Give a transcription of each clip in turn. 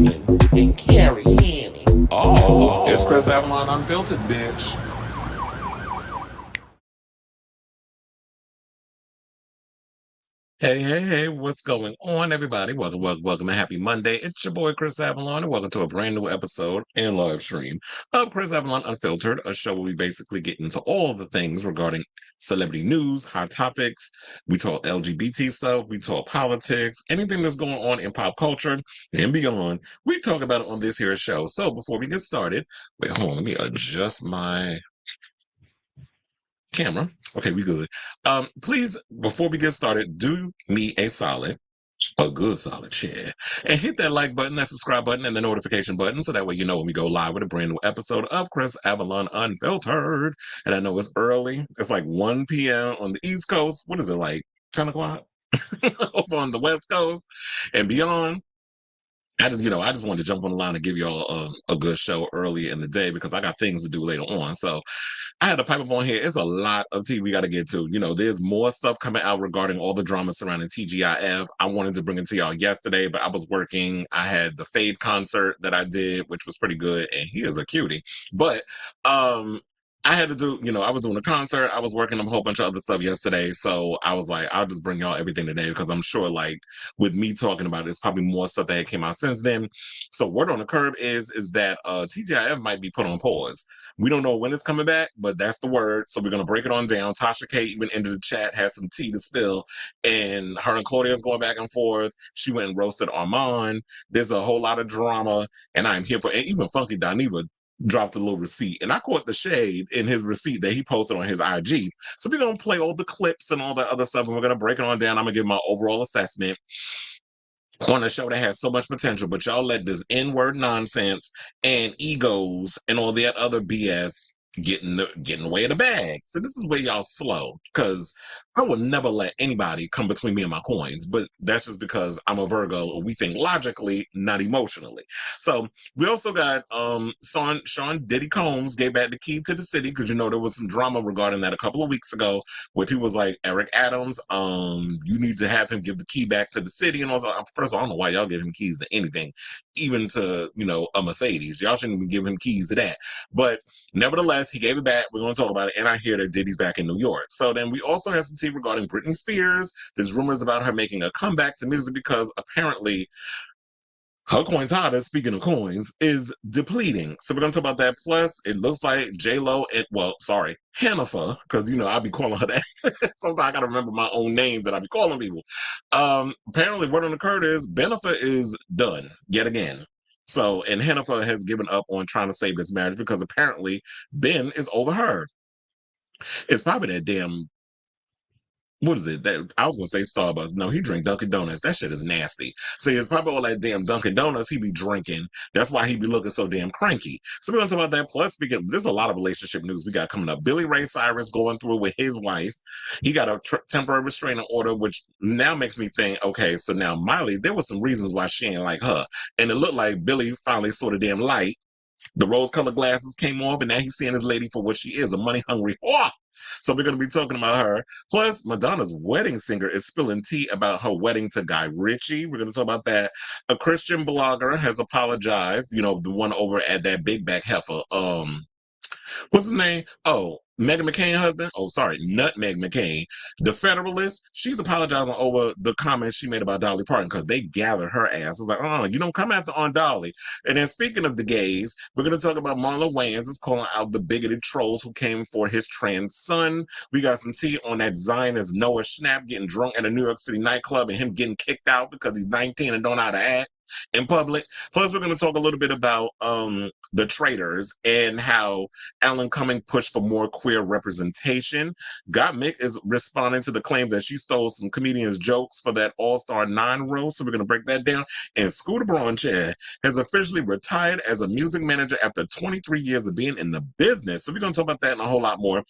women and carrying. Oh, it's Chris Avalon Unfiltered, bitch. Hey, what's going on, everybody? Welcome, and happy Monday. It's your boy, Chris Avalon, and welcome to a brand new episode and live stream of Chris Avalon Unfiltered, a show where we basically get into all the things regarding celebrity news, hot topics. We talk LGBT stuff, we talk politics, anything that's going on in pop culture and beyond. We talk about it on this here show. So before we get started, wait, hold on, let me adjust my camera. Okay, we good. Please, before we get started, do me a good solid share, and hit that like button, that subscribe button, and the notification button, so that way you know when we go live with a brand new episode of Chris Avalon Unfiltered. And I know it's early; it's like 1 p.m. on the East Coast. What is it, like 10 o'clock over on the West Coast and beyond? I just wanted to jump on the line and give y'all a good show early in the day because I got things to do later on. So I had to pipe up on here. It's a lot of tea we got to get to. There's more stuff coming out regarding all the drama surrounding TGIF. I wanted to bring it to y'all yesterday, but I was working. I had the Fade concert that I did, which was pretty good, and he is a cutie. But I had to do, I was doing a concert. I was working on a whole bunch of other stuff yesterday. So I was like, I'll just bring y'all everything today because I'm sure, like, with me talking about it, there's probably more stuff that came out since then. So word on the curb is that TGIF might be put on pause. We don't know when it's coming back, but that's the word. So we're going to break it on down. Tasha K even entered the chat, had some tea to spill, and her and Claudia is going back and forth. She went and roasted Armand. There's a whole lot of drama, and I'm here for it. Even Funky Dineva dropped a little receipt, and I caught the shade in his receipt that he posted on his IG. So we're going to play all the clips and all that other stuff, and we're going to break it on down. I'm going to give my overall assessment on a show that has so much potential, but y'all let this N-word nonsense and egos and all that other BS getting away in the bag. So this is where y'all slow, because I would never let anybody come between me and my coins, but that's just because I'm a Virgo and we think logically, not emotionally. So we also got Sean Diddy Combs gave back the key to the city, because there was some drama regarding that a couple of weeks ago where people was like, Eric Adams, you need to have him give the key back to the city. And also, first of all, I don't know why y'all give him keys to anything, even to a Mercedes. Y'all shouldn't be giving him keys to that. But nevertheless, he gave it back. We're going to talk about it. And I hear that Diddy's back in New York. So then we also have some tea regarding Britney Spears. There's rumors about her making a comeback to music because apparently her cointada, speaking of coins, is depleting. So we're going to talk about that. Plus, it looks like J.Lo and, Hannaford, because, I be calling her that. Sometimes I got to remember my own names that I be calling people. Apparently, word on the curd is Bennifer is done yet again. So, and Hannaford has given up on trying to save this marriage because apparently Ben is over her. It's probably that damn, what is it? That I was gonna say Starbucks. No, he drink Dunkin' Donuts. That shit is nasty. See, it's probably all that damn Dunkin' Donuts he be drinking. That's why he be looking so damn cranky. So we're gonna talk about that. Plus, speaking, there's a lot of relationship news we got coming up. Billy Ray Cyrus going through with his wife. He got a temporary restraining order, which now makes me think, okay, so now Miley, there was some reasons why she ain't like her, and it looked like Billy finally saw the damn light. The rose-colored glasses came off, and now he's seeing his lady for what she is, a money-hungry whore. So we're going to be talking about her. Plus, Madonna's wedding singer is spilling tea about her wedding to Guy Ritchie. We're going to talk about that. A Christian blogger has apologized, the one over at that Big Back Heifer. What's his name? Oh, Meghan McCain husband? Oh, sorry, Nutmeg McCain. The Federalist, she's apologizing over the comments she made about Dolly Parton because they gathered her ass. It's like, oh, you don't come after on Dolly. And then speaking of the gays, we're going to talk about Marlon Wayans is calling out the bigoted trolls who came for his trans son. We got some tea on that Zionist Noah Schnapp getting drunk at a New York City nightclub and him getting kicked out because he's 19 and don't know how to act in public. Plus, we're going to talk a little bit about the traitors and how Alan Cumming pushed for more queer representation. Gottmik is responding to the claims that she stole some comedians' jokes for that All-Star 9 role, so we're going to break that down. And Scooter Braun Chad has officially retired as a music manager after 23 years of being in the business. So we're going to talk about that and a whole lot more.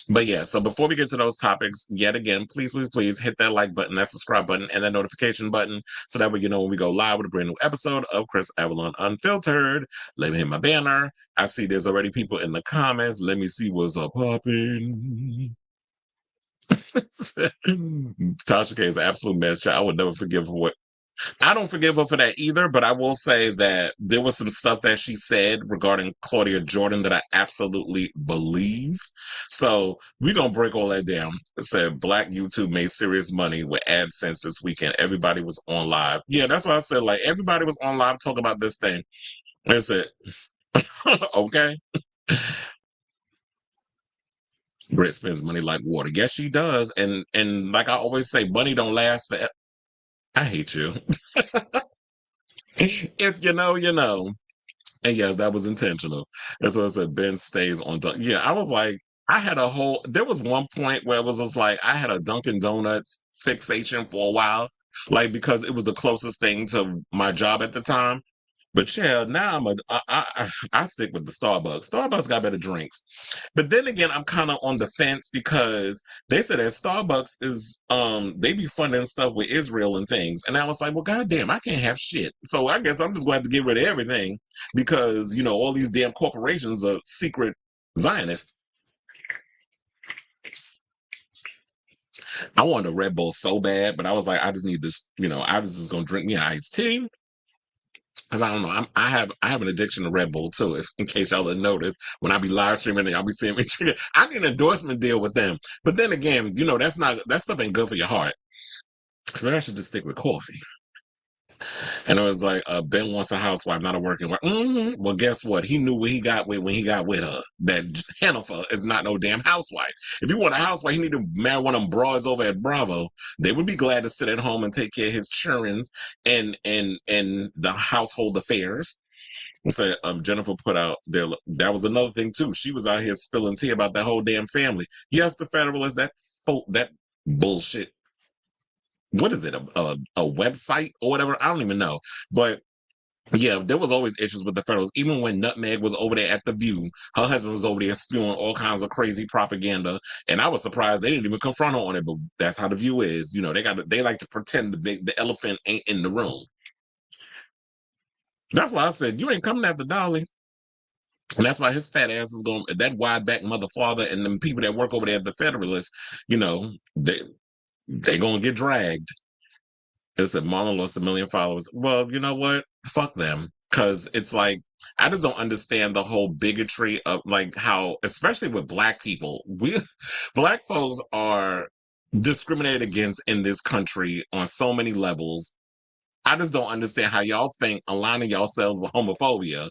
But yeah, so before we get to those topics, yet again, please hit that like button, that subscribe button, and that notification button, so that way you know when we go live with a brand new episode of Chris Avalon Unfiltered. Let me hit my banner. I see there's already people in the comments. Let me see what's up popping. Tasha K is an absolute mess. I would never forgive her I don't forgive her for that either, but I will say that there was some stuff that she said regarding Claudia Jordan that I absolutely believe. So we're going to break all that down. It said Black YouTube made serious money with AdSense this weekend. Everybody was on live. Yeah, that's why I said, like, everybody was on live talking about this thing. And I said, okay. Brit spends money like water. Yes, she does. And like I always say, money don't last forever. I hate you. If you know, you know. And yeah, that was intentional. That's what I said. Ben stays on. Yeah, I was like, I had a whole. There was one point where it was just like I had a Dunkin' Donuts fixation for a while, like because it was the closest thing to my job at the time. But yeah, now I stick with the Starbucks. Starbucks got better drinks. But then again, I'm kind of on the fence because they said that Starbucks is they be funding stuff with Israel and things. And I was like, well, goddamn, I can't have shit. So I guess I'm just going to have to get rid of everything because you know all these damn corporations are secret Zionists. I wanted a Red Bull so bad, but I was like, I just need this. You know, I was just gonna drink me an iced tea. Cause I don't know, I have an addiction to Red Bull too. If in case y'all didn't notice, when I be live streaming, y'all be seeing me drink it. I get an endorsement deal with them, but then again, you know that stuff ain't good for your heart. So maybe I should just stick with coffee. And it was like, Ben wants a housewife, not a working wife. Well, guess what? He knew what he got with when he got with her. That Jennifer is not no damn housewife. If he want a housewife, he need to marry one of them broads over at Bravo. They would be glad to sit at home and take care of his children and the household affairs. So Jennifer put out there. That was another thing too. She was out here spilling tea about that whole damn family. Yes, the Federalists, that bullshit. What is it? A website or whatever? I don't even know. But yeah, there was always issues with the Federals. Even when Nutmeg was over there at the View, her husband was over there spewing all kinds of crazy propaganda, and I was surprised they didn't even confront her on it. But that's how the View is. You know, they like to pretend the elephant ain't in the room. That's why I said you ain't coming after Dolly. And that's why his fat ass is going, that wide back mother father and them people that work over there at the Federalists, you know, they going to get dragged. It said Marlon lost 1 million followers. Well, you know what? Fuck them. Because it's like, I just don't understand the whole bigotry of like how, especially with Black people, Black folks are discriminated against in this country on so many levels. I just don't understand how y'all think aligning yourselves with homophobia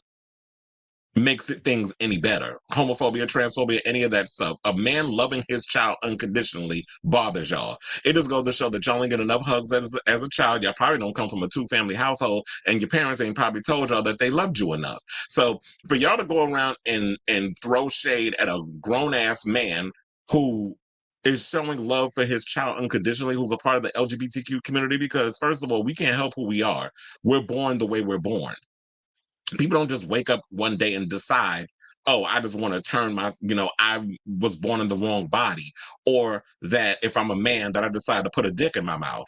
makes it things any better. Homophobia, transphobia, any of that stuff. A man loving his child unconditionally bothers y'all. It just goes to show that y'all only get enough hugs as a child. Y'all probably don't come from a 2-family household, and your parents ain't probably told y'all that they loved you enough. So for y'all to go around and throw shade at a grown ass man who is showing love for his child unconditionally, who's a part of the LGBTQ community, because first of all, we can't help who we are. We're born the way we're born. People don't just wake up one day and decide, oh, I just want to turn I was born in the wrong body, or that if I'm a man that I decide to put a dick in my mouth.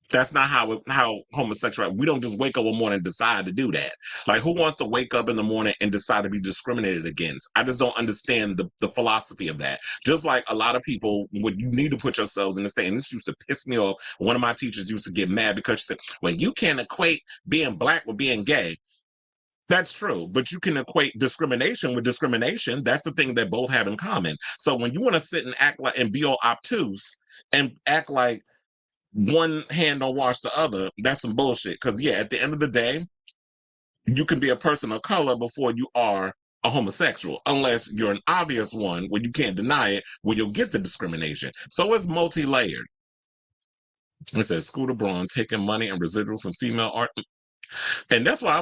That's not how homosexual. We don't just wake up one morning and decide to do that. Like, who wants to wake up in the morning and decide to be discriminated against? I just don't understand the philosophy of that. Just like a lot of people, when you need to put yourselves in the state, and this used to piss me off. One of my teachers used to get mad because she said, well, you can't equate being Black with being gay. That's true, but you can equate discrimination with discrimination. That's the thing that both have in common. So when you want to sit and act like and be all obtuse and act like one hand don't wash the other, that's some bullshit. Because yeah, at the end of the day, you can be a person of color before you are a homosexual, unless you're an obvious one where you can't deny it, where you'll get the discrimination. So it's multi-layered. It says Scooter Braun taking money and residuals from female art. And that's why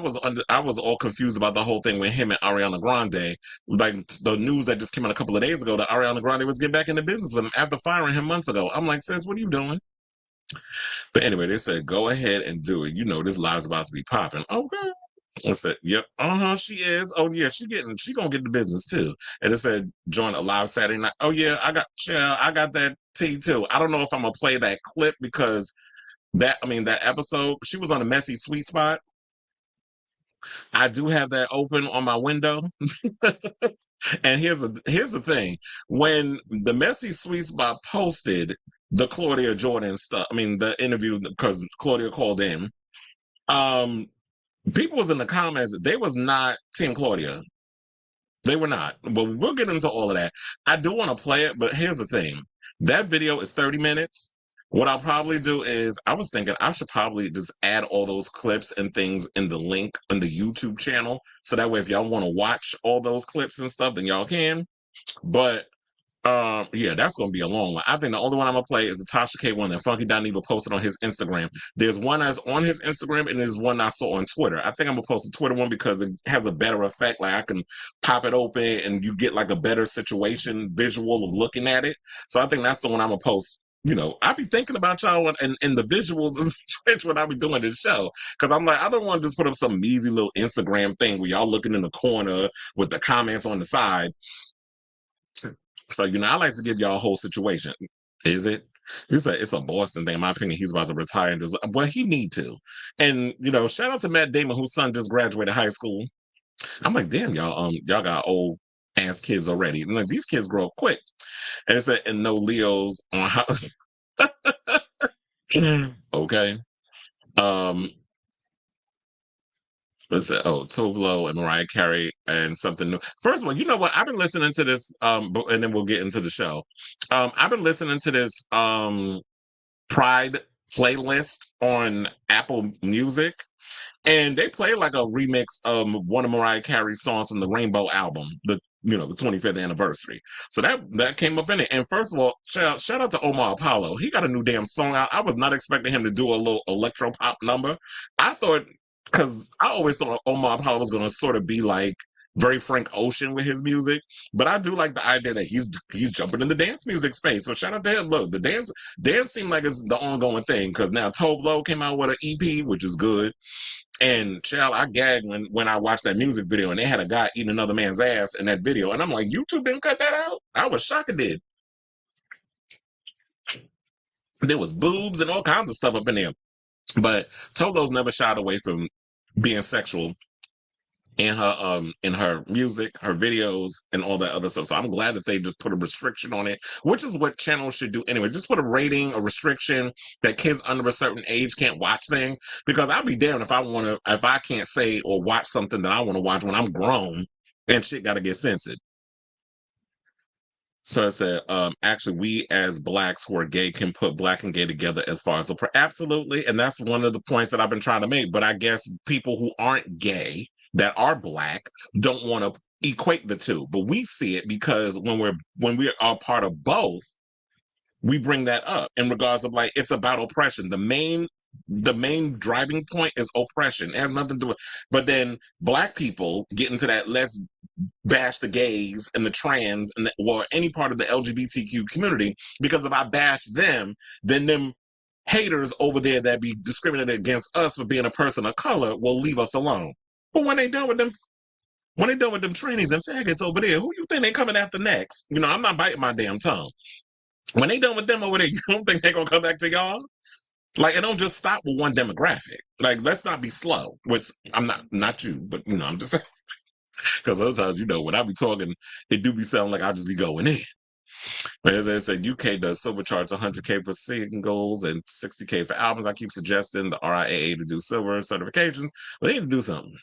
I was all confused about the whole thing with him and Ariana Grande. Like the news that just came out a couple of days ago that Ariana Grande was getting back into business with him after firing him months ago. I'm like, sis, what are you doing? But anyway, they said, go ahead and do it. You know this live's about to be popping. Okay. I said, yep, she is. Oh yeah, she gonna get the business too. And it said, join a live Saturday night. Oh yeah, I got that tea too. I don't know if I'm gonna play that clip because that episode, she was on a messy sweet spot. I do have that open on my window. And here's the thing. When the Messy Sweet Spot posted the Claudia Jordan stuff. I mean, the interview because Claudia called in. People was in the comments. They was not Team Claudia. They were not. But we'll get into all of that. I do want to play it, but here's the thing. That video is 30 minutes. What I'll probably do is, I was thinking I should probably just add all those clips and things in the link in the YouTube channel. So that way, if y'all want to watch all those clips and stuff, then y'all can. But yeah, that's gonna be a long one. I think the only one I'm gonna play is the Tasha K one that Funky Dineva posted on his Instagram. There's one that's on his Instagram and there's one I saw on Twitter. I think I'm gonna post the Twitter one because it has a better effect. Like I can pop it open and you get like a better situation visual of looking at it. So I think that's the one I'm gonna post. You know, I be thinking about y'all and the visuals and situation when I be doing this show. Cause I'm like, I don't want to just put up some measly little Instagram thing where y'all looking in the corner with the comments on the side. So, you know, I like to give y'all a whole situation. Is it? You say it's a Boston thing. In my opinion, he's about to retire. And just, well, he need to. And, you know, shout out to Matt Damon, whose son just graduated high school. I'm like, damn, y'all got old ass kids already. And like, these kids grow up quick. And it said, and no Leos on house. Okay. Let's say, oh, Tovlo and Mariah Carey and something new. First of all, you know what? I've been listening to this, and then we'll get into the show. I've been listening to this Pride playlist on Apple Music, and they play like a remix of one of Mariah Carey's songs from the Rainbow album, the 25th anniversary. So that came up in it. And first of all, shout out to Omar Apollo. He got a new damn song out. I was not expecting him to do a little electro pop number. I thought, because I always thought Omar Apollo was going to sort of be like very Frank Ocean with his music, but I do like the idea that he's jumping in the dance music space. So shout out to him. Look, the dance seemed like it's the ongoing thing because now Tovlo came out with an EP, which is good. And child, I gagged when I watched that music video and they had a guy eating another man's ass in that video. And I'm like, YouTube didn't cut that out? I was shocked it did. There was boobs and all kinds of stuff up in there. But Tovlo's never shied away from being sexual in her music, her videos, and all that other stuff. So I'm glad that they just put a restriction on it, which is what channels should do anyway. Just put a rating, a restriction that kids under a certain age can't watch things. Because I'll be damned if I can't say or watch something that I want to watch when I'm grown and shit got to get censored. So I said, actually, we as blacks who are gay can put black and gay together as far as absolutely, and that's one of the points that I've been trying to make. But I guess people who aren't gay that are black don't want to equate the two. But we see it because when we are part of both, we bring that up in regards of like it's about oppression. The main driving point is oppression. It has nothing to do with. But then black people get into that let's bash the gays and the trans and or any part of the LGBTQ community, because if I bash them, then them haters over there that be discriminated against us for being a person of color will leave us alone. But when they done with them trannies and faggots over there, who you think they coming after next? You know, I'm not biting my damn tongue. When they done with them over there, you don't think they gonna come back to y'all? Like, it don't just stop with one demographic. Like, let's not be slow. Which I'm not you, but I'm just saying. Because other times, when I be talking, it do be sounding like I just be going in. But as I said, UK does silver charts 100K for singles and 60K for albums. I keep suggesting the RIAA to do silver certifications, but they need to do something.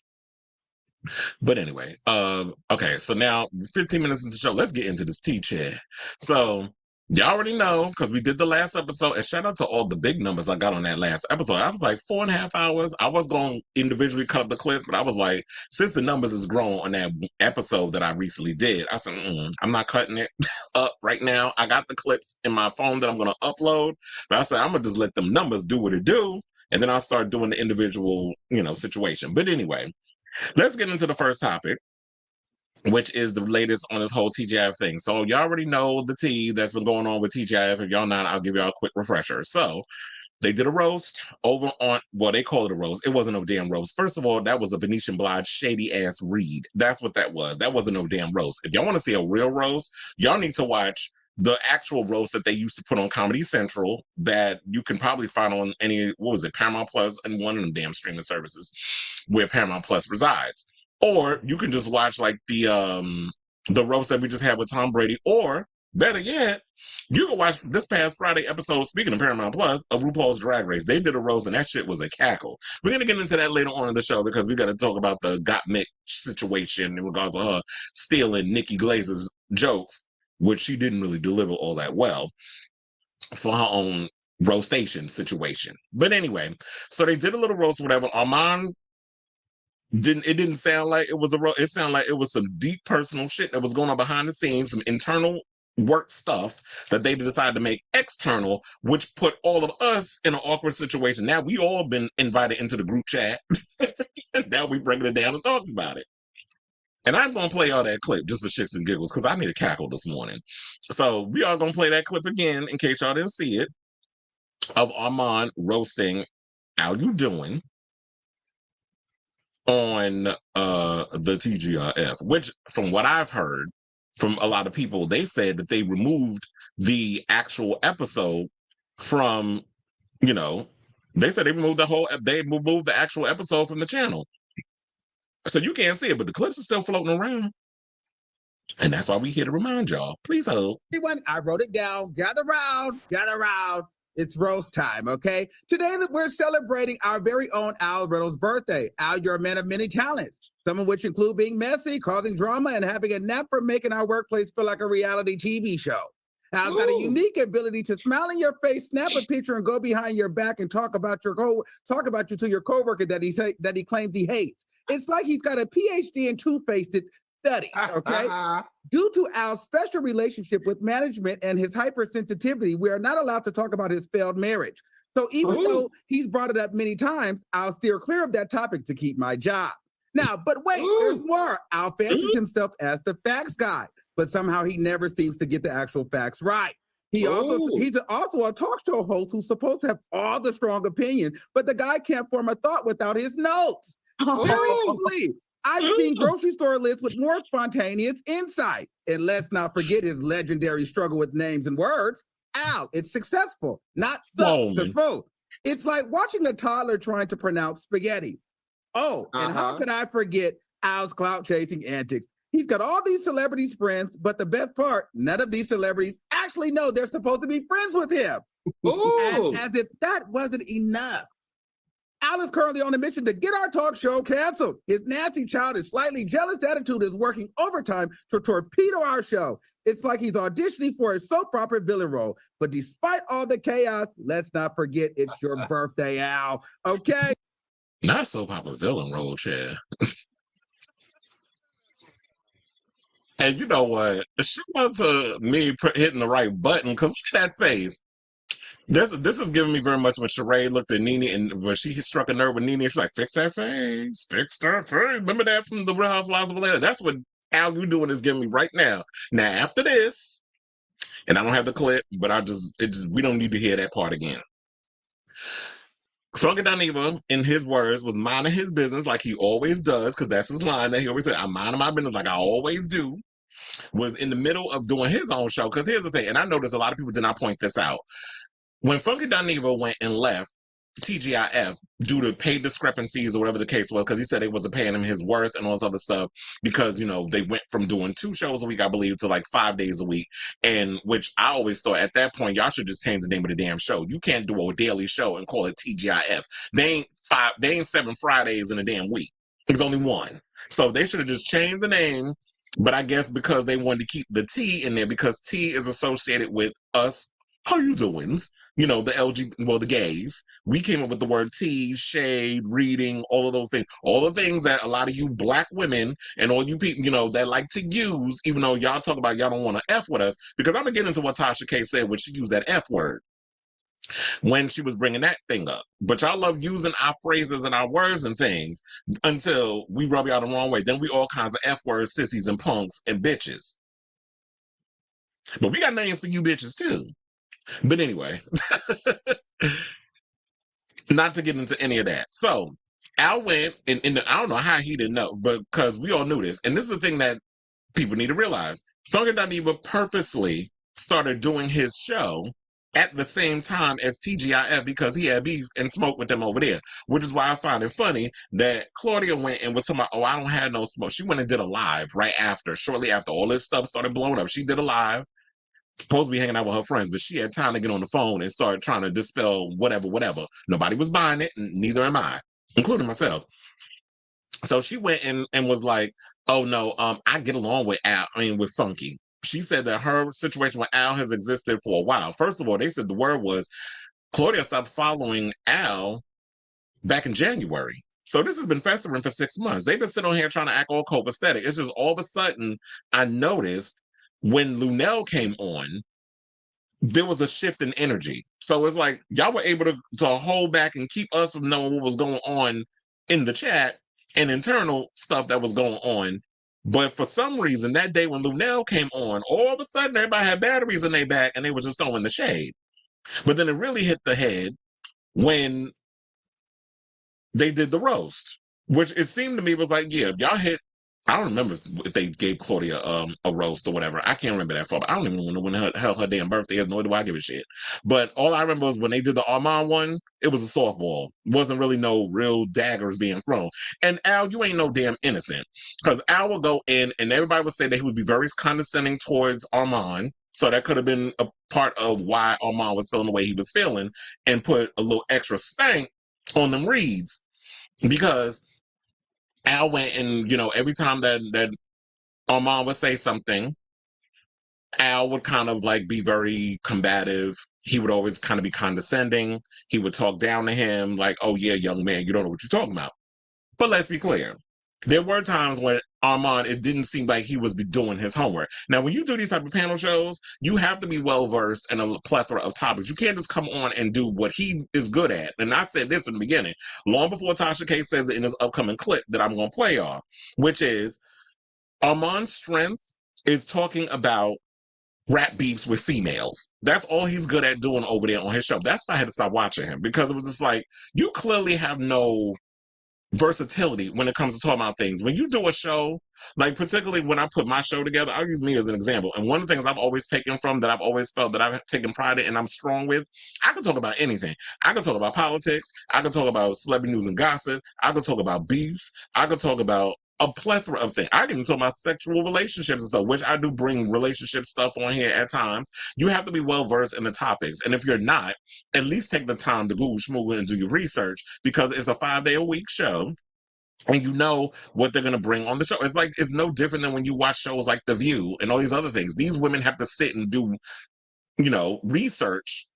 But anyway, okay, so now 15 minutes into the show, let's get into this tea chair. So y'all already know, because we did the last episode, and shout out to all the big numbers I got on that last episode. I was like 4.5 hours. I was going to individually cut up the clips, but I was like, since the numbers has grown on that episode that I recently did, I said, I'm not cutting it up right now. I got the clips in my phone that I'm going to upload, but I said, I'm going to just let them numbers do what it do, and then I'll start doing the individual, situation. But anyway, let's get into the first topic, which is the latest on this whole TGIF thing. So y'all already know the tea that's been going on with TGIF. If y'all not, I'll give y'all a quick refresher. So they did a roast over on, well, they call it a roast. It wasn't no damn roast. First of all, that was a Venetian Blige shady ass read. That's what that was. That wasn't no damn roast. If y'all want to see a real roast, y'all need to watch the actual roast that they used to put on Comedy Central that you can probably find on Paramount Plus and one of them damn streaming services where Paramount Plus resides. Or you can just watch like the roast that we just had with Tom Brady, or Better yet, you can watch this past Friday episode, speaking of Paramount Plus, of RuPaul's Drag Race. They did a roast, and that shit was a cackle. We're going to get into that later on in the show because we got to talk about the Got Mick situation in regards to her stealing Nikki Glaze's jokes, which she didn't really deliver all that well for her own roastation situation. But anyway, so they did a little roast, whatever. Armand didn't sound like it was a roast. It sounded like it was some deep personal shit that was going on behind the scenes, some internal work stuff that they decided to make external, which put all of us in an awkward situation. Now we all been invited into the group chat. And now we bringing it down and talking about it. And I'm going to play all that clip just for shits and giggles because I need a cackle this morning. So we are going to play that clip again in case y'all didn't see it of Armand roasting How You Doing on the TGIF, which from what I've heard from a lot of people, they said that they removed the actual episode from, they said they removed the actual episode from the channel. So you can't see it, but the clips are still floating around. And that's why we here to remind y'all. Please hold. Everyone, I wrote it down. Gather round. It's roast time, okay? Today that we're celebrating our very own Al Reynolds' birthday. Al, you're a man of many talents, some of which include being messy, causing drama, and having a knack for making our workplace feel like a reality TV show. Al's got a unique ability to smile in your face, snap a picture, and go behind your back and talk about you to your coworker that he claims he hates. It's like he's got a PhD in two-faced study, okay? Due to Al's special relationship with management and his hypersensitivity, we are not allowed to talk about his failed marriage. So even though he's brought it up many times, I'll steer clear of that topic to keep my job. Now, but wait, there's more. Al fancies himself as the facts guy, but somehow he never seems to get the actual facts right. He's also a talk show host who's supposed to have all the strong opinion, but the guy can't form a thought without his notes. Seriously. I've seen grocery store lists with more spontaneous insight. And let's not forget his legendary struggle with names and words. Al, it's successful, not successful. It's like watching a toddler trying to pronounce spaghetti. Oh, and how could I forget Al's clout chasing antics? He's got all these celebrities friends, but the best part, none of these celebrities actually know they're supposed to be friends with him. And as if that wasn't enough, Al is currently on a mission to get our talk show canceled. His nasty, childish, slightly jealous attitude is working overtime to torpedo our show. It's like he's auditioning for a soap opera villain role. But despite all the chaos, let's not forget it's your birthday, Al. Okay? Not soap opera villain role, Chad. And you know what? Shout out to me hitting the right button because look at that face. This is giving me very much when Sheree looked at Nene and when she struck a nerve with Nene, she's like, fix that face. Remember that from the Real Housewives of Atlanta? That's what How You Doing is giving me right now. Now, after this, and I don't have the clip, but we don't need to hear that part again. Funky Dineva, in his words, was minding his business like he always does, because that's his line that he always said, I'm minding my business like I always do. Was in the middle of doing his own show, because here's the thing, and I noticed a lot of people did not point this out. When Funky Dineva went and left TGIF due to pay discrepancies or whatever the case was, because he said they wasn't paying him his worth and all this other stuff, because, they went from doing 2 shows a week, I believe, to like 5 days a week, and which I always thought at that point, y'all should just change the name of the damn show. You can't do a daily show and call it TGIF. They ain't 7 Fridays in a damn week. There's only 1. So they should have just changed the name, but I guess because they wanted to keep the T in there, because T is associated with us, how you doings? The gays. We came up with the word tea, shade, reading, all of those things. All the things that a lot of you black women and all you people, that like to use, even though y'all talk about y'all don't want to F with us, because I'm going to get into what Tasha K said when she used that F word when she was bringing that thing up. But y'all love using our phrases and our words and things until we rub y'all the wrong way. Then we all kinds of F words, sissies and punks and bitches. But we got names for you bitches too. But anyway, not to get into any of that. So Al went, and I don't know how he didn't know, but because we all knew this. And this is the thing that people need to realize. Funky Dineva purposely started doing his show at the same time as TGIF because he had beef and smoke with them over there, which is why I find it funny that Claudia went and was talking about, I don't have no smoke. She went and did a live right after, shortly after all this stuff started blowing up. She did a live. supposed to be hanging out with her friends, but she had time to get on the phone and start trying to dispel whatever. Nobody was buying it, and neither am I, including myself. So she went and was like, "Oh no, I get along with with Funky." She said that her situation with Al has existed for a while. First of all, they said the word was Claudia stopped following Al back in January. So this has been festering for 6 months. They've been sitting on here trying to act all copacetic. It's just all of a sudden I noticed when Lunel came on, there was a shift in energy. So it's like y'all were able to hold back and keep us from knowing what was going on in the chat and internal stuff that was going on. But for some reason, that day when Lunel came on, all of a sudden everybody had batteries in their back and they were just throwing the shade. But then it really hit the head when they did the roast, which it seemed to me was like, yeah, y'all hit. I don't remember if they gave Claudia a roast or whatever. I can't remember that far, but I don't even know when the hell her damn birthday is, nor do I give a shit. But all I remember was when they did the Armand one, it was a softball. Wasn't really no real daggers being thrown. And Al, you ain't no damn innocent. Because Al would go in and everybody would say that he would be very condescending towards Armand. So that could have been a part of why Armand was feeling the way he was feeling and put a little extra stank on them reads. Because Al went and, every time that Armand would say something, Al would kind of like be very combative. He would always kind of be condescending. He would talk down to him like, "Oh yeah, young man, you don't know what you're talking about." But let's be clear. There were times when Armand, it didn't seem like he was doing his homework. Now, when you do these type of panel shows, you have to be well-versed in a plethora of topics. You can't just come on and do what he is good at. And I said this in the beginning, long before Tasha K says it in his upcoming clip that I'm going to play on, which is Armand's strength is talking about rap beefs with females. That's all he's good at doing over there on his show. That's why I had to stop watching him, because it was just like, you clearly have no versatility when it comes to talking about things. When you do a show, like particularly when I put my show together, I'll use me as an example. And one of the things I've always taken from that I've always felt that I've taken pride in and I'm strong with, I can talk about anything. I can talk about politics. I can talk about celebrity news and gossip. I can talk about beefs. I can talk about a plethora of things. I can even talk about sexual relationships and stuff, which I do bring relationship stuff on here at times. You have to be well versed in the topics. And if you're not, at least take the time to Google schmoogle and do your research, because it's a 5-day-a-week show. And you know what they're going to bring on the show. It's like, it's no different than when you watch shows like The View and all these other things. These women have to sit and do, research.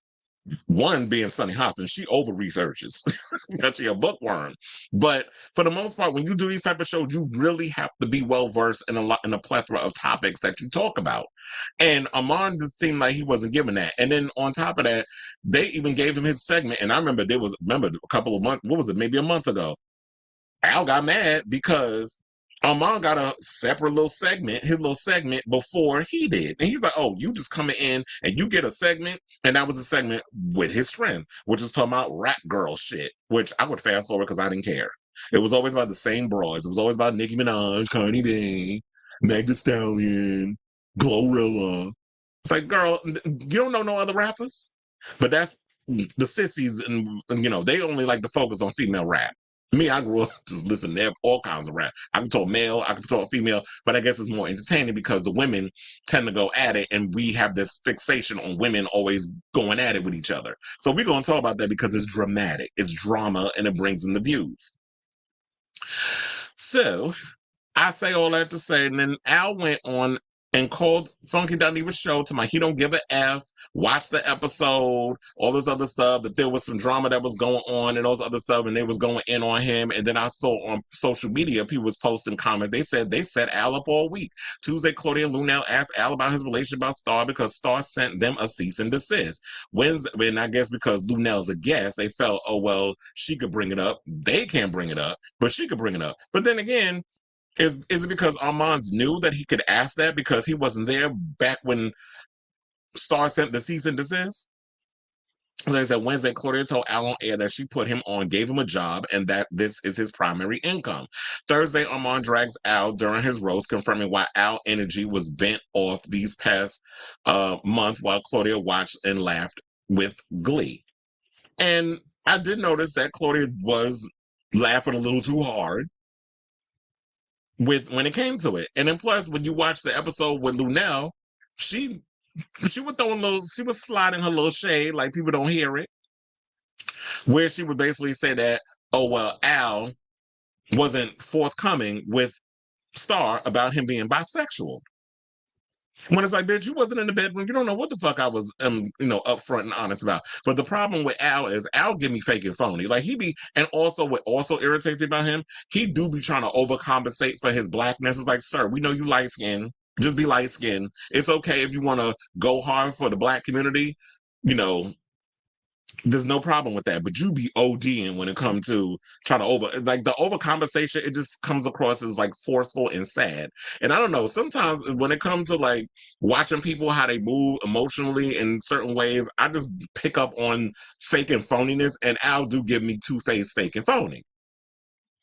One being Sunny Hostin, she over researches because she a bookworm. But for the most part, when you do these type of shows, you really have to be well versed in a plethora of topics that you talk about. And Armand just seemed like he wasn't giving that. And then on top of that, they even gave him his segment. And I remember a couple of months, what was it, maybe a month ago, Al got mad because Armand got a separate his little segment before he did. And he's like, "Oh, you just coming in and you get a segment." And that was a segment with his friend, which is talking about rap girl shit, which I would fast forward because I didn't care. It was always about the same broads. It was always about Nicki Minaj, Cardi B, Meg Thee Stallion, Glorilla. It's like, girl, you don't know no other rappers? But that's the sissies, and they only like to focus on female rap. Me, I grew up just listening to all kinds of rap. I can talk male, I can talk female, but I guess it's more entertaining because the women tend to go at it, and we have this fixation on women always going at it with each other. So we're going to talk about that because it's dramatic, it's drama, and it brings in the views. So I say all that to say, and then Al went on and called Funky Dinevah's show to my, he don't give a F, watch the episode, all this other stuff, that there was some drama that was going on and those other stuff, and they was going in on him. And then I saw on social media, people was posting comments. They set Al up all week. Tuesday, Claudia and Lunel asked Al about his relationship about Star because Star sent them a cease and desist. Wednesday, and I guess because Lunel's a guest, they felt, oh, well, she could bring it up. They can't bring it up, but she could bring it up. But then again, is it because Armand knew that he could ask that because he wasn't there back when Star sent the cease and desist? So they said Wednesday, Claudia told Al on air that she put him on, gave him a job, and that this is his primary income. Thursday, Armand drags Al during his roast, confirming why Al energy was bent off these past month while Claudia watched and laughed with glee. And I did notice that Claudia was laughing a little too hard when it came to it. And then plus, when you watch the episode with Lunel, she she was sliding her little shade like people don't hear it, where she would basically say that, oh well, Al wasn't forthcoming with Star about him being bisexual. When it's like, bitch, you wasn't in the bedroom. You don't know what the fuck I was, upfront and honest about. But the problem with Al is Al give me fake and phony. Like he be, and also what also irritates me about him, he do be trying to overcompensate for his blackness. It's like, sir, we know you light skin. Just be light skin. It's okay if you want to go hard for the black community. You know, there's no problem with that, but you be ODing when it comes to trying to the overcompensation. It just comes across as like forceful and sad. And I don't know, sometimes when it comes to like watching people how they move emotionally in certain ways, I just pick up on fake and phoniness, and Al do give me two-faced fake and phony.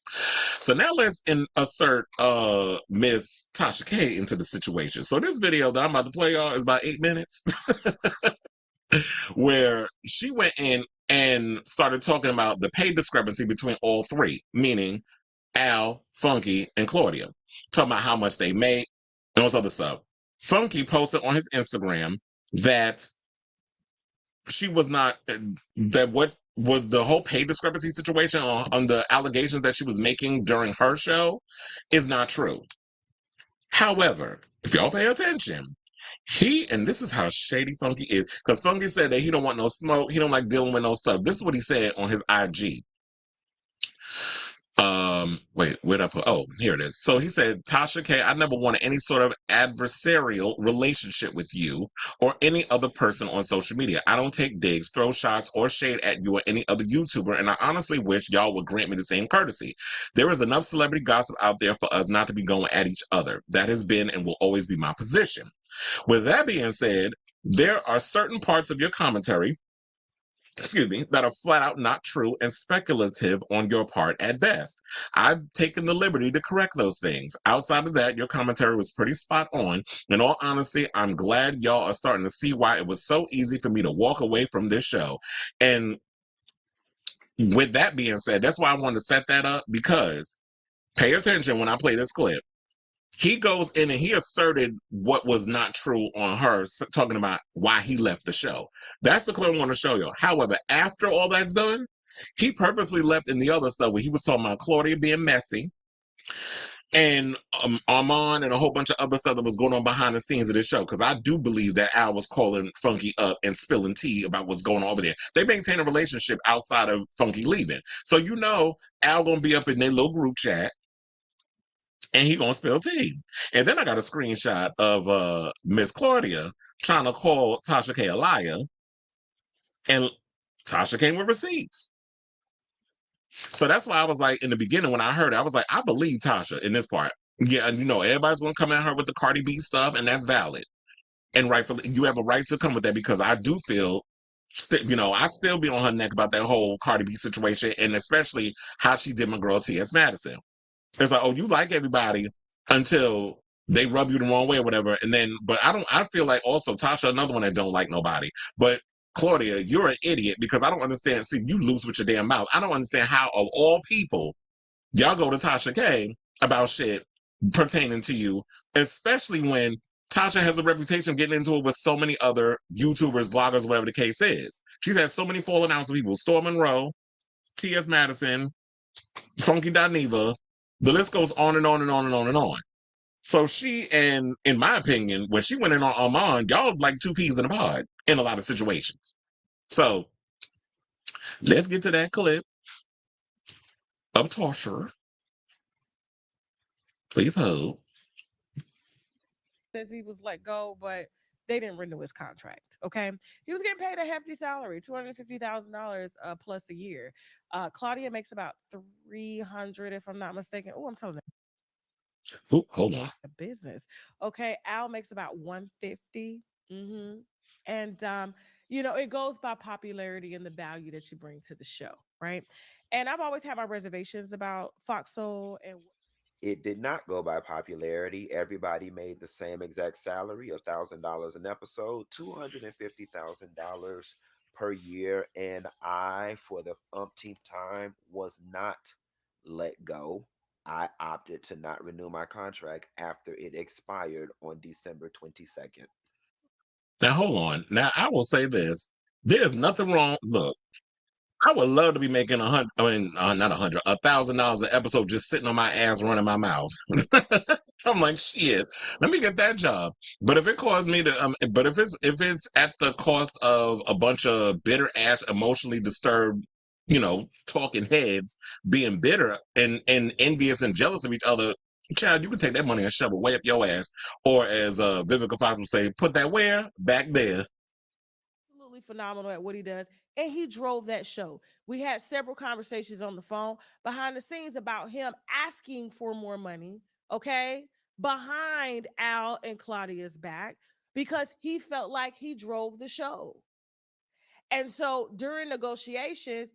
So now let's assert Miss Tasha K into the situation. So this video that I'm about to play y'all is about 8 minutes. Where she went in and started talking about the pay discrepancy between all three, meaning Al, Funky, and Claudia. Talking about how much they make and all this other stuff. Funky posted on his Instagram that she was not, that what was the whole pay discrepancy situation on the allegations that she was making during her show is not true. However, if y'all pay attention, and this is how shady Funky is, because Funky said that he don't want no smoke, he don't like dealing with no stuff. This is what he said on his IG. Wait, where'd I put? Oh, here it is. So he said, Tasha K, I never wanted any sort of adversarial relationship with you or any other person on social media. I don't take digs, throw shots, or shade at you or any other YouTuber, and I honestly wish y'all would grant me the same courtesy. There is enough celebrity gossip out there for us not to be going at each other. That has been and will always be my position. With that being said, there are certain parts of your commentary, that are flat out not true and speculative on your part at best. I've taken the liberty to correct those things. Outside of that, your commentary was pretty spot on. In all honesty, I'm glad y'all are starting to see why it was so easy for me to walk away from this show. And with that being said, that's why I wanted to set that up, because pay attention when I play this clip. He goes in and he asserted what was not true on her, talking about why he left the show. That's the clip I want to show you. However, after all that's done, he purposely left in the other stuff where he was talking about Claudia being messy and Armand and a whole bunch of other stuff that was going on behind the scenes of this show. Because I do believe that Al was calling Funky up and spilling tea about what's going on over there. They maintain a relationship outside of Funky leaving. So Al gonna be up in their little group chat and he gonna spill tea. And then I got a screenshot of Miss Claudia trying to call Tasha K a liar, and Tasha came with receipts. So that's why I was like, in the beginning when I heard it, I was like, I believe Tasha in this part. Yeah, and everybody's gonna come at her with the Cardi B stuff, and that's valid. And rightfully, you have a right to come with that, because I do feel, I still be on her neck about that whole Cardi B situation, and especially how she did my girl T.S. Madison. It's like, oh, you like everybody until they rub you the wrong way or whatever. And then, but I feel like also Tasha, another one that don't like nobody. But Claudia, you're an idiot, because I don't understand. See, you loose with your damn mouth. I don't understand how, of all people, y'all go to Tasha K about shit pertaining to you, especially when Tasha has a reputation of getting into it with so many other YouTubers, bloggers, whatever the case is. She's had so many falling outs with people. Storm Monroe, T.S. Madison, Funky Dineva. The list goes on and on and on and on and on. So she, and in my opinion, when she went in on Armand, y'all like two peas in a pod in a lot of situations. So let's get to that clip of Tasha. Please hold. Says he was let go, but they didn't renew his contract. Okay, he was getting paid a hefty salary, $250,000 plus a year. Claudia makes about 300, if I'm not mistaken. Oh, I'm telling you, Ooh, hold on. a business. Okay, Al makes about 150. And it goes by popularity and the value that you bring to the show, right? And I've always had my reservations about Fox Soul and It did not go by popularity. Everybody made the same exact salary, $1,000 an episode, $250,000 per year. And I, for the umpteenth time, was not let go. I opted to not renew my contract after it expired on December 22nd. Now, hold on. Now, I will say this. There's nothing wrong. Look, I would love to be making not $1,000 an episode just sitting on my ass running my mouth. I'm like, shit, let me get that job. But if it caused me to, but if it's at the cost of a bunch of bitter ass, emotionally disturbed, talking heads being bitter and envious and jealous of each other, child, you can take that money and shove it way up your ass. Or as Vivica Fox would say, put that where? Back there. Absolutely phenomenal at what he does. And he drove that show. We had several conversations on the phone behind the scenes about him asking for more money, okay, behind Al and Claudia's back because he felt like he drove the show. And so during negotiations,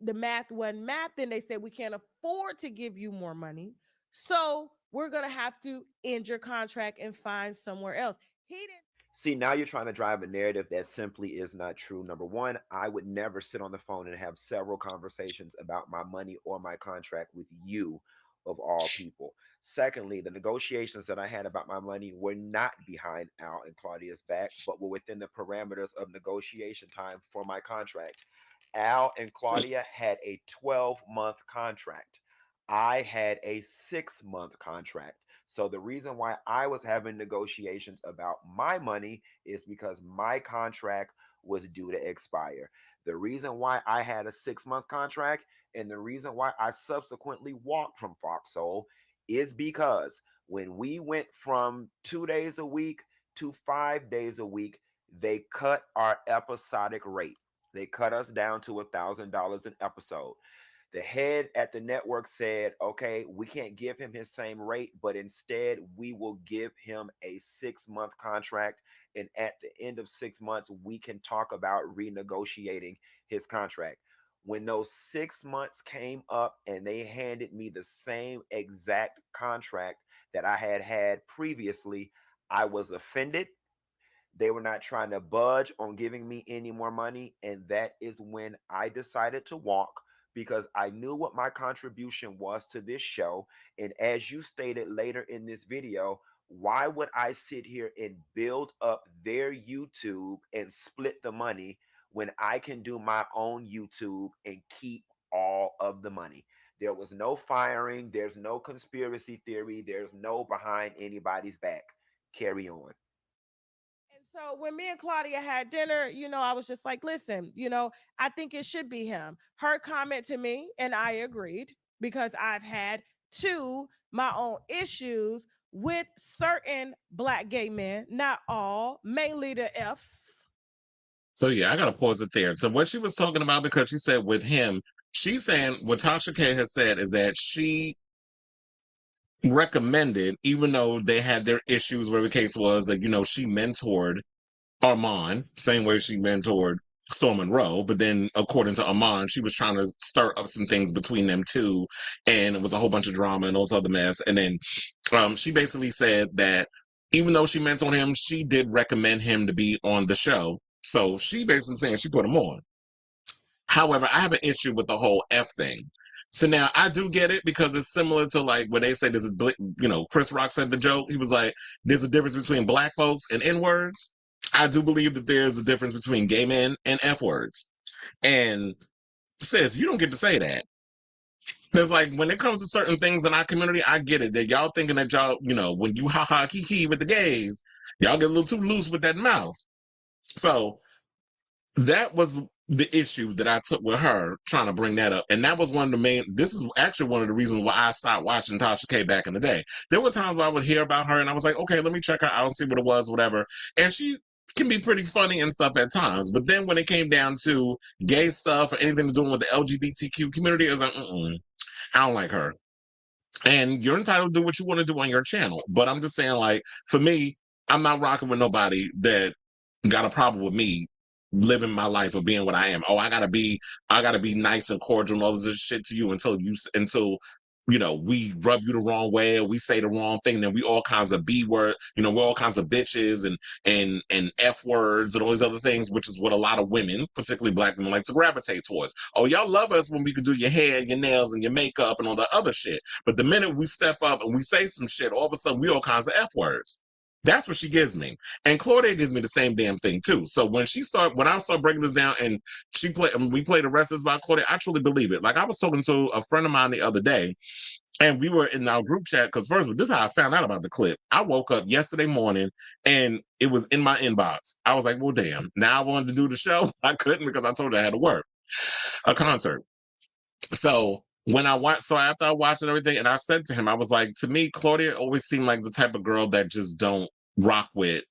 the math wasn't math. Then they said, we can't afford to give you more money. So we're going to have to end your contract and find somewhere else. He didn't. See, now you're trying to drive a narrative that simply is not true. Number one, I would never sit on the phone and have several conversations about my money or my contract with you, of all people. Secondly, the negotiations that I had about my money were not behind Al and Claudia's back, but were within the parameters of negotiation time for my contract. Al and Claudia had a 12-month contract. I had a 6-month contract. So the reason why I was having negotiations about my money is because my contract was due to expire. The reason why I had a 6-month contract and the reason why I subsequently walked from Fox Soul is because when we went from 2 days a week to 5 days a week, they cut our episodic rate. They cut us down to $1,000 an episode. The head at the network said, okay, we can't give him his same rate, but instead we will give him a 6-month contract. And at the end of 6 months, we can talk about renegotiating his contract. When those 6 months came up and they handed me the same exact contract that I had had previously, I was offended. They were not trying to budge on giving me any more money. And that is when I decided to walk because I knew what my contribution was to this show. And as you stated later in this video, why would I sit here and build up their YouTube and split the money when I can do my own YouTube and keep all of the money? There was no firing, there's no conspiracy theory, there's no behind anybody's back. Carry on. And so when me and Claudia had dinner, I was just like, listen, I think it should be him. Her comment to me, and I agreed because I've had my own issues with certain black gay men, not all, mainly the F's. So yeah, I gotta pause it there. So what she was talking about, because she said with him, she's saying what Tasha K has said is that she recommended, even though they had their issues, where the case was that, she mentored Armand, same way she mentored Storm Monroe, but then according to Armand, she was trying to stir up some things between them two, and it was a whole bunch of drama and those other mess. And then she basically said that even though she mentored him, she did recommend him to be on the show. So she basically saying she put him on. However, I have an issue with the whole F thing. So now I do get it because it's similar to like when they say this is, Chris Rock said the joke. He was like, there's a difference between black folks and N words. I do believe that there's a difference between gay men and F words. And sis, you don't get to say that. There's like, when it comes to certain things in our community, I get it. That y'all thinking that y'all, when you ha-ha kiki with the gays, y'all get a little too loose with that mouth. So that was the issue that I took with her trying to bring that up. And that was one of the this is actually one of the reasons why I stopped watching Tasha K back in the day. There were times where I would hear about her and I was like, okay, let me check her out and see what it was, whatever. And she can be pretty funny and stuff at times. But then when it came down to gay stuff or anything to do with the LGBTQ community, I was like, I don't like her. And you're entitled to do what you want to do on your channel. But I'm just saying, like, for me, I'm not rocking with nobody that got a problem with me living my life or being what I am. Oh, I gotta be nice and cordial and all this shit to you until we rub you the wrong way or we say the wrong thing. Then we all kinds of B word, we're all kinds of bitches and F words and all these other things, which is what a lot of women, particularly black women, like to gravitate towards. Oh, y'all love us when we can do your hair, your nails, and your makeup and all that other shit. But the minute we step up and we say some shit, all of a sudden we all kinds of F words. That's what she gives me. And Claudia gives me the same damn thing too. So when I start breaking this down and we play the rest of this about Claudia, I truly believe it. Like I was talking to a friend of mine the other day, and we were in our group chat because first, this is how I found out about the clip. I woke up yesterday morning and it was in my inbox. I was like, well, damn. Now I wanted to do the show. I couldn't because I told her I had to work a concert. So after I watched and everything, and I said to him, I was like, to me, Claudia always seemed like the type of girl that just don't rock with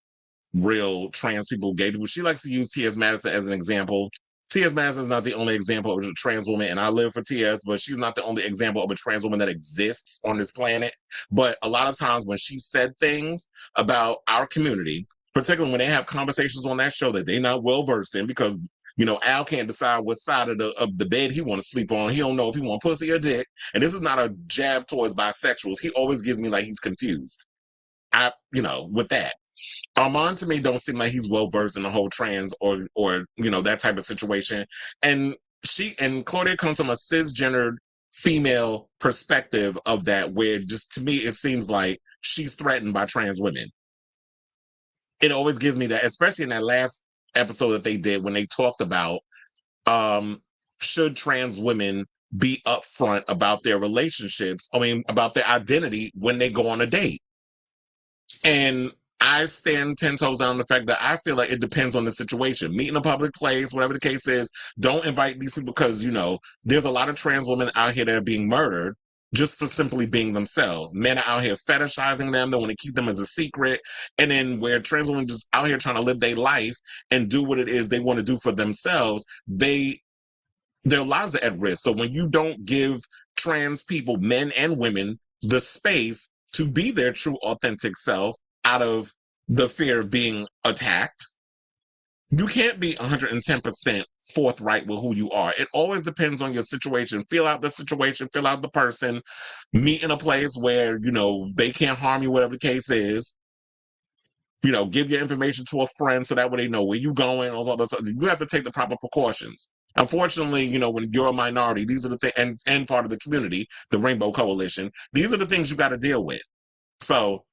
real trans people, gay people. She likes to use T.S. Madison as an example. T.S. Madison is not the only example of a trans woman, and I live for T.S., but she's not the only example of a trans woman that exists on this planet. But a lot of times when she said things about our community, particularly when they have conversations on that show that they're not well versed in, because Al can't decide what side of the bed he want to sleep on. He don't know if he want pussy or dick. And this is not a jab towards bisexuals. He always gives me like he's confused. With that. Armand to me don't seem like he's well versed in the whole trans or that type of situation. And Claudia comes from a cisgendered female perspective of that, where just to me it seems like she's threatened by trans women. It always gives me that, especially in that last episode that they did when they talked about should trans women be upfront about their relationships, about their identity when they go on a date. And I stand 10 toes down on the fact that I feel like it depends on the situation. Meet in a public place, whatever the case is, don't invite these people because, there's a lot of trans women out here that are being murdered just for simply being themselves. Men are out here fetishizing them. They want to keep them as a secret. And then where trans women just out here trying to live their life and do what it is they want to do for themselves, their lives are at risk. So when you don't give trans people, men and women, the space to be their true authentic self out of the fear of being attacked, you can't be 110% forthright with who you are. It always depends on your situation. Feel out the situation, feel out the person, meet in a place where, they can't harm you, whatever the case is. Give your information to a friend so that way they know where you're going, all that stuff. You have to take the proper precautions. Unfortunately, when you're a minority, these are the things, and part of the community, the Rainbow Coalition, these are the things you got to deal with. So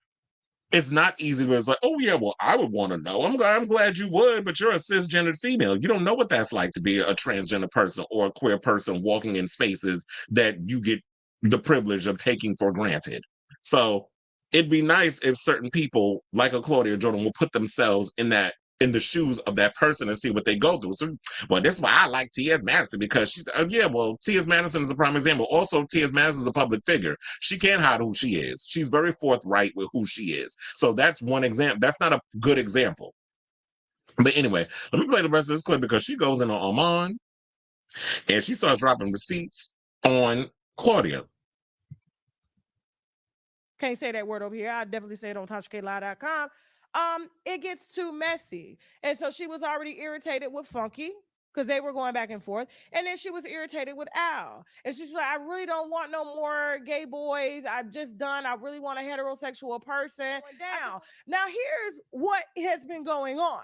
it's not easy, but it's like, oh yeah, well, I would want to know. I'm glad you would, but you're a cisgendered female. You don't know what that's like to be a transgender person or a queer person walking in spaces that you get the privilege of taking for granted. So it'd be nice if certain people, like a Claudia Jordan, will put themselves in the shoes of that person and see what they go through. So, well, that's why I like T.S. Madison, because she's, T.S. Madison is a prime example. Also, T.S. Madison is a public figure. She can't hide who she is. She's very forthright with who she is. So that's one example. That's not a good example. But anyway, let me play the rest of this clip because she goes in on Armand and she starts dropping receipts on Claudia. Can't say that word over here. I definitely say it on TashaKLive.com. It gets too messy. And so she was already irritated with Funky because they were going back and forth. And then she was irritated with Al. And she's like, I really don't want no more gay boys. I'm just done. I really want a heterosexual person. Down. Now, here's what has been going on.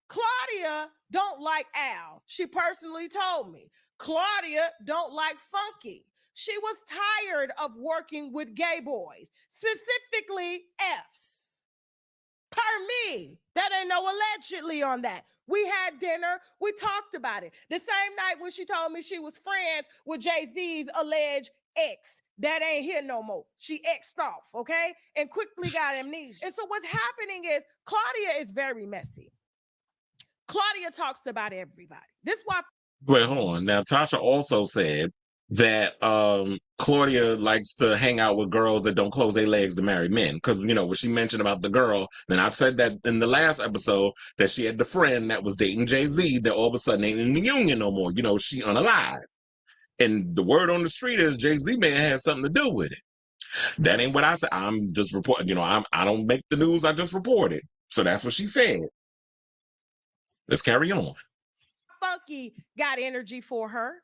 Claudia don't like Al. She personally told me. Claudia don't like Funky. She was tired of working with gay boys, specifically Fs. Pardon me. That ain't no allegedly on that. We had dinner. We talked about it. The same night when she told me she was friends with Jay-Z's alleged ex. That ain't here no more. She X'd off, okay? And quickly got amnesia. And so what's happening is Claudia is very messy. Claudia talks about everybody. This is why. Wait, hold on. Now, Tasha also said that Claudia likes to hang out with girls that don't close their legs to marry men. Because, when she mentioned about the girl, then I said that in the last episode that she had the friend that was dating Jay-Z that all of a sudden ain't in the union no more. She unalive. And the word on the street is Jay-Z may have had something to do with it. That ain't what I said. I'm just reporting. I don't make the news. I just report it. So that's what she said. Let's carry on. Funky got energy for her.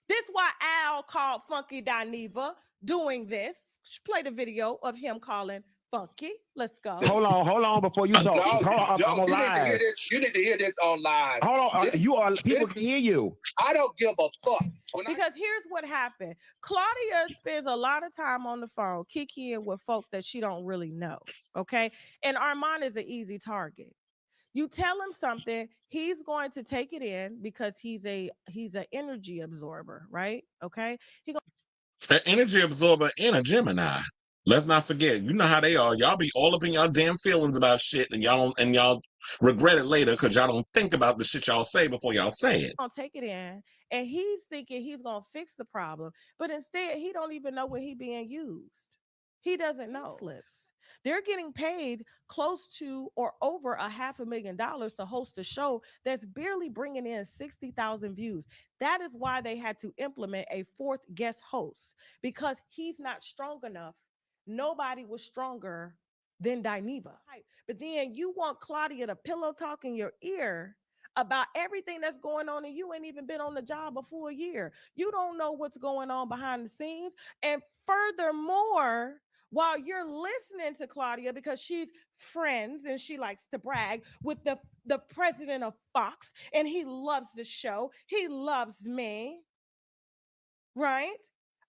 This is why Al called Funky Dineva doing this. Play the video of him calling Funky. Let's go. Hold on before you talk. Joe, I'm on you need to hear live. this. You need to hear this on live. Hold on. People this- can hear you. I don't give a fuck. Because here's what happened. Claudia spends a lot of time on the phone kikiing with folks that she don't really know. Okay. And Armand is an easy target. You tell him something, he's going to take it in because he's an energy absorber, right? Okay. An energy absorber and a Gemini. Let's not forget, you know how they are. Y'all be all up in y'all damn feelings about shit, and y'all regret it later because y'all don't think about the shit y'all say before y'all say it. Gonna take it in, and he's thinking he's gonna fix the problem, but instead he don't even know when he being used. He doesn't know. Slips. They're getting paid close to or over $500,000 to host a show that's barely bringing in 60,000 views. That is why they had to implement a fourth guest host, because he's not strong enough. Nobody was stronger than Dineva. But then you want Claudia to pillow talk in your ear about everything that's going on, and you ain't even been on the job before a year. You don't know what's going on behind the scenes. And furthermore, while you're listening to Claudia because she's friends and she likes to brag with the president of Fox, and he loves the show, he loves me, right?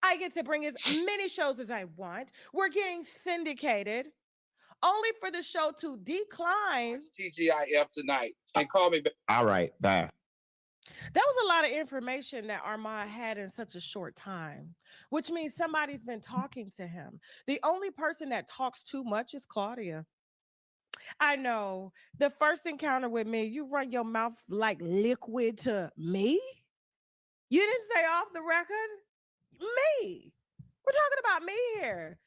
I get to bring as many shows as I want. We're getting syndicated, only for the show to decline. TGIF tonight and call me back. All right, bye. That was a lot of information that Armand had in such a short time, which means somebody's been talking to him. The only person that talks too much is Claudia. I know. The first encounter with me, you run your mouth like liquid to me? You didn't say off the record? Me. We're talking about me here.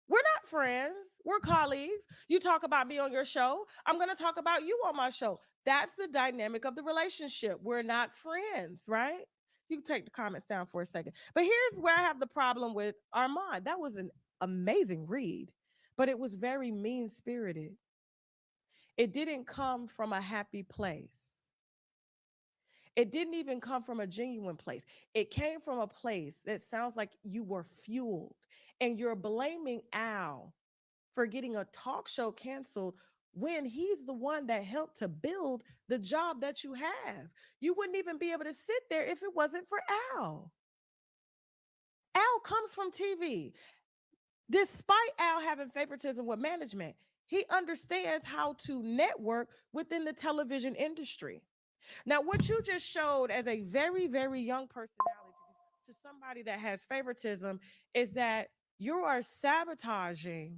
We're not friends. We're colleagues. You talk about me on your show, I'm going to talk about you on my show. That's the dynamic of the relationship. We're not friends, right? You can take the comments down for a second. But here's where I have the problem with Armand. That was an amazing read, but it was very mean-spirited. It didn't come from a happy place. It didn't even come from a genuine place. It came from a place that sounds like you were fueled, and you're blaming Al for getting a talk show canceled when he's the one that helped to build the job that you have. You wouldn't even be able to sit there if it wasn't for Al. Al comes from TV. Despite Al having favoritism with management, he understands how to network within the television industry. Now, what you just showed as a very, very young personality to somebody that has favoritism is that you are sabotaging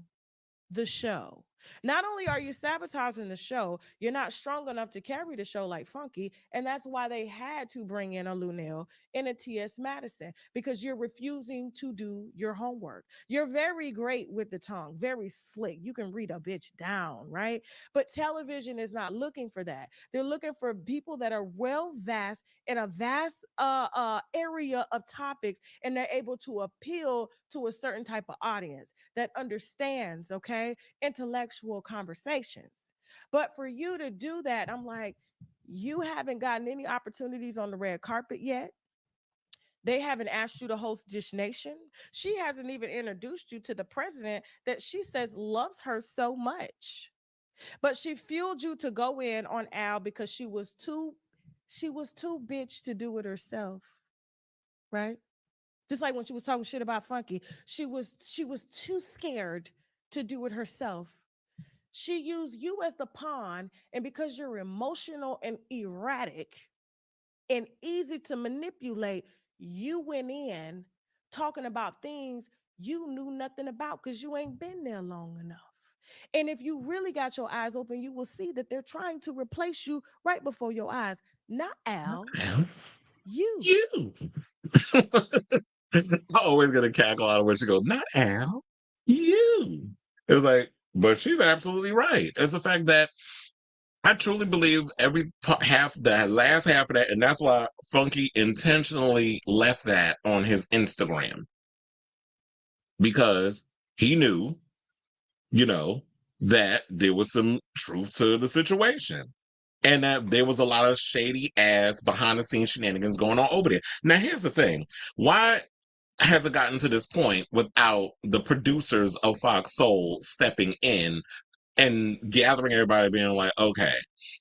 the show. Not only are you sabotaging the show, you're not strong enough to carry the show like Funky. And that's why they had to bring in a Lunel and a T.S. Madison, because you're refusing to do your homework. You're very great with the tongue, very slick. You can read a bitch down, right? But television is not looking for that. They're looking for people that are well vast in a vast area of topics, and they're able to appeal to a certain type of audience that understands, okay, intellectual conversations. But for you to do that, I'm like, you haven't gotten any opportunities on the red carpet yet. They haven't asked you to host Dish Nation. She hasn't even introduced you to the president that she says loves her so much. But she fueled you to go in on Al because she was too bitch to do it herself. Right? Just like when she was talking shit about Funky, she was too scared to do it herself. She used you as the pawn, and because you're emotional and erratic and easy to manipulate, you went in talking about things you knew nothing about because you ain't been there long enough. And if you really got your eyes open, you will see that they're trying to replace you right before your eyes. Not Al. You. I'm always gonna cackle out of where she goes, not Al, you. It's like, but she's absolutely right. It's the fact that I truly believe the last half of that, and that's why Funky intentionally left that on his Instagram, because he knew, that there was some truth to the situation. And that there was a lot of shady ass behind the scenes shenanigans going on over there. Now, here's the thing. Why hasn't gotten to this point without the producers of Fox Soul stepping in and gathering everybody, being like, okay,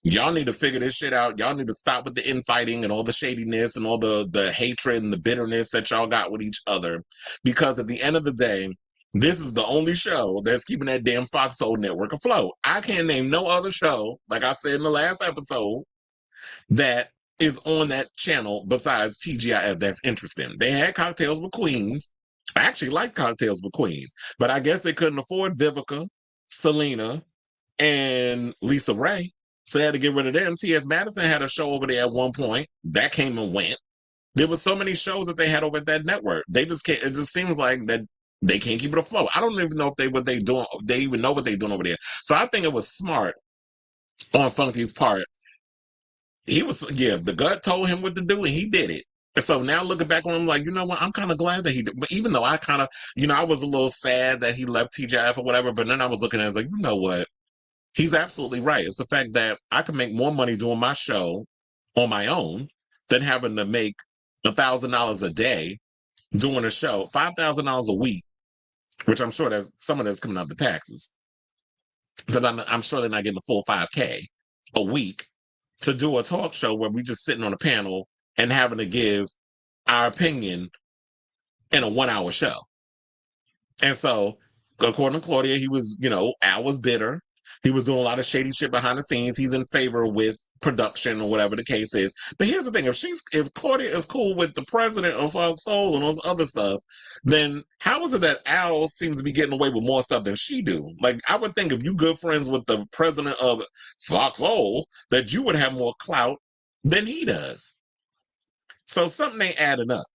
y'all need to figure this shit out. Y'all need to stop with the infighting and all the shadiness and all the hatred and the bitterness that y'all got with each other. Because at the end of the day, this is the only show that's keeping that damn Fox Soul network afloat. I can't name no other show, like I said in the last episode, that is on that channel besides TGIF that's interesting. They had Cocktails with Queens. I actually like Cocktails with Queens, but I guess they couldn't afford Vivica, Selena, and Lisa Ray, so they had to get rid of them. T.S. Madison had a show over there at one point. That came and went. There was so many shows that they had over at that network. They just can't, it just seems like that they can't keep it afloat. I don't even know if they even know what they're doing over there. So I think it was smart on Funky's part. He was, the gut told him what to do and he did it. And so now looking back on him, like, you know what, I'm kind of glad that he did. But even though I kind of, I was a little sad that he left TGIF or whatever, but then I was looking at it, like, you know what? He's absolutely right. It's the fact that I can make more money doing my show on my own than having to make $1,000 a day doing a show, $5,000 a week, which I'm sure that some of that's coming out the taxes. Because I'm sure they're not getting the full $5K a week to do a talk show where we just sitting on a panel and having to give our opinion in a 1-hour show. And so, according to Claudia, he was, Al was bitter. He was doing a lot of shady shit behind the scenes. He's in favor with production or whatever the case is. But here's the thing: if Claudia is cool with the president of Fox Soul and all this other stuff, then how is it that Al seems to be getting away with more stuff than she do? Like, I would think if you good friends with the president of Fox Soul, that you would have more clout than he does. So something ain't adding up.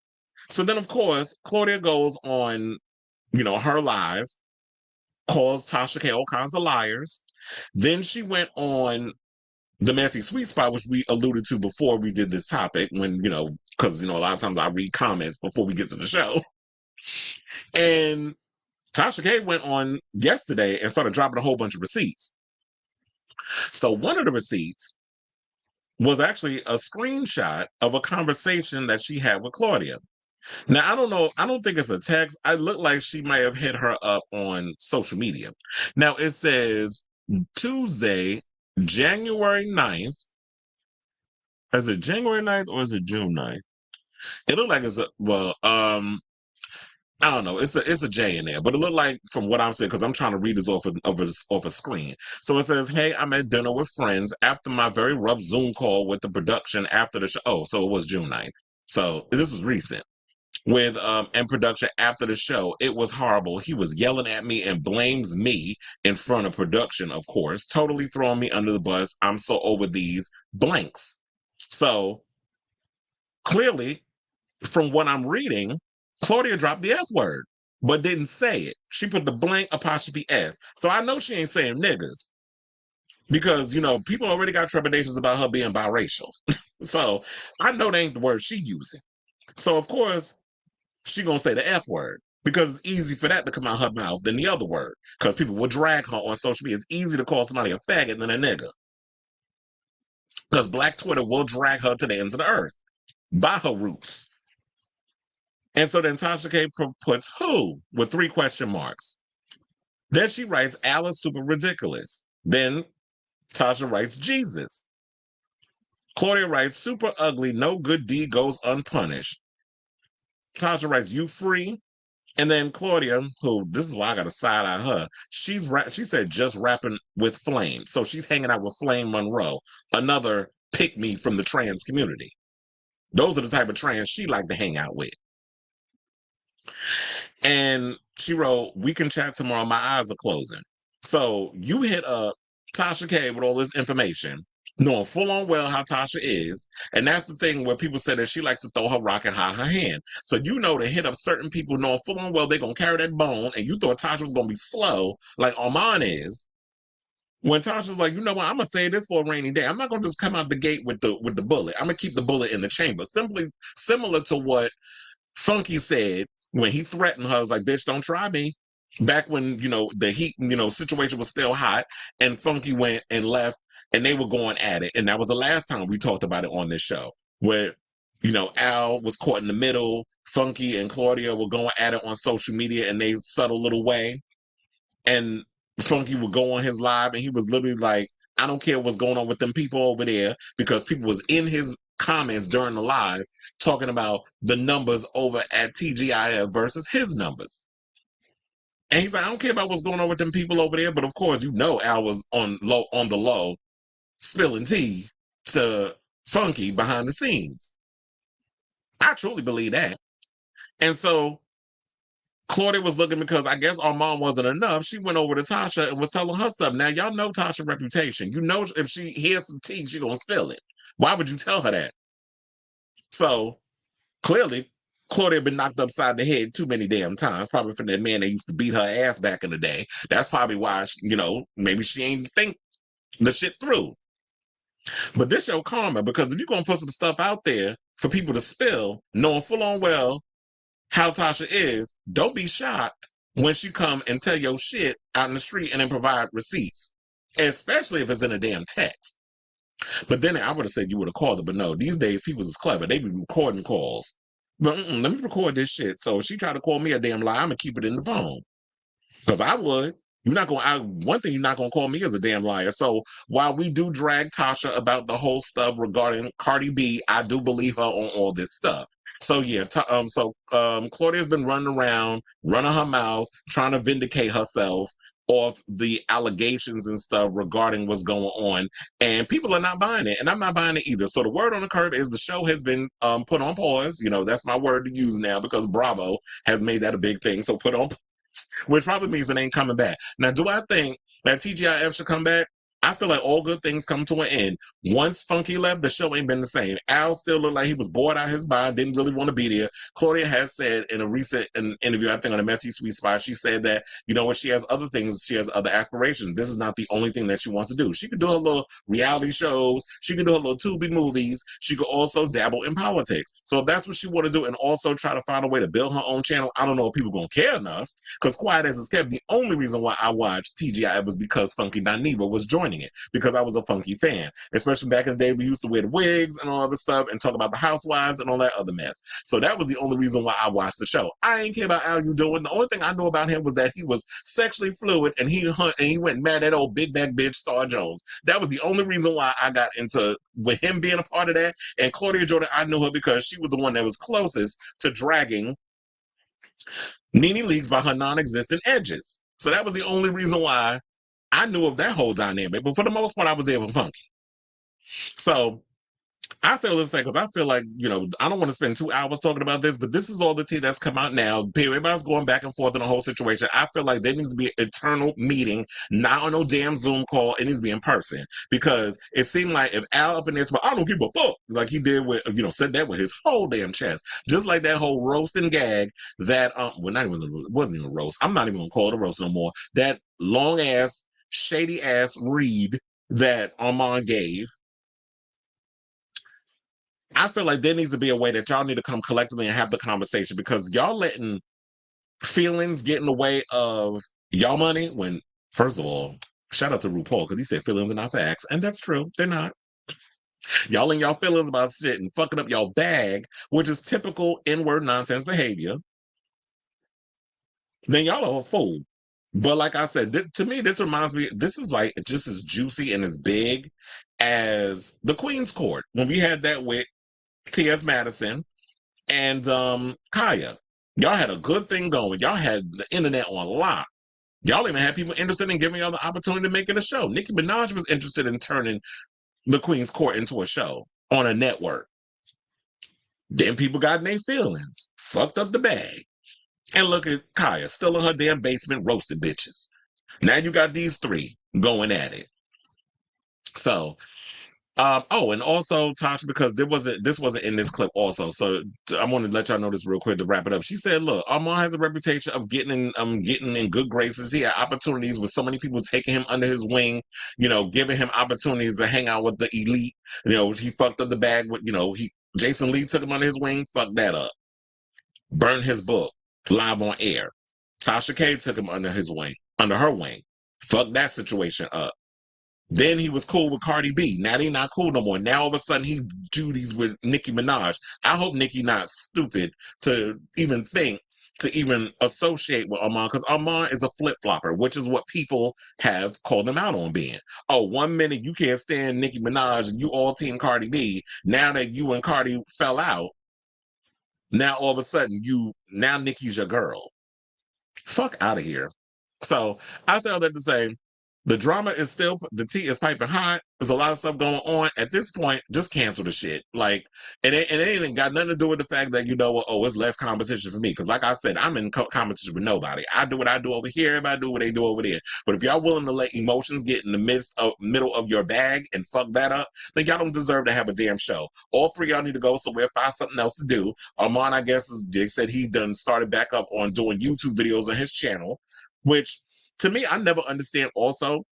So then, of course, Claudia goes on, her live, calls Tasha K all kinds of liars. Then she went on the Messy Sweet Spot, which we alluded to before we did this topic, when, because, a lot of times I read comments before we get to the show. And Tasha K went on yesterday and started dropping a whole bunch of receipts. So one of the receipts was actually a screenshot of a conversation that she had with Claudia. Now, I don't know. I don't think it's a text. I look like she might have hit her up on social media. Now, it says Tuesday, January 9th. Is it January 9th or is it June 9th? It looked like it's I don't know. It's a J in there, but it looked like, from what I'm saying, because I'm trying to read this off a screen. So it says, "Hey, I'm at dinner with friends after my very rough Zoom call with the production after the show." Oh, so it was June 9th. So this was recent. With and production after the show. It was horrible. He was yelling at me and blames me in front of production, of course, totally throwing me under the bus. I'm so over these blanks. So clearly, from what I'm reading, Claudia dropped the F word, but didn't say it. She put the blank apostrophe S. So I know she ain't saying niggas, because, people already got trepidations about her being biracial. So I know that ain't the word she using. So, of course, she gonna say the F word, because it's easy for that to come out her mouth than the other word, because people will drag her on social media. It's easy to call somebody a faggot than a nigga, because Black Twitter will drag her to the ends of the earth by her roots. And so then Tasha K puts who with 3 question marks. Then she writes, "Al is super ridiculous." Then Tasha writes, "Jesus." Claudia writes, "Super ugly, no good deed goes unpunished." Tasha writes, "You free?" And then Claudia, who, this is why I got to side eye her, she said, "Just rapping with Flame." So she's hanging out with Flame Monroe, another pick me from the trans community. Those are the type of trans she like to hang out with. And she wrote, "We can chat tomorrow. My eyes are closing." So you hit up Tasha K with all this information, knowing full on well how Tasha is. And that's the thing where people say that she likes to throw her rock and hide her hand. So to hit up certain people knowing full on well they're going to carry that bone, and you thought Tasha was going to be slow like Armand is. When Tasha's like, "You know what, I'm going to say this for a rainy day. I'm not going to just come out the gate with the bullet. I'm going to keep the bullet in the chamber." Simply similar to what Funky said when he threatened her. I was like, "Bitch, don't try me." Back when, the heat, situation was still hot, and Funky went and left, and they were going at it. And that was the last time we talked about it on this show, where Al was caught in the middle. Funky and Claudia were going at it on social media in a subtle little way. And Funky would go on his live and he was literally like, I don't care what's going on with them people over there, because people was in his comments during the live talking about the numbers over at TGIF versus his numbers. And he's like, I don't care about what's going on with them people over there, but of course, Al was on the low, spilling tea to Funky behind the scenes. I truly believe that. And so Claudia was looking, because I guess our mom wasn't enough. She went over to Tasha and was telling her stuff. Now, y'all know Tasha's reputation. If she hears some tea, she gonna spill it. Why would you tell her that? So clearly, Claudia had been knocked upside the head too many damn times, probably from that man that used to beat her ass back in the day. That's probably why, maybe she ain't think the shit through. But this your karma, because if you're gonna put some stuff out there for people to spill, knowing full on well how Tasha is, don't be shocked when she come and tell your shit out in the street and then provide receipts, especially if it's in a damn text. But then I would have said you would have called her, but no, these days people is clever. They be recording calls. But let me record this shit. So if she tried to call me a damn lie, I'm gonna keep it in the phone. Because I would. One thing you're not gonna call me is a damn liar. So while we do drag Tasha about the whole stuff regarding Cardi B, I do believe her on all this stuff. So yeah, Claudia's been running around, running her mouth, trying to vindicate herself of the allegations and stuff regarding what's going on, and people are not buying it, and I'm not buying it either. So the word on the curb is the show has been put on pause. That's my word to use now, because Bravo has made that a big thing. So put on, which probably means it ain't coming back. Now, do I think that TGIF should come back? I feel like all good things come to an end. Once Funky left, the show ain't been the same. Al still looked like he was bored out of his mind, didn't really want to be there. Claudia has said in a recent interview, I think on a Messy Sweet Spot, she said that, she has other things, she has other aspirations. This is not the only thing that she wants to do. She could do her little reality shows, she could do her little Tubi movies, she could also dabble in politics. So if that's what she want to do, and also try to find a way to build her own channel, I don't know if people gonna care enough, because quiet as it's kept, the only reason why I watched TGI was because Funky Dineva was joining it, because I was a Funky fan, especially back in the day we used to wear the wigs and all this stuff and talk about the housewives and all that other mess. So that was the only reason why I watched the show. I ain't care about how you doing. The only thing I know about him was that he was sexually fluid, and he went mad at old big back bitch Star Jones. That was the only reason why I got into with him being a part of that. And Claudia Jordan, I knew her because she was the one that was closest to dragging Nene Leakes by her non-existent edges. So that was the only reason why I knew of that whole dynamic, but for the most part, I was there with Funky. So I say all this because I feel like, I don't want to spend 2 hours talking about this, but this is all the tea that's come out now. Everybody's going back and forth in the whole situation. I feel like there needs to be an eternal meeting, not on no damn Zoom call. It needs to be in person, because it seemed like if Al up in there, I don't give a fuck, like he did with, said that with his whole damn chest, just like that whole roast and gag that, it wasn't even a roast. I'm not even going to call it a roast no more. That long ass, shady ass read that Armand gave. I feel like there needs to be a way that y'all need to come collectively and have the conversation, because y'all letting feelings get in the way of y'all money when, first of all, shout out to RuPaul, because he said feelings are not facts. And that's true. They're not. Y'all in y'all feelings about shit and fucking up y'all bag, which is typical N-word nonsense behavior. Then y'all are a fool. But like I said, to me, this reminds me, this is like just as juicy and as big as the Queen's Court, when we had that with T.S. Madison and Kaya. Y'all had a good thing going. Y'all had the internet on lock. Y'all even had people interested in giving y'all the opportunity to make it a show. Nicki Minaj was interested in turning the Queen's Court into a show on a network. Then people got in their feelings, fucked up the bag. And look at Kaya, still in her damn basement, roasted bitches. Now you got these three going at it. So, and also Tasha, because this wasn't in this clip also. So I want to let y'all know this real quick to wrap it up. She said, look, Armand has a reputation of getting in good graces. He had opportunities with so many people taking him under his wing, giving him opportunities to hang out with the elite. He fucked up the bag with, Jason Lee took him under his wing, fucked that up. Burned his book live on air. Tasha K took him under her wing. Fucked that situation up. Then he was cool with Cardi B. Now they not cool no more. Now all of a sudden he Judy's with Nicki Minaj. I hope Nicki not stupid to even think to even associate with Armand, because Armand is a flip-flopper, which is what people have called him out on being. Oh, 1 minute you can't stand Nicki Minaj and you all team Cardi B. Now that you and Cardi fell out, now all of a sudden now Nicki's your girl. Fuck out of here. So I say all that to say, the drama is still, the tea is piping hot. There's a lot of stuff going on. At this point, just cancel the shit. Like, it ain't got nothing to do with the fact that, it's less competition for me. Because like I said, I'm in competition with nobody. I do what I do over here. Everybody do what they do over there. But if y'all willing to let emotions get in the middle of your bag and fuck that up, then y'all don't deserve to have a damn show. All three of y'all need to go somewhere, find something else to do. Armand, I guess, they said he done started back up on doing YouTube videos on his channel, which, to me, I never understand also.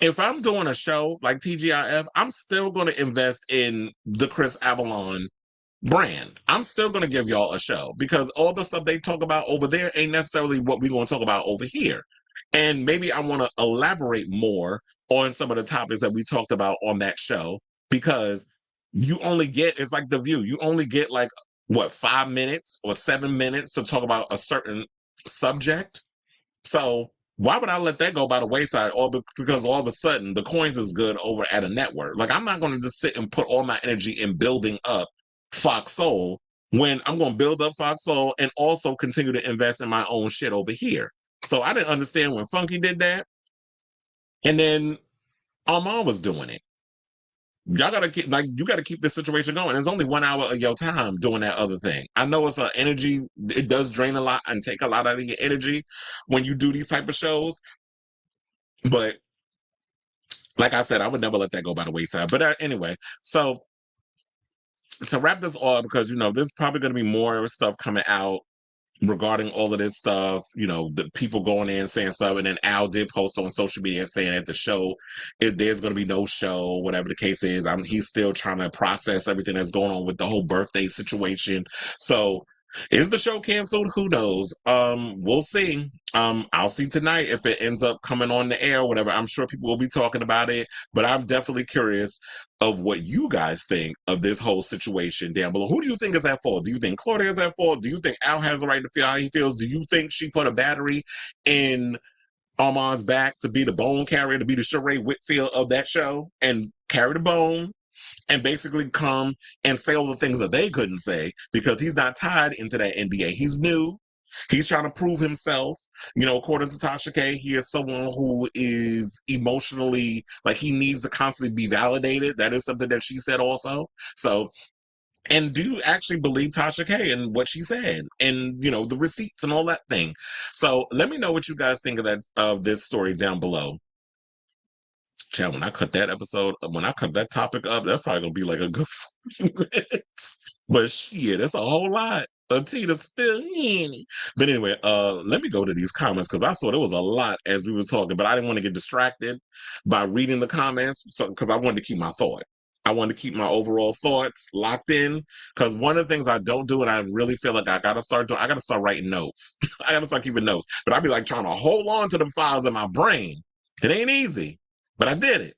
If I'm doing a show like TGIF, I'm still going to invest in the Chris Avalon brand. I'm still going to give y'all a show because all the stuff they talk about over there ain't necessarily what we're going to talk about over here. And maybe I want to elaborate more on some of the topics that we talked about on that show, because it's like The View. You only get 5 minutes or 7 minutes to talk about a certain subject. So why would I let that go by the wayside? All because all of a sudden the coins is good over at a network. Like, I'm not going to just sit and put all my energy in building up Fox Soul when I'm going to build up Fox Soul and also continue to invest in my own shit over here. So I didn't understand when Funky did that. And then Armand was doing it. Y'all gotta keep this situation going. There's only 1 hour of your time doing that other thing. I know it's an energy, it does drain a lot and take a lot out of your energy when you do these type of shows. But like I said, I would never let that go by the wayside. But anyway, so to wrap this all up, because there's probably gonna be more stuff coming out regarding all of this stuff, the people going in saying stuff, and then Al did post on social media saying that the show, there's going to be no show, whatever the case is. He's still trying to process everything that's going on with the whole birthday situation. So is the show canceled? Who knows? We'll see. I'll see tonight if it ends up coming on the air or whatever. I'm sure people will be talking about it, but I'm definitely curious of what you guys think of this whole situation down below. Who do you think is at fault? Do you think Claudia is at fault? Do you think Al has the right to feel how he feels? Do you think she put a battery in Armand's back to be the bone carrier, to be the Sheree Whitfield of that show and carry the bone and basically come and say all the things that they couldn't say because he's not tied into that NDA? He's new. He's trying to prove himself. According to Tasha K, he is someone who is emotionally, he needs to constantly be validated. That is something that she said also. So, and do you actually believe Tasha K and what she said and, the receipts and all that thing? So let me know what you guys think of this story down below. Chad, when I cut that topic up, that's probably going to be like a good 40 minutes. But shit, that's a whole lot. Tita still in. But anyway, let me go to these comments because I saw there was a lot as we were talking, but I didn't want to get distracted by reading the comments because I wanted to keep my thought. I wanted to keep my overall thoughts locked in because one of the things I don't do, and I really feel like I got to start writing notes. I got to start keeping notes. But I'd be trying to hold on to the files in my brain. It ain't easy, but I did it.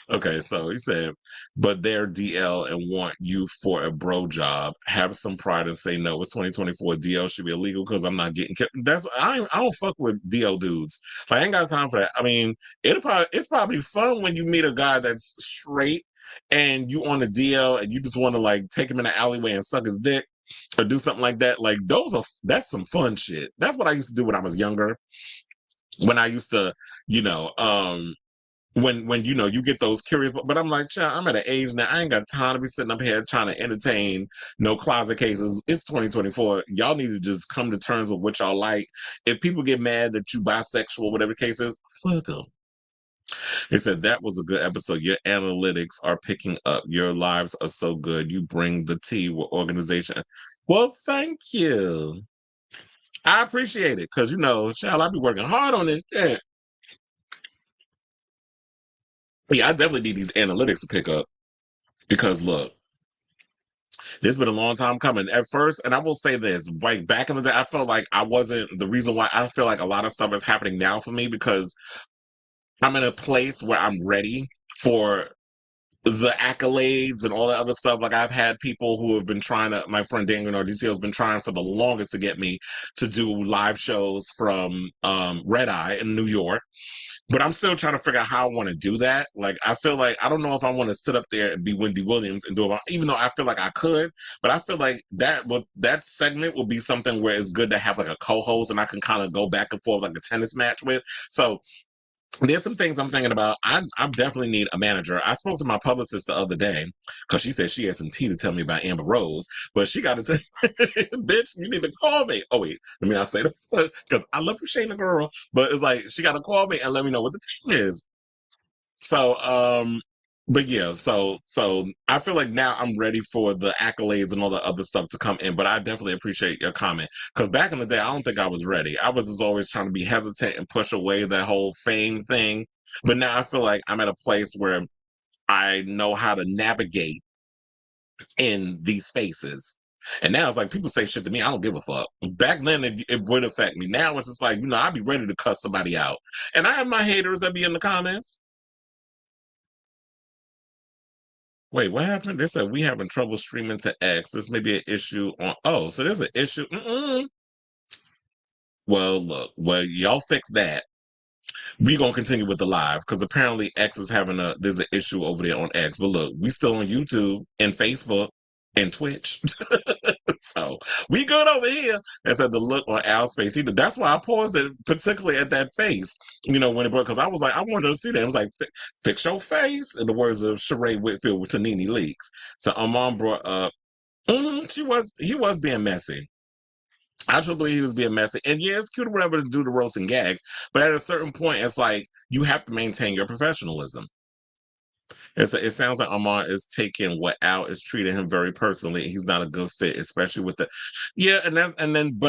Okay, so he said, but they're DL and want you for a bro job. Have some pride and say no. It's 2024. DL should be illegal because I'm not getting kept. I don't fuck with DL dudes. I ain't got time for that. I mean, it's probably fun when you meet a guy that's straight and you on the DL and you just want to take him in the alleyway and suck his dick or do something like that. That's some fun shit. That's what I used to do when I was younger. When I used to, when you get those curious, but I'm child, I'm at an age now, I ain't got time to be sitting up here trying to entertain no closet cases. It's 2024. Y'all need to just come to terms with what y'all like. If people get mad that you bisexual, whatever the case is, fuck them. They said that was a good episode. Your analytics are picking up. Your lives are so good. You bring the tea with organization. Well, thank you. I appreciate it because child, I be working hard on it. Yeah. Yeah, I definitely need these analytics to pick up because look, this has been a long time coming. At first, and I will say this, back in the day, I felt like I wasn't the reason why I feel like a lot of stuff is happening now for me because I'm in a place where I'm ready for the accolades and all that other stuff. Like, I've had people who have been trying to, my friend Daniel RDC has been trying for the longest to get me to do live shows from Red Eye in New York. But I'm still trying to figure out how I want to do that. Like, I feel like, I don't know if I want to sit up there and be Wendy Williams and do it, even though I feel like I could, but I feel like that segment will be something where it's good to have like a co-host and I can kind of go back and forth like a tennis match with. So there's some things I'm thinking about. I definitely need a manager. I spoke to my publicist the other day because she said she had some tea to tell me about Amber Rose, but she got to tell bitch, you need to call me. Oh wait, let me not say that because I love you, Shayna girl, but it's like she got to call me and let me know what the tea is. So, but yeah, so I feel like now I'm ready for the accolades and all the other stuff to come in. But I definitely appreciate your comment because back in the day, I don't think I was ready. I was just always trying to be hesitant and push away that whole fame thing. But now I feel like I'm at a place where I know how to navigate in these spaces. And now it's like people say shit to me, I don't give a fuck. Back then it would affect me. Now it's just like, I'd be ready to cuss somebody out. And I have my haters that be in the comments. Wait, what happened? They said we having trouble streaming to X. This may be an issue on. Oh, so there's an issue. Well, look, y'all fix that. We gonna continue with the live because apparently X is there's an issue over there on X. But look, we still on YouTube and Facebook and Twitch, so we good over here. That's at the look on Al's face. That's why I paused it, particularly at that face. When it broke, because I was like, I wanted to see that. It was like, fix your face, in the words of Sheree Whitfield to Nene Leakes. So Armand brought up, he was being messy. I truly believe he was being messy. And yeah, it's cute or whatever to do the roast and gags, but at a certain point, it's like, you have to maintain your professionalism. It sounds like Armand is taking what Al is treating him very personally. He's not a good fit, especially with but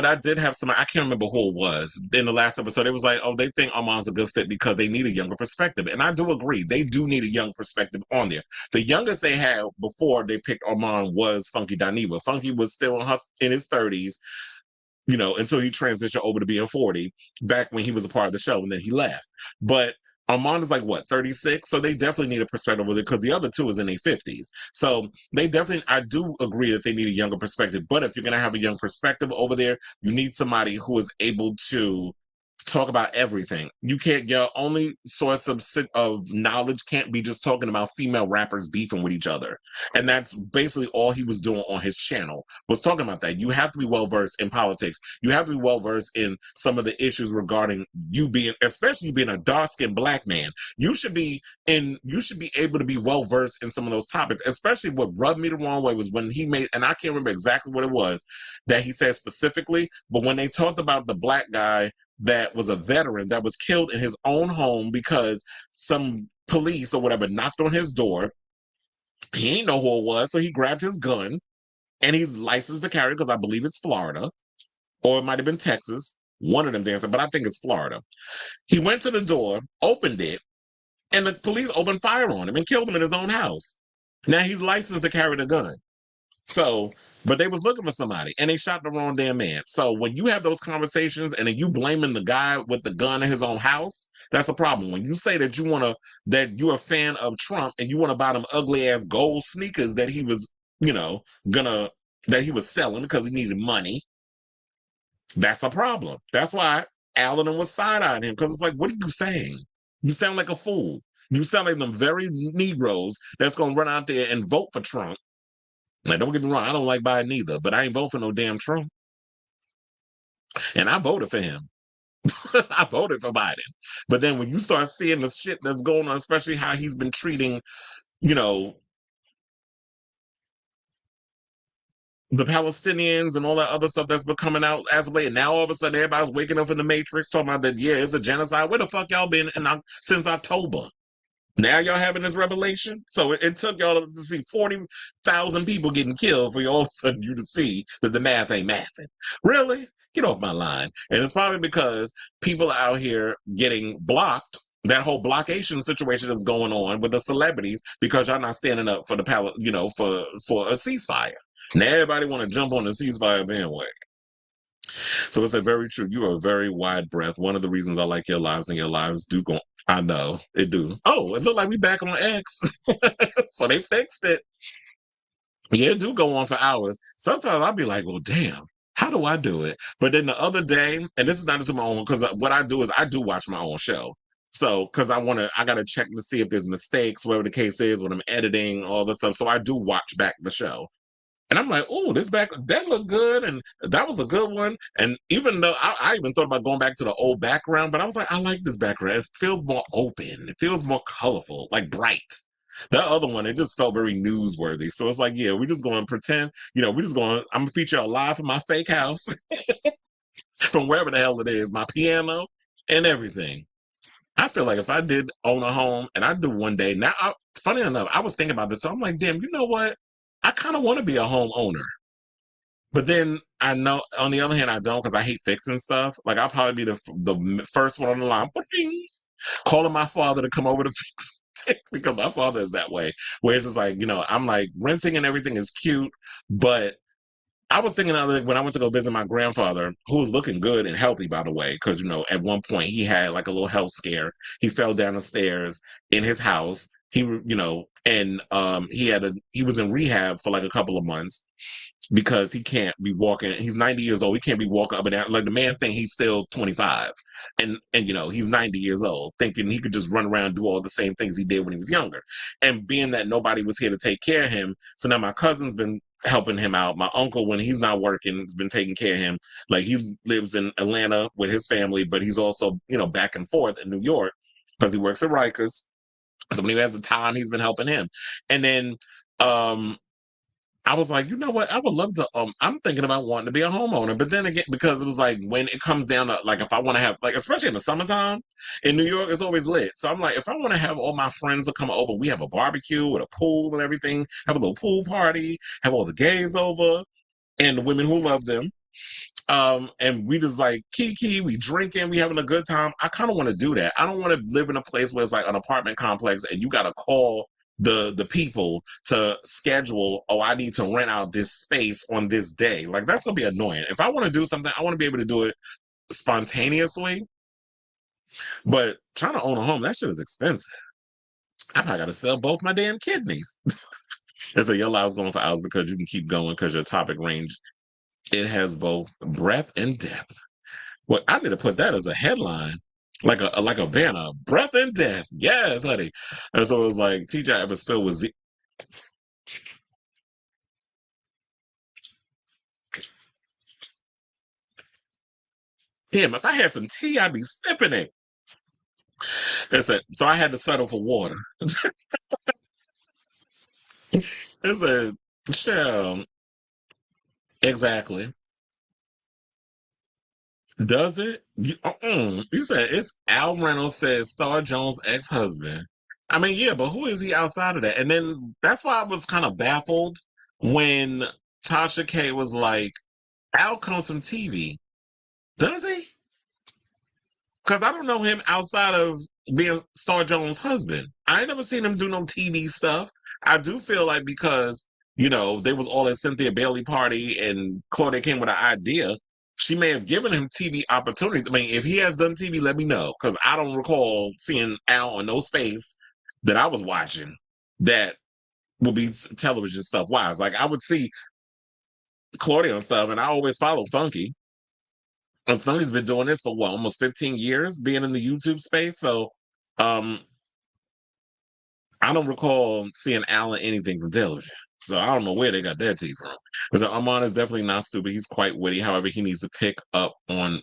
I did have I can't remember who it was in the last episode. It was like, oh, they think Armand's a good fit because they need a younger perspective. And I do agree. They do need a young perspective on there. The youngest they had before they picked Armand was Funky Dineva. Funky was still in his 30s, until he transitioned over to being 40 back when he was a part of the show, and then he left. But Armand is like, what, 36? So they definitely need a perspective with it because the other two is in their 50s. So I do agree that they need a younger perspective. But if you're going to have a young perspective over there, you need somebody who is able to talk about everything. Your only source of knowledge can't be just talking about female rappers beefing with each other. And that's basically all he was doing on his channel, was talking about that. You have to be well-versed in politics. You have to be well-versed in some of the issues regarding especially you being a dark-skinned black man. You should be able to be well-versed in some of those topics, especially what rubbed me the wrong way was when he made, and I can't remember exactly what it was that he said specifically, but when they talked about the black guy that was a veteran that was killed in his own home because some police or whatever knocked on his door. He ain't know who it was, so he grabbed his gun, and he's licensed to carry because I believe it's Florida, or it might have been Texas, one of them dancing, but I think it's Florida. He went to the door, opened it, and the police opened fire on him and killed him in his own house. Now he's licensed to carry the gun. So, but they was looking for somebody and they shot the wrong damn man. So when you have those conversations and then you blaming the guy with the gun in his own house, that's a problem. When you say that you're a fan of Trump and you want to buy them ugly ass gold sneakers that he was, that he was selling because he needed money, that's a problem. That's why Allen was side-eyeing him, because it's like, what are you saying? You sound like a fool. You sound like them very Negroes that's going to run out there and vote for Trump. Like, don't get me wrong, I don't like Biden either, but I ain't voting for no damn Trump. And I voted for him. I voted for Biden. But then when you start seeing the shit that's going on, especially how he's been treating, the Palestinians and all that other stuff that's been coming out as of late. And now all of a sudden everybody's waking up in the Matrix talking about that, yeah, it's a genocide. Where the fuck y'all been since October? Now y'all having this revelation? So it took y'all to see 40,000 people getting killed for all of a sudden you to see that the math ain't mathing. Really? Get off my line. And it's probably because people out here getting blocked. That whole blockation situation is going on with the celebrities because y'all not standing up for for a ceasefire. Now everybody want to jump on the ceasefire bandwagon. So it's very true. You are a very wide breadth. One of the reasons I like your lives and your lives do go. I know it do. Oh, it looked like we back on X, so they fixed it. Yeah, it do go on for hours. Sometimes I'll be like, well, damn, how do I do it? But then the other day, and this is not just my own, because what I do is I do watch my own show. So, because I got to check to see if there's mistakes, whatever the case is, when I'm editing, all this stuff. So I do watch back the show. And I'm like, oh, that looked good. And that was a good one. And even though I even thought about going back to the old background, but I was like, I like this background. It feels more open. It feels more colorful, like bright. That other one, it just felt very newsworthy. So it's like, yeah, we're just going to pretend, I'm going to feature a live from my fake house from wherever the hell it is, my piano and everything. I feel like if I did own a home, and I do one day, now, funny enough, I was thinking about this. So I'm like, damn, you know what? I kind of want to be a homeowner. But then I know, on the other hand, I don't, because I hate fixing stuff. Like, I'll probably be the first one on the line, calling my father to come over to fix it, because my father is that way. Where it's just like, I'm like, renting and everything is cute, but I was thinking when I went to go visit my grandfather, who was looking good and healthy, by the way, because, at one point he had like a little health scare. He fell down the stairs in his house. He was in rehab for like a couple of months because he can't be walking. He's 90 years old. He can't be walking up and down. Like, the man think he's still 25, and he's 90 years old, thinking he could just run around and do all the same things he did when he was younger. And being that nobody was here to take care of him, so now my cousin's been helping him out. My uncle, when he's not working, has been taking care of him. Like, he lives in Atlanta with his family, but he's also, back and forth in New York because he works at Rikers. So when he has the time, he's been helping him. And then I was like, you know what? I would love to. I'm thinking about wanting to be a homeowner, but then again, because it was like, when it comes down to, like, if I want to have, like, especially in the summertime in New York, it's always lit. So I'm like, if I want to have all my friends to come over, we have a barbecue with a pool and everything, have a little pool party, have all the gays over and the women who love them. And we just like kiki, we drinking, we having a good time. I kind of want to do that. I don't want to live in a place where it's like an apartment complex and you got to call the people to schedule, oh, I need to rent out this space on this day. Like, that's gonna be annoying. If I want to do something, I want to be able to do it spontaneously. But trying to own a home, that shit is expensive. I probably gotta sell both my damn kidneys. And so your live's going for hours because you can keep going because your topic range, it has both breadth and depth. Well, I need to put that as a headline, like a banner, breadth and depth. Yes, honey. And so it was like, TJ ever filled with damn, if I had some tea, I'd be sipping it. That's it. So I had to settle for water. It's a shell. Exactly. Does it? You said it's Al Reynolds says Star Jones' ex-husband. I mean, yeah, but who is he outside of that? And then that's why I was kind of baffled when Tasha K was like, Al comes from TV. Does he? Because I don't know him outside of being Star Jones' husband. I ain't never seen him do no TV stuff. I do feel like because, they was all at Cynthia Bailey party and Claudia came with an idea, she may have given him TV opportunities. I mean, if he has done TV, let me know. Because I don't recall seeing Al on no space that I was watching that would be television stuff wise. Like, I would see Claudia and stuff, and I always follow Funky. And Funky's been doing this for almost 15 years, being in the YouTube space. So I don't recall seeing Al in anything from television. So I don't know where they got that tea from. Because Armand is definitely not stupid. He's quite witty. However, he needs to pick up on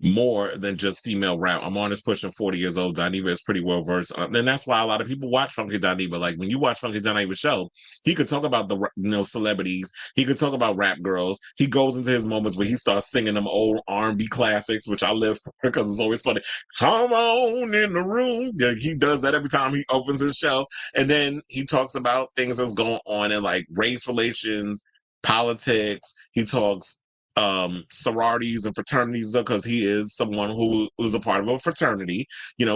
more than just female rap. Amon is pushing 40 years old. Dineva is pretty well versed. And that's why a lot of people watch Funky Dineva. Like, when you watch Funky Dineva's show, he could talk about the celebrities. He could talk about rap girls. He goes into his moments where he starts singing them old R&B classics, which I live for because it's always funny. Come on in the room. Yeah, he does that every time he opens his show. And then he talks about things that's going on in, like, race relations, politics. He talks sororities and fraternities because he is someone who is a part of a fraternity,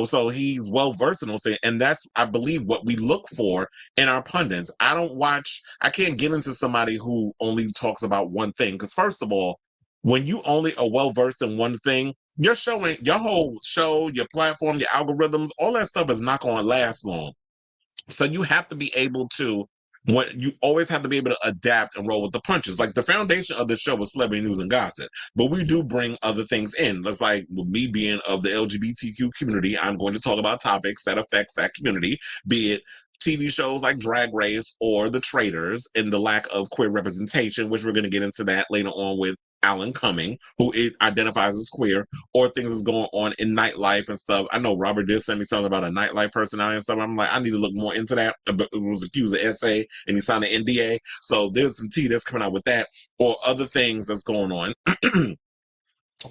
so he's well versed in those things. And that's, I believe, what we look for in our pundits. I can't get into somebody who only talks about one thing, because first of all, when you only are well versed in one thing, your whole show, your platform, your algorithms, all that stuff is not going to last long. So you have to be able to, you always have to be able to adapt and roll with the punches. Like the foundation of the show is celebrity news and gossip, but we do bring other things in. That's like with me being of the LGBTQ community, I'm going to talk about topics that affects that community, be it TV shows like Drag Race or The Traitors and the lack of queer representation, which we're going to get into that later on with Alan Cumming, who identifies as queer, or things that's going on in nightlife and stuff. I know Robert did send me something about a nightlife personality and stuff. I'm like, I need to look more into that. It was accused of SA and he signed an NDA. So there's some tea that's coming out with that, or other things that's going on.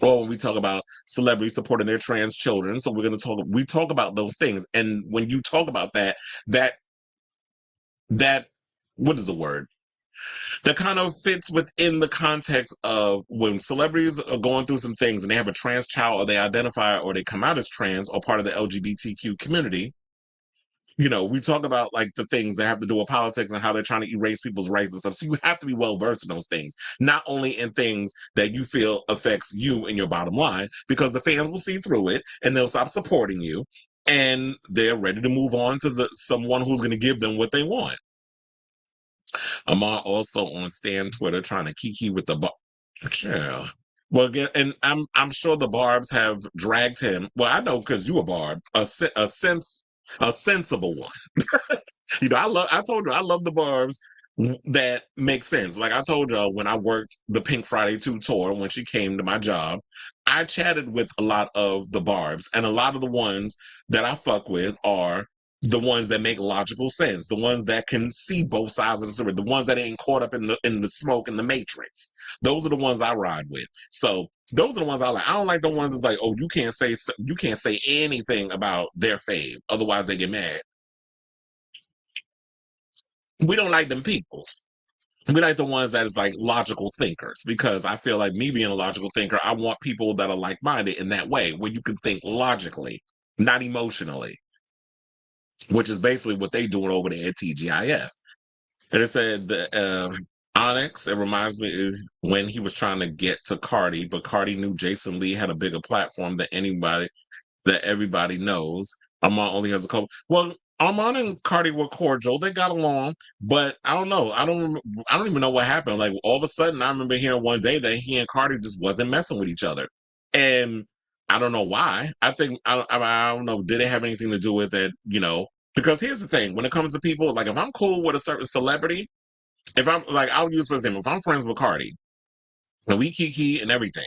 Or when we talk about celebrities supporting their trans children. So we talk about those things. And when you talk about that, what is the word? That kind of fits within the context of when celebrities are going through some things and they have a trans child, or they identify or they come out as trans or part of the LGBTQ community. You know, we talk about like the things that have to do with politics and how they're trying to erase people's rights and stuff. So you have to be well versed in those things, not only in things that you feel affects you and your bottom line, because the fans will see through it and they'll stop supporting you, and they're ready to move on to someone who's going to give them what they want. I'm also on Stan Twitter trying to kiki with the chill. Well, and I'm sure the Barbs have dragged him. Well, I know because you a Barb, a sensible one. You know, I told you I love the Barbs that make sense. Like I told y'all when I worked the Pink Friday 2 tour, when she came to my job, I chatted with a lot of the Barbs, and a lot of the ones that I fuck with are the ones that make logical sense, the ones that can see both sides of the story, the ones that ain't caught up in the smoke and the matrix. Those are the ones I ride with. So those are the ones I like. I don't like the ones that's like, oh, you can't say anything about their fave, otherwise they get mad. We don't like them peoples. We like the ones that is like logical thinkers, because I feel like me being a logical thinker, I want people that are like-minded in that way, where you can think logically, not emotionally, which is basically what they doing over there at TGIF. And it said that Onyx, it reminds me of when he was trying to get to Cardi, but Cardi knew Jason Lee had a bigger platform than everybody knows. Armand only has a couple. Well, Armand and Cardi were cordial. They got along, but I don't know. I don't even know what happened. Like all of a sudden, I remember hearing one day that he and Cardi just wasn't messing with each other, and I don't know why. I think I don't know. Did it have anything to do with it? You know, because here's the thing: when it comes to people, like if I'm cool with a certain celebrity, if I'm like, I'll use for example, if I'm friends with Cardi and we kiki and everything,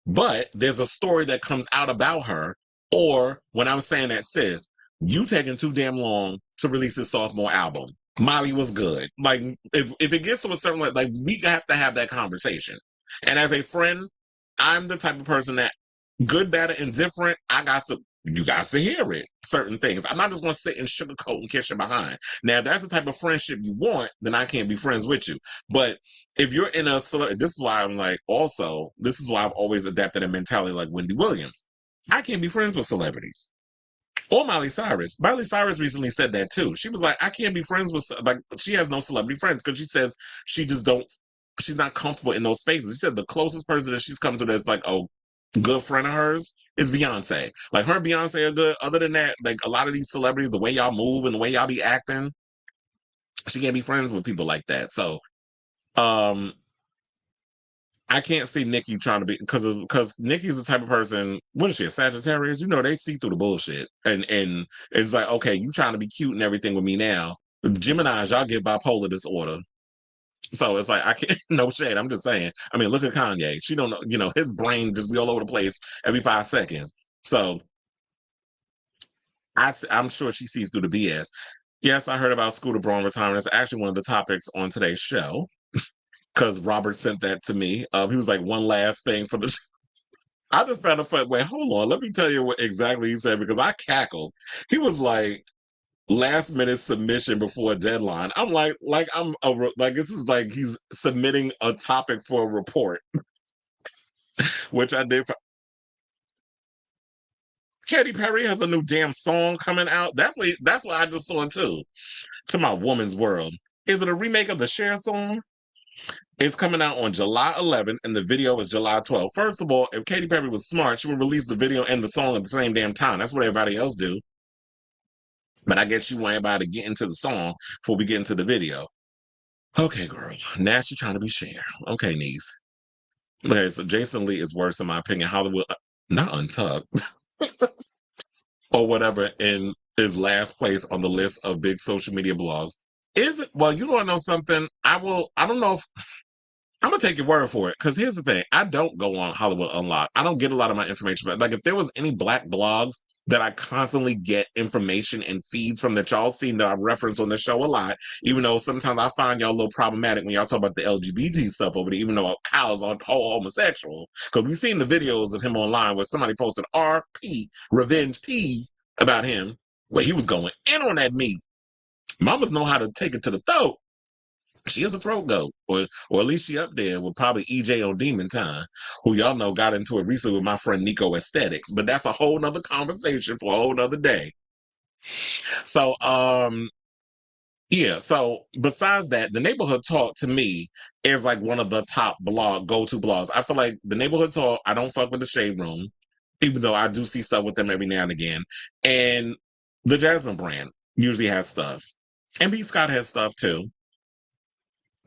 but there's a story that comes out about her, or when I'm saying that, sis, you taking too damn long to release this sophomore album. Molly was good. Like if it gets to a certain like we have to have that conversation. And as a friend, I'm the type of person that good, bad, or indifferent, you got to hear it. Certain things. I'm not just going to sit and sugarcoat and kiss your behind. Now, if that's the type of friendship you want, then I can't be friends with you. But if you're in this is why I'm like, also, this is why I've always adapted a mentality like Wendy Williams. I can't be friends with celebrities. Or Miley Cyrus. Miley Cyrus recently said that too. She was like, I can't be friends with, like, she has no celebrity friends because she says she's not comfortable in those spaces. She said the closest person that she's come to that's like a good friend of hers is Beyonce. Like her and Beyonce are good. Other than that, like a lot of these celebrities, the way y'all move and the way y'all be acting, she can't be friends with people like that. So, I can't see Nikki trying to be because Nikki's the type of person. What is she, a Sagittarius? You know, they see through the bullshit, and it's like, okay, you trying to be cute and everything with me now. Geminis, y'all get bipolar disorder. So it's like I can't. No shade. I'm just saying. I mean, look at Kanye. She don't know. You know, his brain just be all over the place every 5 seconds. So I'm sure she sees through the BS. Yes, I heard about Scooter Braun retirement. It's actually one of the topics on today's show, because Robert sent that to me. He was like, one last thing for the I just found a fun. Wait, hold on. Let me tell you what exactly he said, because I cackled. He was like, last minute submission before a deadline. I'm like this is like he's submitting a topic for a report, which I did. Katy Perry has a new damn song coming out. That's what I just saw too. To my woman's world. Is it a remake of the Cher song? It's coming out on July 11th, and the video is July 12th. First of all, if Katy Perry was smart, she would release the video and the song at the same damn time. That's what everybody else do. But I guess you want everybody to get into the song before we get into the video. Okay, girl. Now she's trying to be Cher. Okay, niece. Okay, so Jason Lee is worse, in my opinion. Hollywood, not Untucked, or whatever, in his last place on the list of big social media blogs. Is it? Well, you want to know something? I don't know if I'm gonna take your word for it, because here's the thing: I don't go on Hollywood Unlocked. I don't get a lot of my information. But like, if there was any Black blogs that I constantly get information and feeds from that y'all seen that I reference on the show a lot, even though sometimes I find y'all a little problematic when y'all talk about the LGBT stuff over there, even though Kyle's all homosexual. Because we've seen the videos of him online where somebody posted RP Revenge P about him, where he was going in on that meat. Mamas know how to take it to the throat. She is a throat goat, or at least she up there with probably EJ on Demon Time, who y'all know got into it recently with my friend Nico Aesthetics. But that's a whole nother conversation for a whole nother day. So, yeah. So besides that, the Neighborhood Talk to me is like one of the top go-to blogs. I feel like the Neighborhood Talk, I don't fuck with the Shade Room, even though I do see stuff with them every now and again. And the Jasmine brand usually has stuff. And B. Scott has stuff too.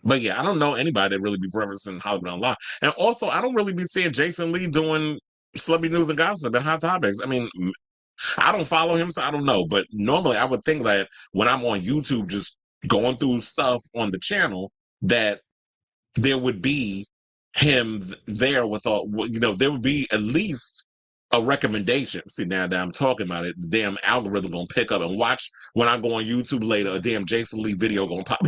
But yeah, I don't know anybody that really be referencing Hollywood Unlocked. And also, I don't really be seeing Jason Lee doing celebrity news and gossip and hot topics. I mean, I don't follow him, so I don't know. But normally, I would think that when I'm on YouTube just going through stuff on the channel, that there would be him there with all, there would be at least a recommendation. See, now that I'm talking about it, the damn algorithm gonna pick up and watch when I go on YouTube later, a damn Jason Lee video gonna pop.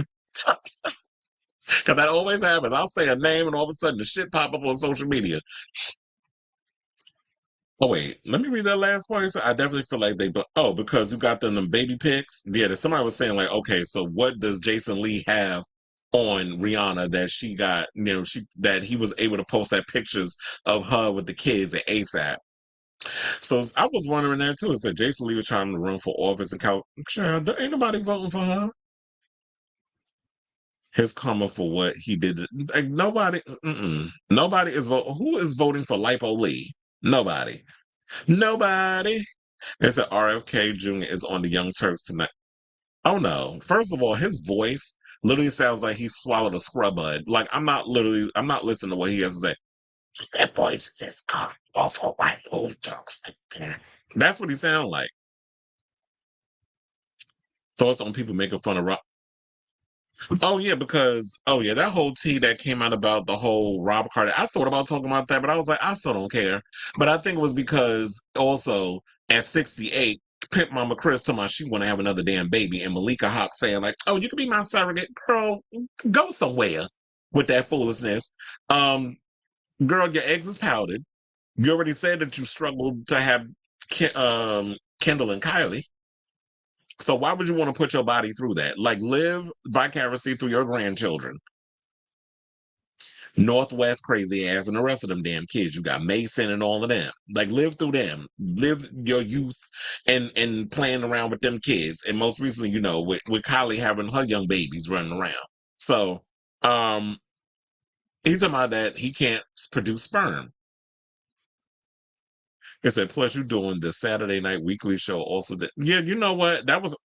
Because that always happens. I'll say a name and all of a sudden the shit pop up on social media. Oh, wait. Let me read that last part. I definitely feel like because you got them baby pics. Yeah, somebody was saying, like, okay, so what does Jason Lee have on Rihanna that she got, that he was able to post that pictures of her with the kids at ASAP? So I was wondering that too. It said Jason Lee was trying to run for office in California. Ain't nobody voting for her. His karma for what he did. Like nobody is voting. Who is voting for Lipo Lee? Nobody. They said RFK Jr. is on the Young Turks tonight. Oh no. First of all, his voice literally sounds like he swallowed a scrub bud. Like I'm not listening to what he has to say. That voice is gone off of my old Turks. That's what he sounds like. Thoughts on people making fun of Rob? Oh yeah, that whole tea that came out about the whole Rob Carter. I thought about talking about that, but I was like, I still don't care. But I think it was because also at 68, Pimp Mama Chris told me she want to have another damn baby, and Malika Hawk saying like, "Oh, you can be my surrogate, girl. Go somewhere with that foolishness." Girl, your eggs is powdered. You already said that you struggled to have Kendall and Kylie. So why would you want to put your body through that? Like live vicariously through your grandchildren. Northwest crazy ass and the rest of them damn kids. You got Mason and all of them. Like live through them. Live your youth and playing around with them kids. And most recently, with Kylie having her young babies running around. So he's talking about that he can't produce sperm. He said, plus you doing the Saturday night weekly show also. Yeah, you know what? That was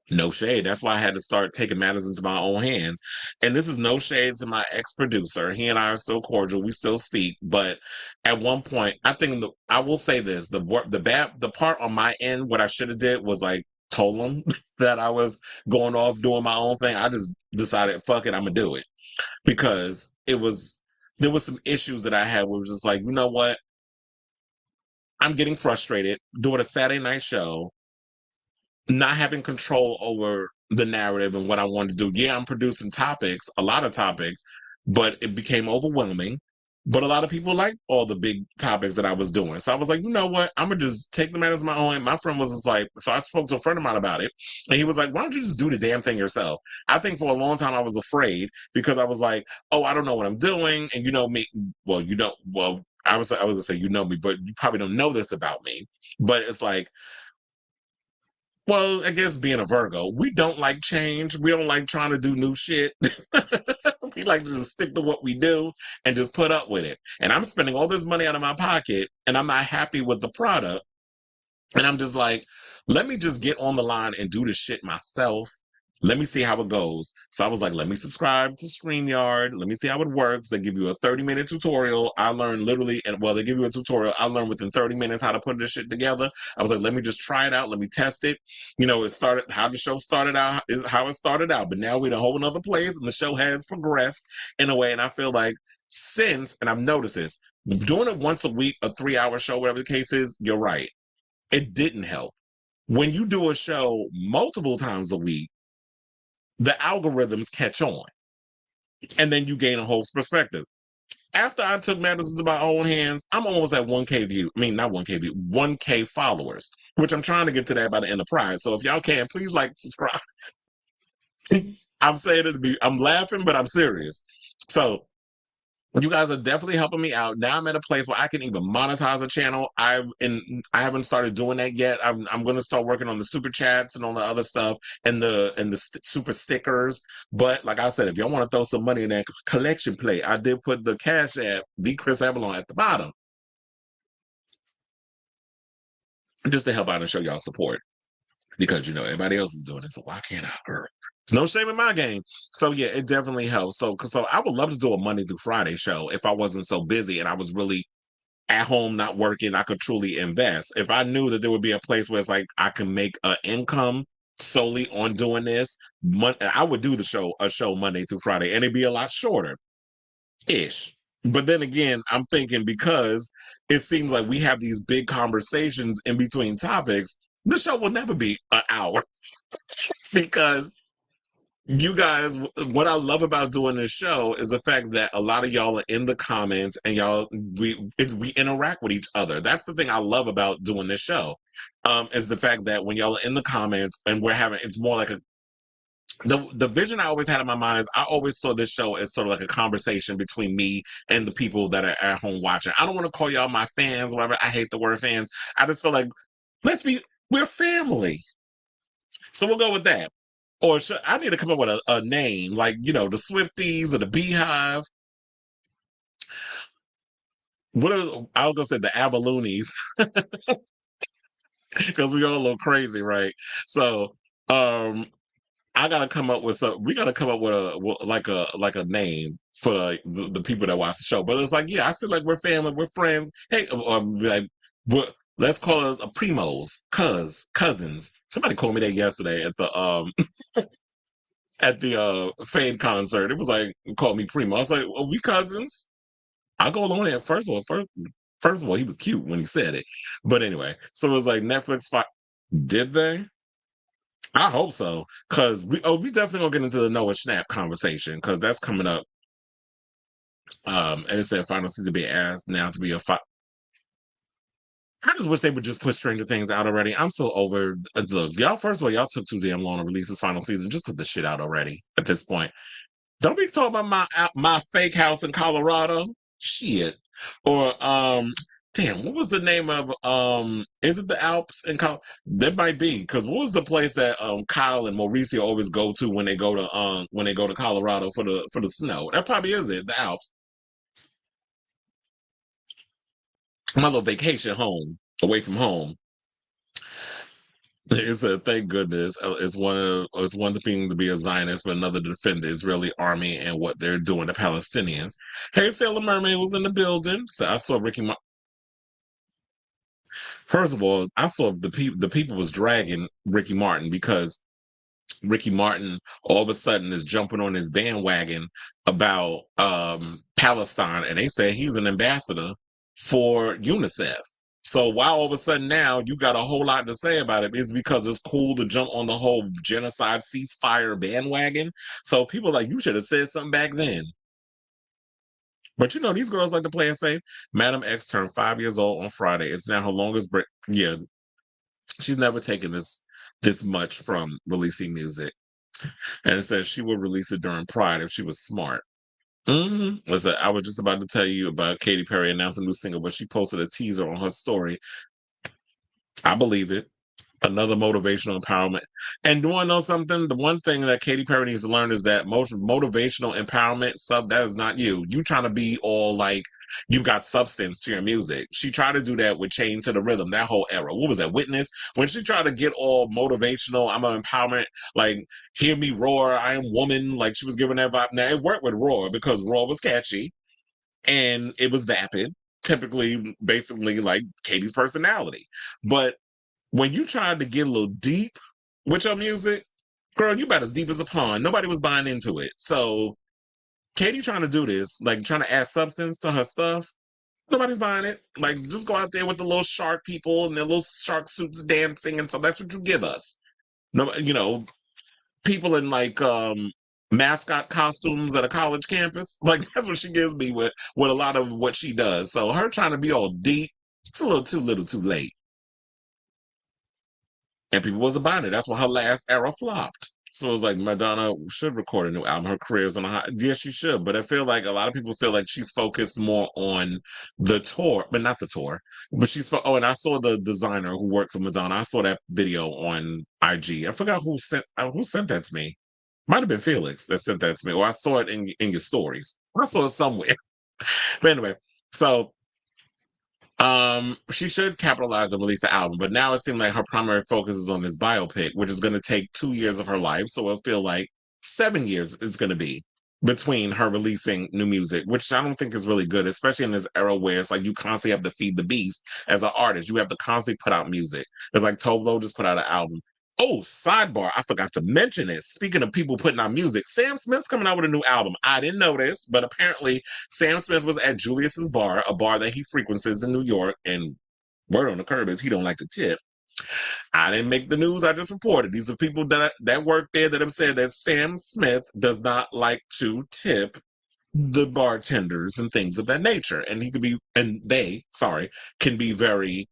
no shade. That's why I had to start taking matters into my own hands. And this is no shade to my ex-producer. He and I are still cordial. We still speak. But at one point, I think I will say this: the part on my end, what I should have did was like told him that I was going off doing my own thing. I just decided, fuck it, I'm gonna do it because there was some issues that I had where it was just like, you know what? I'm getting frustrated doing a Saturday night show, not having control over the narrative and what I wanted to do. Yeah, I'm producing topics, a lot of topics, but it became overwhelming. But a lot of people liked all the big topics that I was doing. So I was like, you know what? I'm going to just take the matters of my own. My friend was just like, so I spoke to a friend of mine about it. And he was like, why don't you just do the damn thing yourself? I think for a long time I was afraid because I was like, oh, I don't know what I'm doing. And you know me. Well, I was going to say, you know me, but you probably don't know this about me. But it's like, well, I guess being a Virgo, we don't like change. We don't like trying to do new shit. We like to just stick to what we do and just put up with it. And I'm spending all this money out of my pocket and I'm not happy with the product. And I'm just like, let me just get on the line and do this shit myself. Let me see how it goes. So I was like, let me subscribe to StreamYard. Let me see how it works. They give you a 30-minute tutorial. I learned literally, and well, they give you a tutorial. I learned within 30 minutes how to put this shit together. I was like, let me just try it out. Let me test it. You know, it started, how the show started out is how it started out. But now we're in a whole nother place and the show has progressed in a way. And I feel like since, and I've noticed this, doing it once a week, a 3-hour show, whatever the case is, you're right. It didn't help. When you do a show multiple times a week, the algorithms catch on and then you gain a whole perspective. After I took matters into my own hands, I'm almost at 1K view. I mean, not 1K view, 1K followers, which I'm trying to get to that by the end of Pride. So if y'all can, please like, subscribe. I'm saying it to be, I'm laughing, but I'm serious. So you guys are definitely helping me out. Now I'm at a place where I can even monetize a channel. I haven't started doing that yet. I'm going to start working on the super chats and all the other stuff and the super stickers. But like I said, if y'all want to throw some money in that collection plate, I did put the Cash App, the Chris Avalon, at the bottom, just to help out and show y'all support. Because, you know, everybody else is doing it, so why can't I? There's no shame in my game. So, yeah, it definitely helps. So I would love to do a Monday through Friday show if I wasn't so busy and I was really at home, not working. I could truly invest. If I knew that there would be a place where it's like I can make an income solely on doing this, I would do a show Monday through Friday, and it'd be a lot shorter-ish. But then again, I'm thinking because it seems like we have these big conversations in between topics, the show will never be an hour because you guys, what I love about doing this show is the fact that a lot of y'all are in the comments and we interact with each other. That's the thing I love about doing this show, is the fact that when y'all are in the comments and it's more like the vision I always had in my mind is I always saw this show as sort of like a conversation between me and the people that are at home watching. I don't want to call y'all my fans, whatever. I hate the word fans. I just feel like we're family. So we'll go with that. Or I need to come up with a name, like, you know, the Swifties or the Beehive. I was going to say the Avaloonies. Because we all a little crazy, right? So I gotta come up with we gotta come up with a name for the people that watch the show. But it's like, yeah, I said like we're family, we're friends. Hey, like let's call it a primos, cousins. Somebody called me that yesterday at the at the Fade concert. It was like, called me primo. I was like, are we cousins? I'll go along there. First of all, he was cute when he said it. But anyway, so it was like Netflix. Did they? I hope so, because we definitely gonna get into the Noah Schnapp conversation because that's coming up. And it said final season be asked now to be a I just wish they would just put Stranger Things out already. I'm so over. Look, y'all. First of all, y'all took too damn long to release this final season. Just put the shit out already. At this point, don't be talking about my fake house in Colorado. Shit. Or damn, what was the name of is it the Alps in Colorado? That might be, because what was the place that Kyle and Mauricio always go to when they go to Colorado for the snow? That probably is it, the Alps. My little vacation home, away from home. It said, thank goodness. It's one thing to be a Zionist, but another to defend the Israeli army and what they're doing to Palestinians. Hey, Sailor Mermaid was in the building. So I saw Ricky. First of all, I saw the people was dragging Ricky Martin because Ricky Martin all of a sudden is jumping on his bandwagon about Palestine, and they say he's an ambassador for UNICEF. So why all of a sudden now you got a whole lot to say about it? It's because it's cool to jump on the whole genocide ceasefire bandwagon. So people are like, you should have said something back then. But you know, these girls like to play it safe. Madam X turned 5 years old on Friday. It's now her longest break. Yeah, she's never taken this much from releasing music. And it says she would release it during Pride if she was smart. Listen, I was just about to tell you about Katy Perry announcing a new single, but she posted a teaser on her story. I believe it. Another motivational empowerment. And do you want to know something? The one thing that Katy Perry needs to learn is that most motivational empowerment stuff, that is not you. You trying to be all like, you've got substance to your music. She tried to do that with Chain to the Rhythm, that whole era. What was that, Witness? When she tried to get all motivational, I'm an empowerment, like, hear me roar, I am woman, like she was giving that vibe. Now, it worked with Roar because Roar was catchy and it was vapid, typically, basically like Katie's personality. But when you tried to get a little deep with your music, girl, you about as deep as a pond. Nobody was buying into it. So Katie trying to do this, like trying to add substance to her stuff, nobody's buying it. Like, just go out there with the little shark people and their little shark suits dancing and so that's what you give us. No, people in like mascot costumes at a college campus. Like, that's what she gives me with a lot of what she does. So her trying to be all deep, it's a little too late. And people wasn't buying it. That's why her last era flopped. So it was like Madonna should record a new album. Her career's on a high. Yes, she should. But I feel like a lot of people feel like she's focused more on the tour, but not the tour. But and I saw the designer who worked for Madonna. I saw that video on IG. I forgot who sent that to me. Might have been Felix that sent that to me, or I saw it in your stories. I saw it somewhere. But anyway, so she should capitalize and release an album, but now it seems like her primary focus is on this biopic, which is going to take 2 years of her life. So it'll feel like 7 years is going to be between her releasing new music, which I don't think is really good, especially in this era where it's like you constantly have to feed the beast as an artist. You have to constantly put out music. It's like Tove just put out an album. Oh, sidebar, I forgot to mention this. Speaking of people putting out music, Sam Smith's coming out with a new album. I didn't know this, but apparently Sam Smith was at Julius's bar, a bar that he frequents in New York, and word on the curb is he don't like to tip. I didn't make the news, I just reported. These are people that work there that have said that Sam Smith does not like to tip the bartenders and things of that nature. And they can be very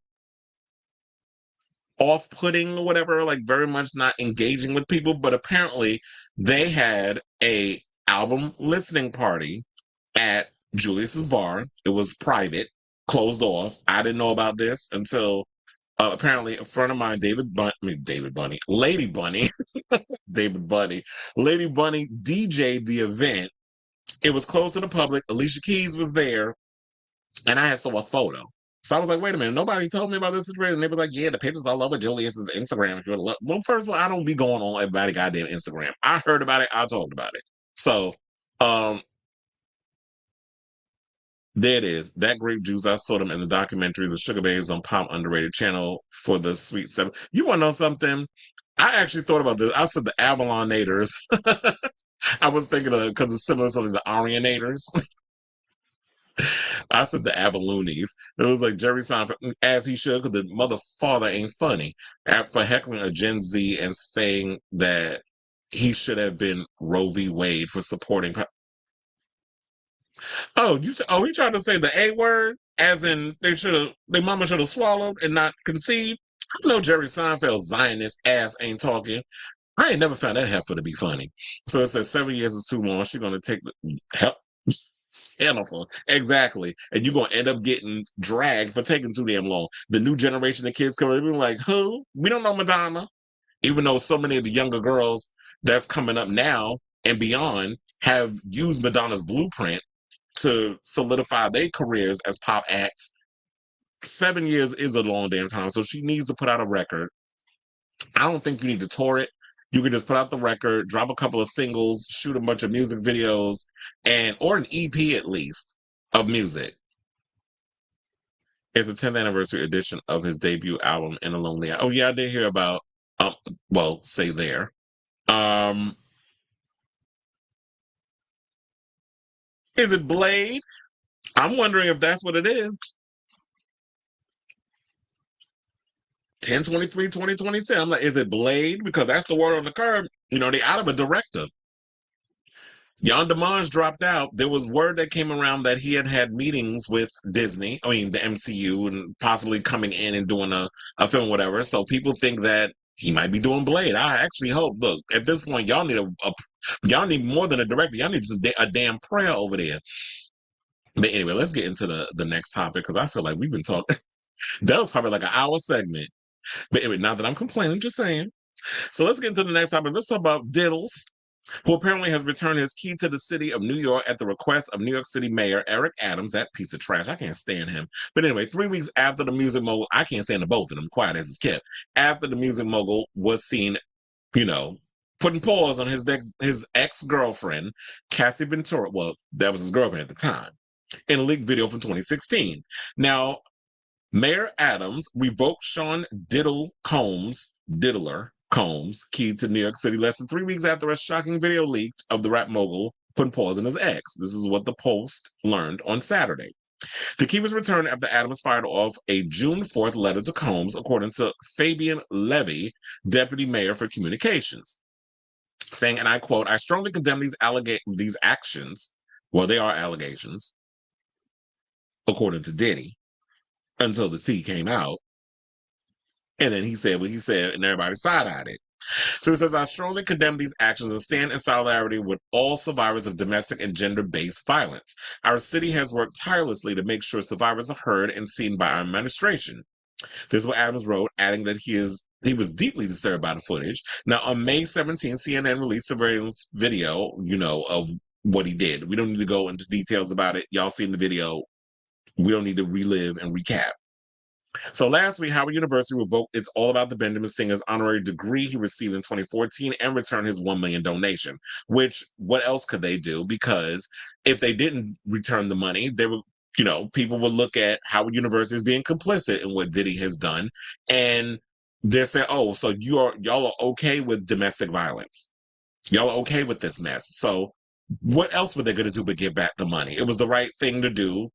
off-putting or whatever, like very much not engaging with people. But apparently they had a album listening party at Julius's bar. It was private, closed off. I didn't know about this until apparently a friend of mine, Lady Bunny, David Bunny, Lady Bunny DJ'd the event. It was closed to the public. Alicia Keys was there, and I had saw a photo. So I was like, wait a minute, nobody told me about this. And they was like, yeah, the pictures all over Julius's Instagram. If you want to look. Well, first of all, I don't be going on everybody's goddamn Instagram. I heard about it. I talked about it. So there it is. That grape juice, I saw them in the documentary, The Sugar Babes on Pop Underrated channel for the Sweet Seven. You want to know something? I actually thought about this. I said the Avalonators. I was thinking of, because it's similar to the Arianators. I said the Avaloonies. It was like Jerry Seinfeld, as he should, because the mother father ain't funny, for heckling a Gen Z and saying that he should have been Roe v. Wade for supporting. Oh, he tried to say the A word, as in their mama should have swallowed and not conceived. I know Jerry Seinfeld's Zionist ass ain't talking. I ain't never found that heifer to be funny. So it says 7 years is too long. She's gonna take the help. Jennifer, exactly. And you're gonna end up getting dragged for taking too damn long. The new generation of kids coming in like, who? We don't know Madonna. Even though so many of the younger girls that's coming up now and beyond have used Madonna's blueprint to solidify their careers as pop acts. 7 years is a long damn time. So she needs to put out a record. I don't think you need to tour it. You can just put out the record, drop a couple of singles, shoot a bunch of music videos, or an EP at least of music. It's a 10th anniversary edition of his debut album, In a Lonely Eye. Oh yeah, I did hear about say there. Is it Blade? I'm wondering if that's what it is. 10/23/2026. I'm like, is it Blade? Because that's the word on the curb. They out of a director. Jan DeMange dropped out. There was word that came around that he had meetings with Disney, the MCU, and possibly coming in and doing a film, whatever. So people think that he might be doing Blade. I actually hope. Look, at this point, y'all need y'all need more than a director. Y'all need a damn prayer over there. But anyway, let's get into the next topic because I feel like we've been talking. That was probably like an hour segment. But anyway, not that I'm complaining, just saying. So let's get into the next topic. Let's talk about Diddles, who apparently has returned his key to the city of New York at the request of New York City Mayor Eric Adams, that piece of trash. I can't stand him. But anyway, 3 weeks after the music mogul, I can't stand the both of them, quiet as it's kept. After the music mogul was seen, putting pause on his ex-girlfriend, Cassie Ventura. Well, that was his girlfriend at the time, in a leaked video from 2016. Now, Mayor Adams revoked Sean Diddler Combs' key to New York City less than 3 weeks after a shocking video leaked of the rap mogul putting pause on his ex. This is what the Post learned on Saturday. The key was returned after Adams fired off a June 4th letter to Combs, according to Fabian Levy, deputy mayor for communications, saying, and I quote, "I strongly condemn these actions." Well, they are allegations, according to Diddy, until the tea came out. And then he said what he said, and everybody side-eyed it. So he says, "I strongly condemn these actions and stand in solidarity with all survivors of domestic and gender-based violence. Our city has worked tirelessly to make sure survivors are heard and seen by our administration." This is what Adams wrote, adding that he was deeply disturbed by the footage. Now, on May 17th, CNN released surveillance video, of what he did. We don't need to go into details about it. Y'all seen the video. We don't need to relive and recap. So last week, Howard University revoked its All About the Benjamin Singer's honorary degree he received in 2014 and returned his $1 million donation, which what else could they do? Because if they didn't return the money, they were, people would look at Howard University as being complicit in what Diddy has done. And they're saying, oh, so y'all are okay with domestic violence. Y'all are okay with this mess. So what else were they going to do but give back the money? It was the right thing to do,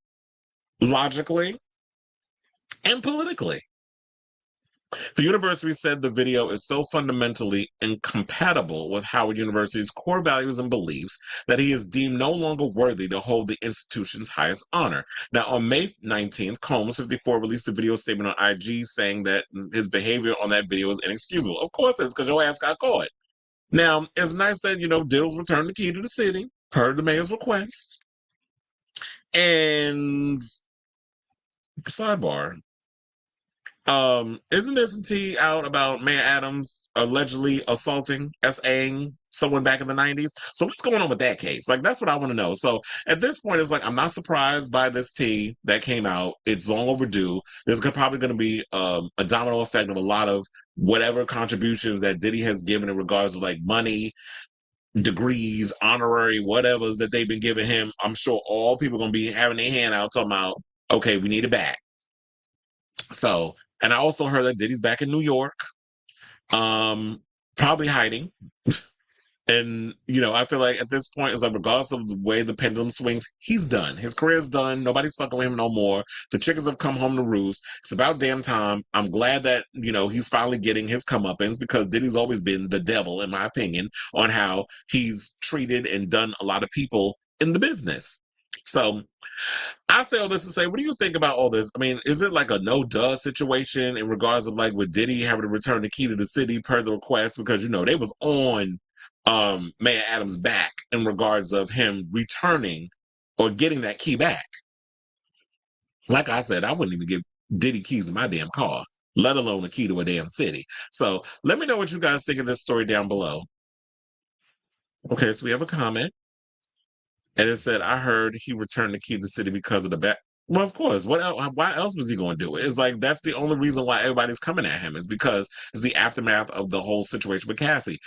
logically and politically. The university said the video is so fundamentally incompatible with Howard University's core values and beliefs that he is deemed no longer worthy to hold the institution's highest honor. Now, on May 19th, Combs, 54, released a video statement on IG saying that his behavior on that video is inexcusable. Of course it's because your ass got caught. Now, it's nice that, Diddles returned the key to the city per the mayor's request. And sidebar, isn't there some tea out about Mayor Adams allegedly SAing someone back in the 90s? So what's going on with that case? Like, that's what I want to know. So at this point, it's like, I'm not surprised by this tea that came out. It's long overdue. There's probably going to be a domino effect of a lot of whatever contributions that Diddy has given in regards to like money, degrees, honorary, whatever's that they've been giving him. I'm sure all people are going to be having their hand out talking about, okay, we need it back. So, and I also heard that Diddy's back in New York, probably hiding. And, I feel like at this point, it's like, regardless of the way the pendulum swings, he's done. His career's done. Nobody's fucking with him no more. The chickens have come home to roost. It's about damn time. I'm glad that, he's finally getting his comeuppance, because Diddy's always been the devil, in my opinion, on how he's treated and done a lot of people in the business. So I say all this to say, what do you think about all this? I mean, is it like a no-duh situation in regards of like with Diddy having to return the key to the city per the request? Because, they was on Mayor Adams' back in regards of him returning or getting that key back. Like I said, I wouldn't even give Diddy keys to my damn car, let alone a key to a damn city. So let me know what you guys think of this story down below. Okay, so we have a comment. And it said, I heard he returned the key to the city because of the back. Well, of course. Why else was he going to do it? It's like, that's the only reason why everybody's coming at him, is because it's the aftermath of the whole situation with Cassie.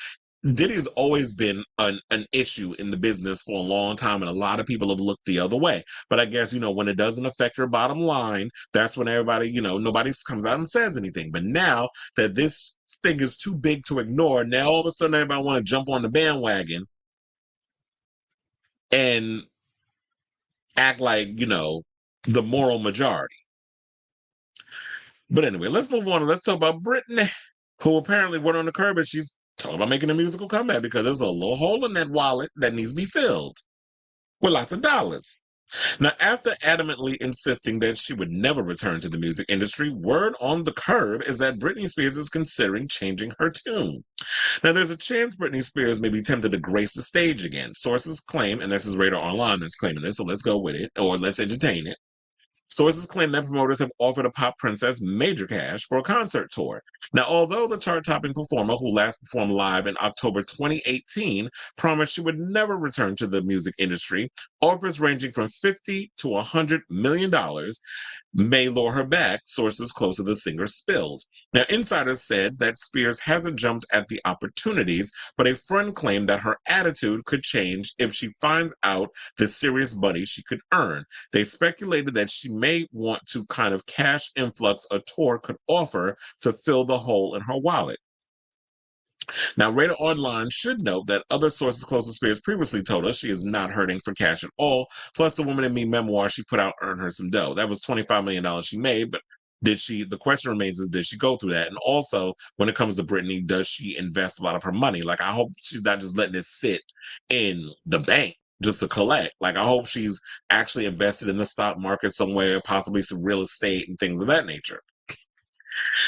Diddy has always been an issue in the business for a long time, and a lot of people have looked the other way. But I guess, when it doesn't affect your bottom line, that's when everybody, nobody comes out and says anything. But now that this thing is too big to ignore, now all of a sudden everybody want to jump on the bandwagon and act like, the moral majority. But anyway, let's move on and let's talk about Britney, who apparently went on the curb, and she's talking about making a musical comeback because there's a little hole in that wallet that needs to be filled with lots of dollars. Now, after adamantly insisting that she would never return to the music industry, word on the curb is that Britney Spears is considering changing her tune. Now, there's a chance Britney Spears may be tempted to grace the stage again. Sources claim, and this is Radar Online that's claiming this, so let's go with it, or let's entertain it. Sources claim that promoters have offered a pop princess major cash for a concert tour. Now, although the chart-topping performer, who last performed live in October 2018, promised she would never return to the music industry, offers ranging from $50 to $100 million may lure her back, sources close to the singer spilled. Now, insiders said that Spears hasn't jumped at the opportunities, but a friend claimed that her attitude could change if she finds out the serious money she could earn. They speculated that she may want to kind of cash influx a tour could offer to fill the hole in her wallet. Now, Radar Online should note that other sources close to Spears previously told us she is not hurting for cash at all. Plus, the Woman in Me memoir she put out earned her some dough. That was $25 million she made, but the question remains is, did she go through that? And also, when it comes to Britney, does she invest a lot of her money? Like, I hope she's not just letting it sit in the bank just to collect. Like, I hope she's actually invested in the stock market somewhere, possibly some real estate and things of that nature.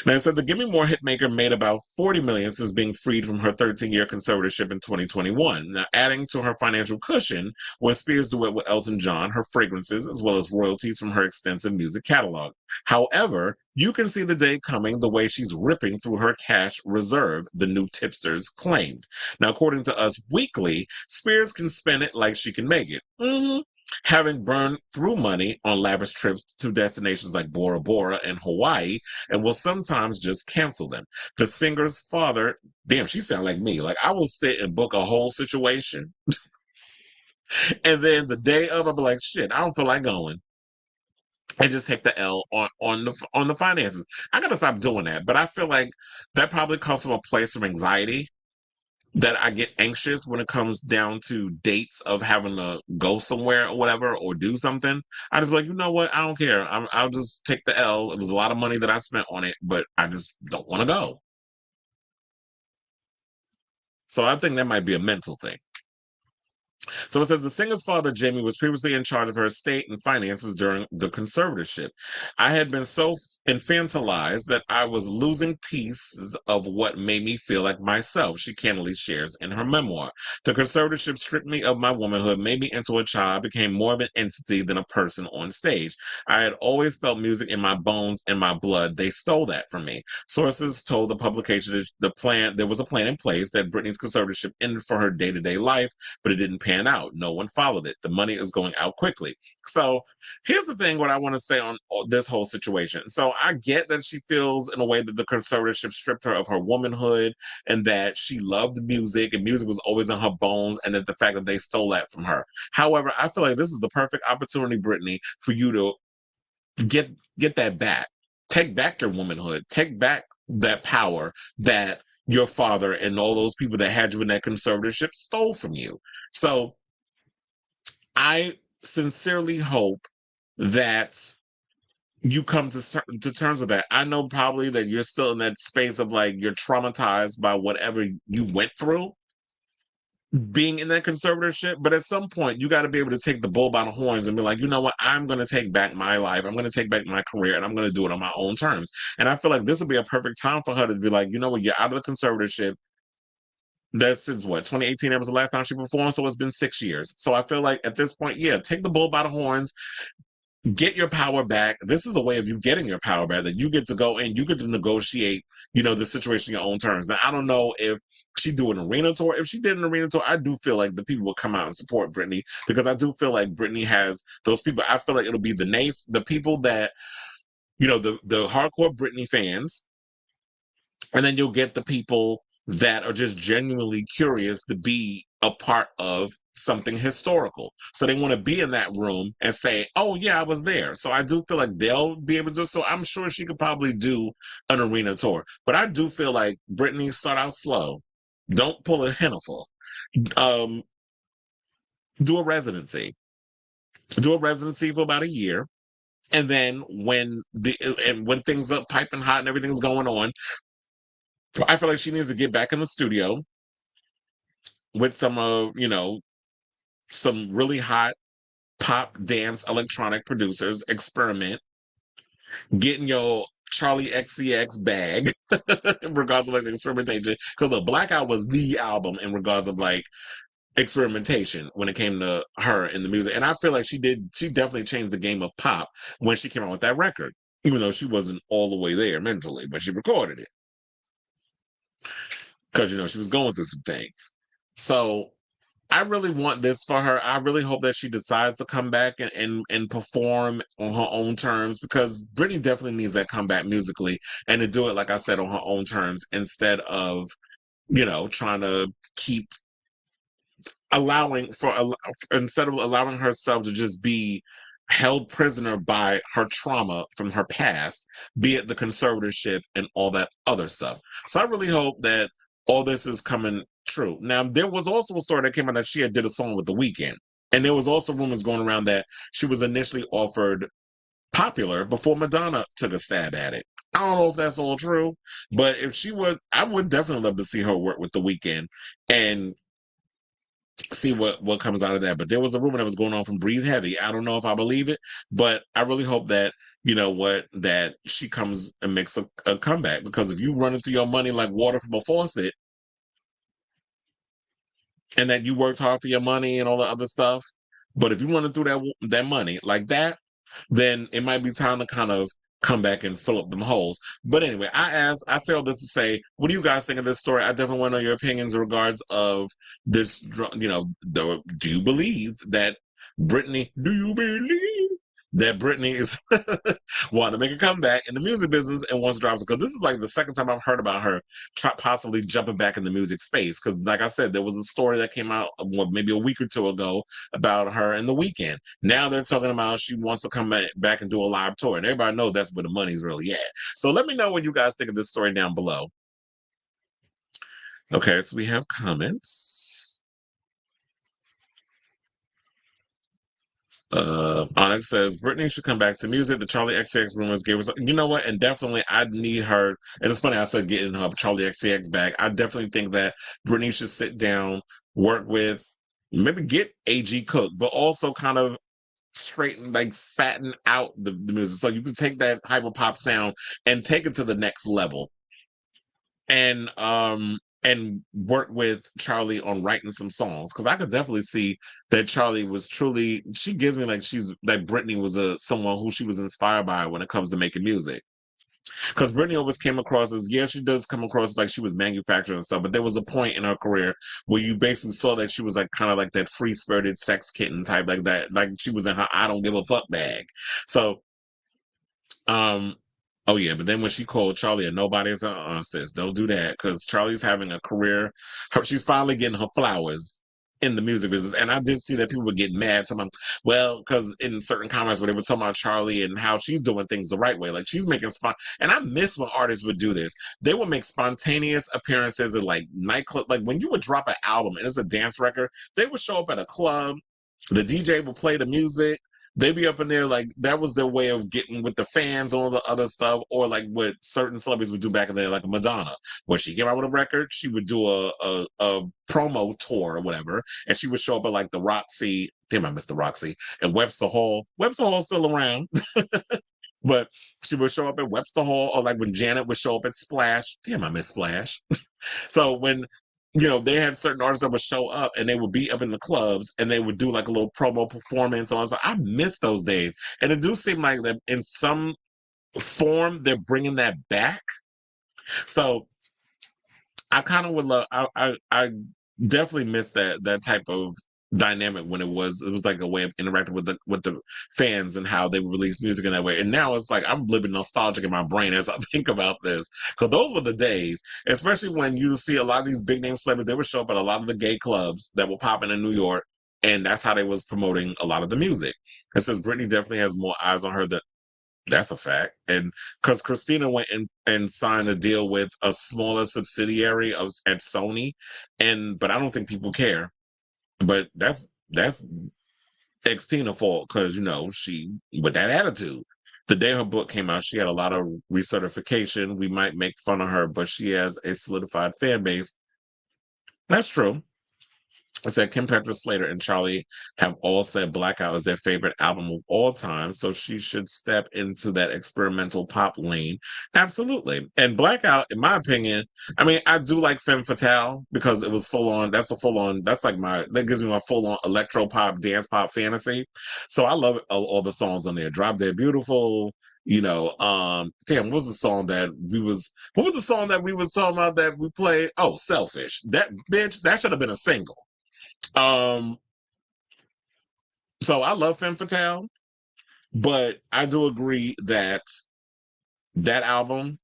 Now, it said the Gimme More hitmaker made about $40 million since being freed from her 13-year conservatorship in 2021. Now, adding to her financial cushion was Spears' duet with Elton John, her fragrances, as well as royalties from her extensive music catalog. However, you can see the day coming the way she's ripping through her cash reserve, the new tipsters claimed. Now, according to Us Weekly, Spears can spend it like she can make it. Having burned through money on lavish trips to destinations like Bora Bora and Hawaii, and will sometimes just cancel them. The singer's father, damn, she sound like me. Like, I will sit and book a whole situation, and then the day of, I'll be like, shit, I don't feel like going, and just take the L on the finances. I gotta stop doing that, but I feel like that probably comes from a place of anxiety, that I get anxious when it comes down to dates of having to go somewhere or whatever, or do something. I just be like, you know what? I don't care. I'll just take the L. It was a lot of money that I spent on it, but I just don't want to go. So I think that might be a mental thing. So it says the singer's father, Jamie, was previously in charge of her estate and finances during the conservatorship. I had been so infantilized that I was losing pieces of what made me feel like myself, she candidly shares in her memoir. The conservatorship stripped me of my womanhood, made me into a child, became more of an entity than a person on stage. I had always felt music in my bones and my blood. They stole that from me. Sources told the publication that there was a plan in place, that Britney's conservatorship ended for her day-to-day life, but it didn't pan out. No one followed it. The money is going out quickly. So here's the thing, what I want to say on this whole situation. So I get that she feels in a way that the conservatorship stripped her of her womanhood, and that she loved music and music was always in her bones, and that the fact that they stole that from her. However, I feel like this is the perfect opportunity, Britney, for you to get that back. Take back your womanhood. Take back that power that your father and all those people that had you in that conservatorship stole from you. So I sincerely hope that you come to terms with that. I know probably that you're still in that space of like, you're traumatized by whatever you went through being in that conservatorship, but at some point you got to be able to take the bull by the horns and be like, you know what, I'm going to take back my life, I'm going to take back my career, and I'm going to do it on my own terms. And I feel like this would be a perfect time for her to be like, you know what, you're out of the conservatorship. That's since what, 2018, that was the last time she performed, so it's been 6 years. So I feel like at this point, yeah, take the bull by the horns, get your power back. This is a way of you getting your power back, that you get to go in, you get to negotiate, the situation on your own terms. Now, I don't know if she do an arena tour. If she did an arena tour, I do feel like the people will come out and support Britney, because I do feel like Britney has those people. I feel like it'll be the people that, the hardcore Britney fans, and then you'll get the people that are just genuinely curious to be a part of something historical. So they want to be in that room and say, oh yeah, I was there. So I do feel like they'll be able to. So I'm sure she could probably do an arena tour. But I do feel like Britney, start out slow. Don't pull a Hennaful. Do a residency. Do a residency for about a year. And then when things are piping hot and everything's going on, I feel like she needs to get back in the studio with some some really hot pop, dance, electronic producers, experiment, getting your Charlie XCX bag in regards to like the experimentation. Because the Blackout was the album in regards of like experimentation when it came to her in the music. And I feel like she definitely changed the game of pop when she came out with that record, even though she wasn't all the way there mentally, but she recorded it. Because, she was going through some things. So I really want this for her. I really hope that she decides to come back and perform on her own terms, because Britney definitely needs that comeback musically, and to do it, like I said, on her own terms, instead of, trying to keep instead of allowing herself to just be held prisoner by her trauma from her past, be it the conservatorship and all that other stuff. So I really hope that all this is coming true. Now, there was also a story that came out that she had did a song with The Weeknd, and there was also rumors going around that she was initially offered Popular before Madonna took a stab at it. I don't know if that's all true, but if she would, I would definitely love to see her work with The Weeknd and see what comes out of that. But there was a rumor that was going on from Breathe Heavy. I don't know if I believe it, but I really hope that, that she comes and makes a comeback, because if you running through your money like water from a faucet, and that you worked hard for your money and all the other stuff, but if you running through that money like that, then it might be time to kind of come back and fill up them holes. But anyway, I say all this to say, what do you guys think of this story? I definitely want to know your opinions in regards of this. Do you believe that Britney? Do you believe that Britney is wanting to make a comeback in the music business and wants to drop? Because this is like the second time I've heard about her possibly jumping back in the music space. Because, like I said, there was a story that came out maybe a week or two ago about her and The Weeknd. Now they're talking about she wants to come back and do a live tour, and everybody knows that's where the money's really at. So let me know what you guys think of this story down below. Okay, so we have comments. Onyx says Britney should come back to music. The Charlie XCX rumors gave us, you know what, and definitely I need her. And it's funny I said getting her Charlie XCX back. I definitely think that Britney should sit down, work with, maybe get AG Cook, but also kind of straighten, like fatten out the music, so you can take that hyper pop sound and take it to the next level. And work with Charlie on writing some songs, because I could definitely see that Charlie was truly, she gives me like Britney was someone who she was inspired by when it comes to making music. Because Britney always came across as, she does come across like she was manufacturing and stuff, but there was a point in her career where you basically saw that she was like kind of like that free-spirited sex kitten type, like that, like she was in her I don't give a fuck bag. So oh yeah, but then when she called Charlie a nobody, I said, sis, don't do that, because Charlie's having a career. She's finally getting her flowers in the music business. And I did see that people were getting mad to them. Well, because in certain comments where they were talking about Charlie and how she's doing things the right way, like she's making and I miss when artists would do this. They would make spontaneous appearances at like nightclub. Like when you would drop an album and it's a dance record, they would show up at a club. The DJ would play the music. They'd be up in there, like that was their way of getting with the fans on the other stuff, or like what certain celebrities would do back in the day, like Madonna. When she came out with a record, she would do a promo tour or whatever, and she would show up at like the Roxy. Damn, I missed the Roxy and Webster Hall. Webster Hall's still around, but she would show up at Webster Hall, or like when Janet would show up at Splash. Damn, I missed Splash. So when they had certain artists that would show up and they would be up in the clubs and they would do like a little promo performance. And I was like, I miss those days. And it do seem like that in some form, they're bringing that back. So I kind of would love, I definitely miss that type of dynamic when it was like a way of interacting with the fans and how they would release music in that way. And now it's like I'm living nostalgic in my brain as I think about this, because those were the days, especially when you see a lot of these big name celebrities. They would show up at a lot of the gay clubs that were popping in New York, and that's how they was promoting a lot of the music. It says Britney definitely has more eyes on her than. That's a fact. And because Christina went and signed a deal with a smaller subsidiary at Sony, but I don't think people care. But that's ex-Tina fault, because she, with that attitude, the day her book came out, she had a lot of recertification. We might make fun of her, but she has a solidified fan base. That's true. I said Kim Petras, Slater, and Charlie have all said Blackout is their favorite album of all time, so she should step into that experimental pop lane. Absolutely. And Blackout, in my opinion, I mean, I do like Femme Fatale because it was full on. That's like that gives me my full on electro pop, dance pop fantasy. So I love all the songs on there. Drop Dead Beautiful. Damn, what was the song that we was talking about that we played? Oh, Selfish. That bitch, that should have been a single. So I love Femme Fatale, but I do agree that album,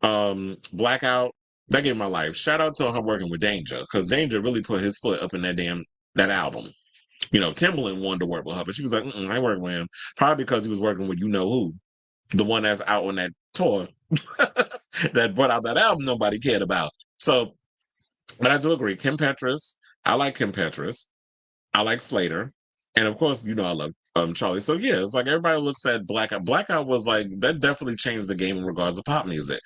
Blackout, that gave my life. Shout out to her working with Danger, because Danger really put his foot up in that album. Timbaland wanted to work with her, but she was like, I ain't working with him. Probably because he was working with who, the one that's out on that tour that brought out that album nobody cared about. So, but I do agree. Kim Petras, I like Kim Petras. I like Slater. And of course, I love Charlie. So yeah, it's like everybody looks at Blackout. Blackout was like, that definitely changed the game in regards to pop music.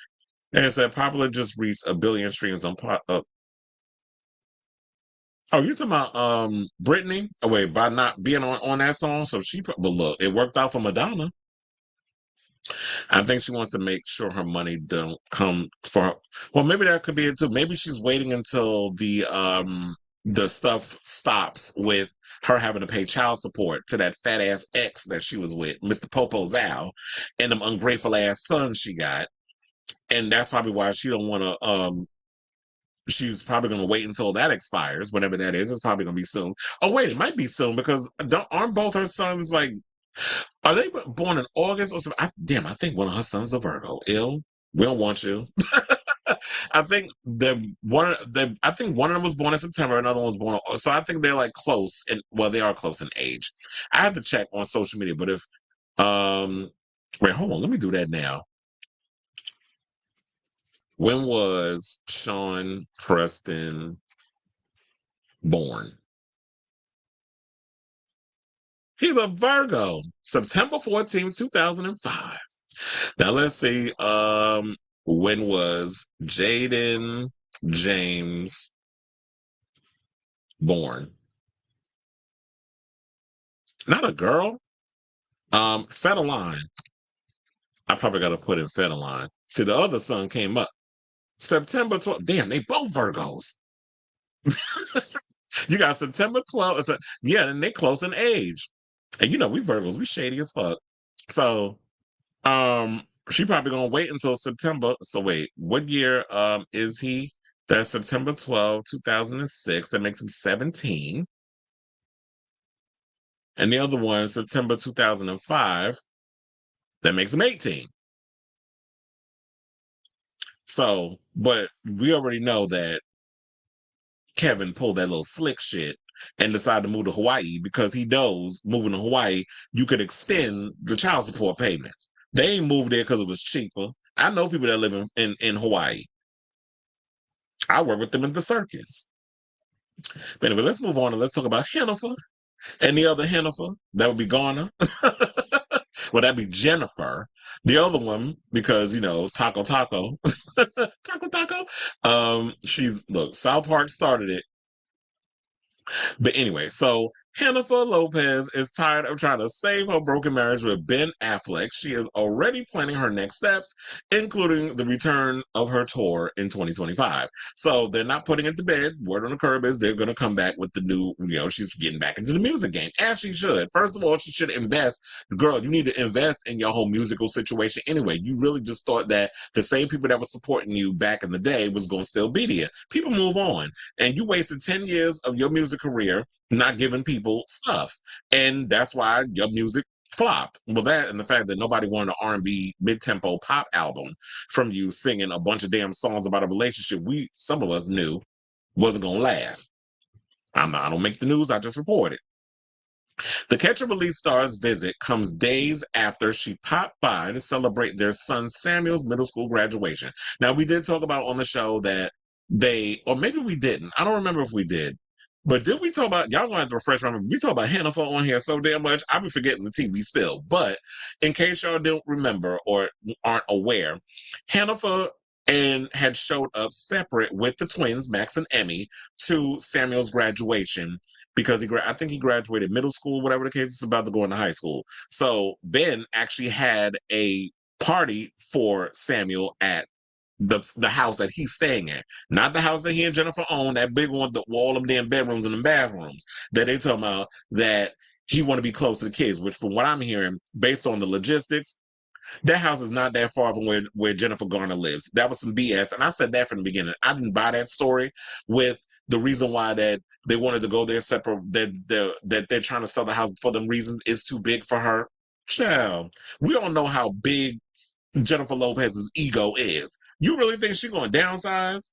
And it said Popular just reached 1 billion streams on pop. Oh, you talking about Britney? Oh wait, by not being on that song. So but look, it worked out for Madonna. I think she wants to make sure her money don't come for her. Well, maybe that could be it too. Maybe she's waiting until the stuff stops with her having to pay child support to that fat ass ex that she was with, Mr. Popo Zal, and them ungrateful ass sons she got. And that's probably why she don't want to, she's probably going to wait until that expires, whenever that is. It's probably going to be soon. Oh, wait, it might be soon because aren't both her sons like, are they born in August or something? I think one of her sons is a Virgo. Ill, we don't want you. I think one of them was born in September, another one was born. So I think they're like close, and they are close in age. I have to check on social media, but if wait, hold on, let me do that now. When was Sean Preston born? He's a Virgo, September 14th, 2005. Now let's see. When was Jaden James born? Not a girl. Fedeline. I probably got to put in Fedeline. See, the other son came up September 12th. Damn, they both Virgos. You got September 12th. Yeah, and they close in age. And we Virgos, we shady as fuck. So, she probably gonna wait until September. So wait, what year is he? That's September 12th, 2006. That makes him 17. And the other one, September 2005. That makes him 18. So, but we already know that Kevin pulled that little slick shit and decided to move to Hawaii because he knows moving to Hawaii, you could extend the child support payments. They ain't moved there because it was cheaper. I know people that live in Hawaii. I work with them in the circus. But anyway, let's move on and let's talk about Hennifer and the other Hennifer. That would be Garner. Well, that'd be Jennifer. The other one, because, Taco. Taco. South Park started it. But anyway, so Jennifer Lopez is tired of trying to save her broken marriage with Ben Affleck. She is already planning her next steps, including the return of her tour in 2025. So they're not putting it to bed. Word on the curb is they're going to come back with the new, she's getting back into the music game. And she should. First of all, she should invest. Girl, you need to invest in your whole musical situation anyway. You really just thought that the same people that were supporting you back in the day was going to still be there. People move on. And you wasted 10 years of your music career not giving people stuff, and that's why your music flopped. Well, that and the fact that nobody wanted an R&B mid-tempo pop album from you singing a bunch of damn songs about a relationship some of us knew wasn't gonna last. I don't make the news, I just report it. The Catch and Release star's visit comes days after she popped by to celebrate their son Samuel's middle school graduation. Now, we did talk about on the show that or maybe we didn't. I don't remember if we did. But did we talk about, y'all gonna have to refresh my memory. We talk about Hennifer on here so damn much, I be forgetting the TV spill. But in case y'all don't remember or aren't aware, Hennifer and had showed up separate with the twins, Max and Emmy, to Samuel's graduation because I think he graduated middle school, whatever the case is, about to go into high school. So Ben actually had a party for Samuel at the house that he's staying at, not the house that he and Jennifer own, that big one with all them damn bedrooms and them bathrooms that they talking about, that he want to be close to the kids, which from what I'm hearing, based on the logistics, that house is not that far from where Jennifer Garner lives. That was some BS. And I said that from the beginning. I didn't buy that story with the reason why that they wanted to go there separate, that they're trying to sell the house for them reasons is too big for her. Child, we all know how big Jennifer Lopez's ego is. You really think she's going to downsize?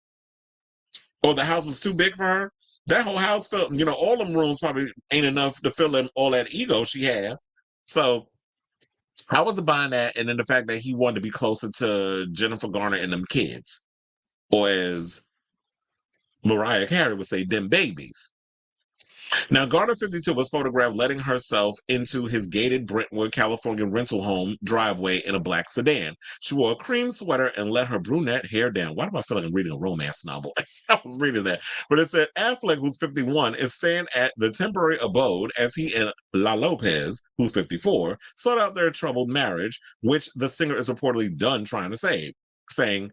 Or the house was too big for her? That whole house felt, all them rooms probably ain't enough to fill in all that ego she had. So I wasn't buying that. And then the fact that he wanted to be closer to Jennifer Garner and them kids. Or as Mariah Carey would say, them babies. Now, Garner 52 was photographed letting herself into his gated Brentwood, California rental home driveway in a black sedan. She wore a cream sweater and let her brunette hair down. Why do I feel like I'm reading a romance novel? I was reading that. But it said Affleck, who's 51, is staying at the temporary abode as he and La Lopez, who's 54, sought out their troubled marriage, which the singer is reportedly done trying to save, saying,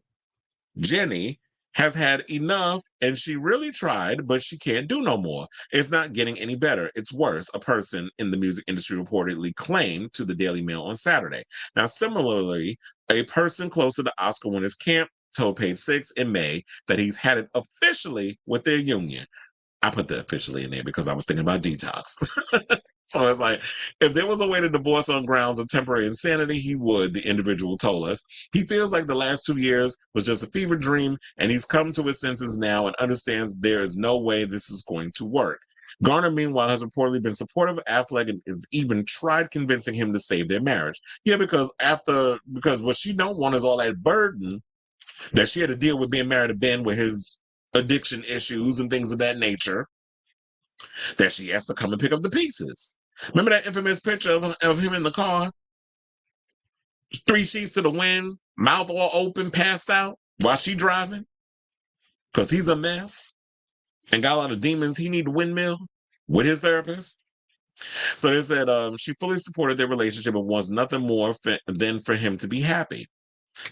Jenny has had enough and she really tried, but she can't do no more. It's not getting any better. It's worse, a person in the music industry reportedly claimed to the Daily Mail on Saturday. Now, similarly, a person close to the Oscar winners camp told Page Six in May that he's had it officially with their union. I put the officially in there because I was thinking about detox. So it's like, if there was a way to divorce on grounds of temporary insanity, he would, the individual told us. He feels like the last 2 years was just a fever dream, and he's come to his senses now and understands there is no way this is going to work. Garner, meanwhile, has reportedly been supportive of Affleck and has even tried convincing him to save their marriage. Yeah, because what she don't want is all that burden that she had to deal with being married to Ben with his addiction issues and things of that nature, that she has to come and pick up the pieces. Remember that infamous picture of him in the car? 3 sheets to the wind, mouth all open, passed out while she driving? Because he's a mess and got a lot of demons he need to windmill with his therapist. So they said she fully supported their relationship and wants nothing more than for him to be happy.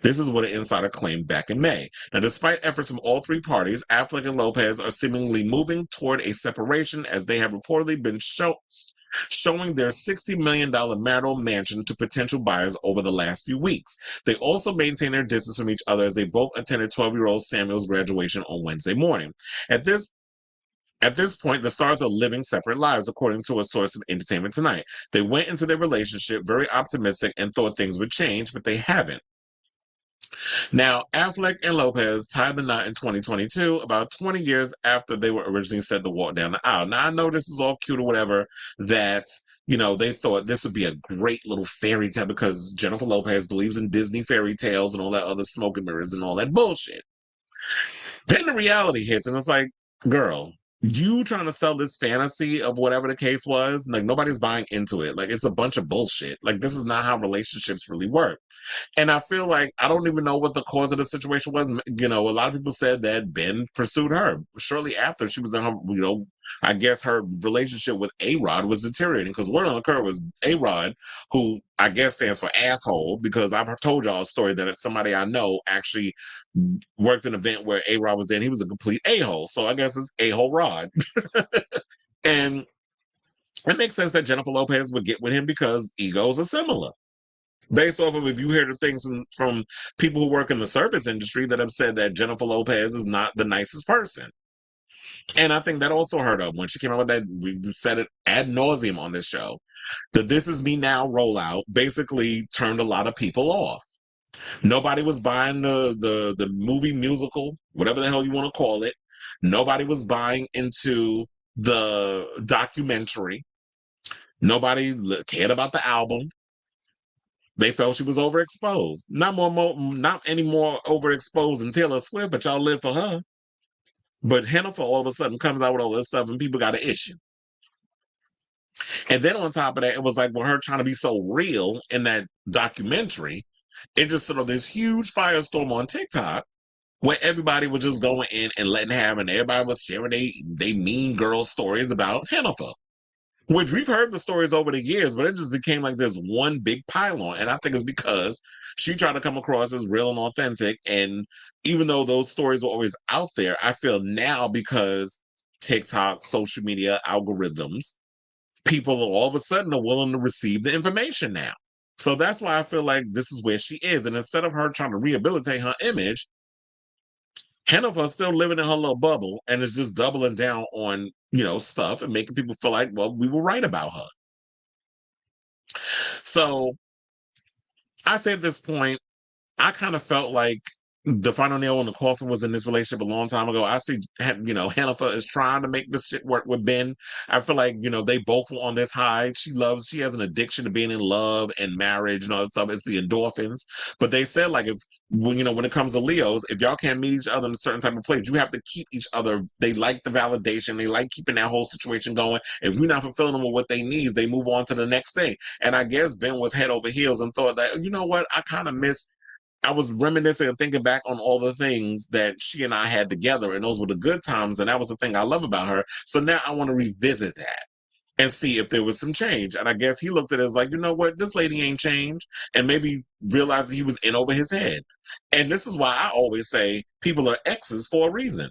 This is what an insider claimed back in May. Now, despite efforts from all three parties, Affleck and Lopez are seemingly moving toward a separation as they have reportedly been showing their $60 million marital mansion to potential buyers over the last few weeks. They also maintain their distance from each other as they both attended 12-year-old Samuel's graduation on Wednesday morning. At this point, the stars are living separate lives, according to a source of Entertainment Tonight. They went into their relationship very optimistic and thought things would change, but they haven't. Now, Affleck and Lopez tied the knot in 2022, about 20 years after they were originally set to walk down the aisle. Now, I know this is all cute or whatever, that, they thought this would be a great little fairy tale because Jennifer Lopez believes in Disney fairy tales and all that other smoke and mirrors and all that bullshit. Then the reality hits, and it's like, girl, you trying to sell this fantasy of whatever the case was, like, nobody's buying into it. Like, it's a bunch of bullshit. Like, this is not how relationships really work. And I feel like I don't even know what the cause of the situation was. A lot of people said that Ben pursued her shortly after she was in her, I guess her relationship with A-Rod was deteriorating because word on the curve was A-Rod, who I guess stands for asshole, because I've told y'all a story that somebody I know actually worked an event where A-Rod was there and he was a complete a-hole. So I guess it's a-hole Rod. And it makes sense that Jennifer Lopez would get with him because egos are similar. Based off of, if you hear the things from people who work in the service industry that have said that Jennifer Lopez is not the nicest person. And I think that also hurt her when she came out with that. We said it ad nauseum on this show. The This Is Me Now rollout basically turned a lot of people off. Nobody was buying the movie musical, whatever the hell you want to call it. Nobody was buying into the documentary. Nobody cared about the album. They felt she was overexposed. Not any more overexposed than Taylor Swift, but y'all live for her. But Jennifer all of a sudden comes out with all this stuff and people got an issue. And then on top of that, it was like, with her trying to be so real in that documentary, it just sort of this huge firestorm on TikTok where everybody was just going in and letting have, and everybody was sharing they mean girl stories about Hennifer. Which we've heard the stories over the years, but it just became like this one big pylon. And I think it's because she tried to come across as real and authentic. And even though those stories were always out there, I feel now because TikTok, social media, algorithms, people are all of a sudden are willing to receive the information now. So that's why I feel like this is where she is. And instead of her trying to rehabilitate her image, Hennifer's still living in her little bubble and is just doubling down on, stuff and making people feel like, well, we were right about her. So I say at this point, I kind of felt like the final nail in the coffin was in this relationship a long time ago. I see, Hennifer is trying to make this shit work with Ben. I feel like, they both were on this high. She has an addiction to being in love and marriage and all that stuff. It's the endorphins. But they said, like, when it comes to Leos, if y'all can't meet each other in a certain type of place, you have to keep each other. They like the validation. They like keeping that whole situation going. If you're not fulfilling them with what they need, they move on to the next thing. And I guess Ben was head over heels and thought that, you know what, I was reminiscing and thinking back on all the things that she and I had together, and those were the good times, and that was the thing I love about her. So now I want to revisit that and see if there was some change. And I guess he looked at it as like, you know what, this lady ain't changed, and maybe realized that he was in over his head. And this is why I always say people are exes for a reason.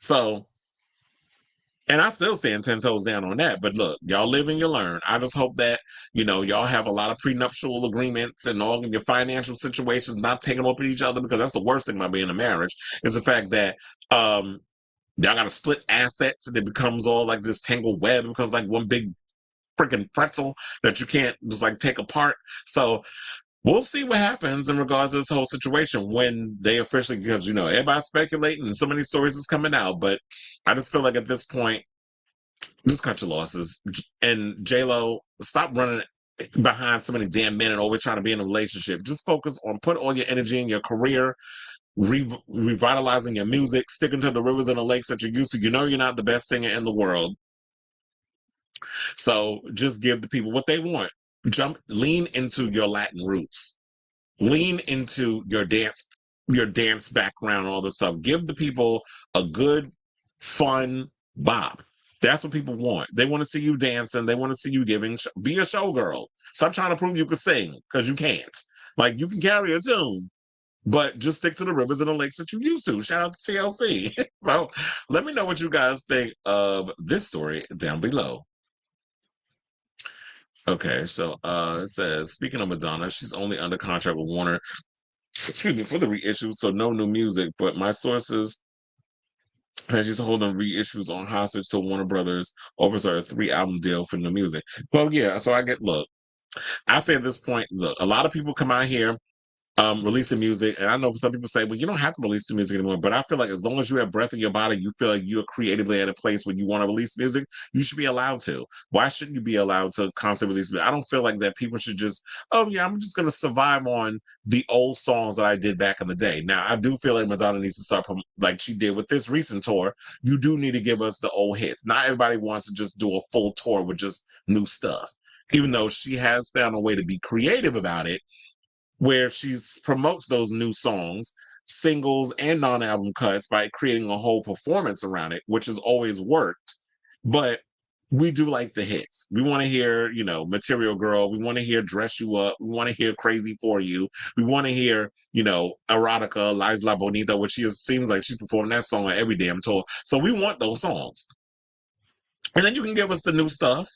So, and I still stand 10 toes down on that. But look, y'all live and you learn. I just hope that, y'all have a lot of prenuptial agreements and all of your financial situations not taking up at each other, because that's the worst thing about being in a marriage is the fact that y'all got to split assets and it becomes all like this tangled web. It becomes like one big freaking pretzel that you can't just like take apart. So we'll see what happens in regards to this whole situation when they officially, because, everybody's speculating and so many stories is coming out. But I just feel like at this point, just cut your losses. And J.Lo, stop running behind so many damn men and always trying to be in a relationship. Just focus on put all your energy in your career, revitalizing your music, sticking to the rivers and the lakes that you're used to. You're not the best singer in the world. So just give the people what they want. Lean into your Latin roots. Lean into your dance background, all this stuff. Give the people a good, fun bop. That's what people want. They want to see you dancing. They want to see you be a showgirl. Stop trying to prove you can sing, because you can't. Like, you can carry a tune, but just stick to the rivers and the lakes that you used to. Shout out to TLC. So let me know what you guys think of this story down below. Okay, so it says, speaking of Madonna, she's only under contract with Warner, for the reissue, so no new music, but my sources, and she's holding reissues on hostage till Warner Brothers offers her a 3-album deal for new music. Well, yeah, so I say at this point, look, a lot of people come out here releasing music, and I know some people say, well, you don't have to release the music anymore, but I feel like as long as you have breath in your body, you feel like you're creatively at a place where you want to release music, you should be allowed to. Why shouldn't you be allowed to constantly release music? I don't feel like that people should just, oh yeah, I'm just going to survive on the old songs that I did back in the day. Now, I do feel like Madonna needs to start like she did with this recent tour. You do need to give us the old hits. Not everybody wants to just do a full tour with just new stuff, even though she has found a way to be creative about it, where she promotes those new songs, singles and non-album cuts, by creating a whole performance around it, which has always worked. But we do like the hits. We want to hear, Material Girl. We want to hear Dress You Up. We want to hear Crazy For You. We want to hear, Erotica, Lies La Bonita, which seems like she's performing that song on every damn tour. So we want those songs. And then you can give us the new stuff.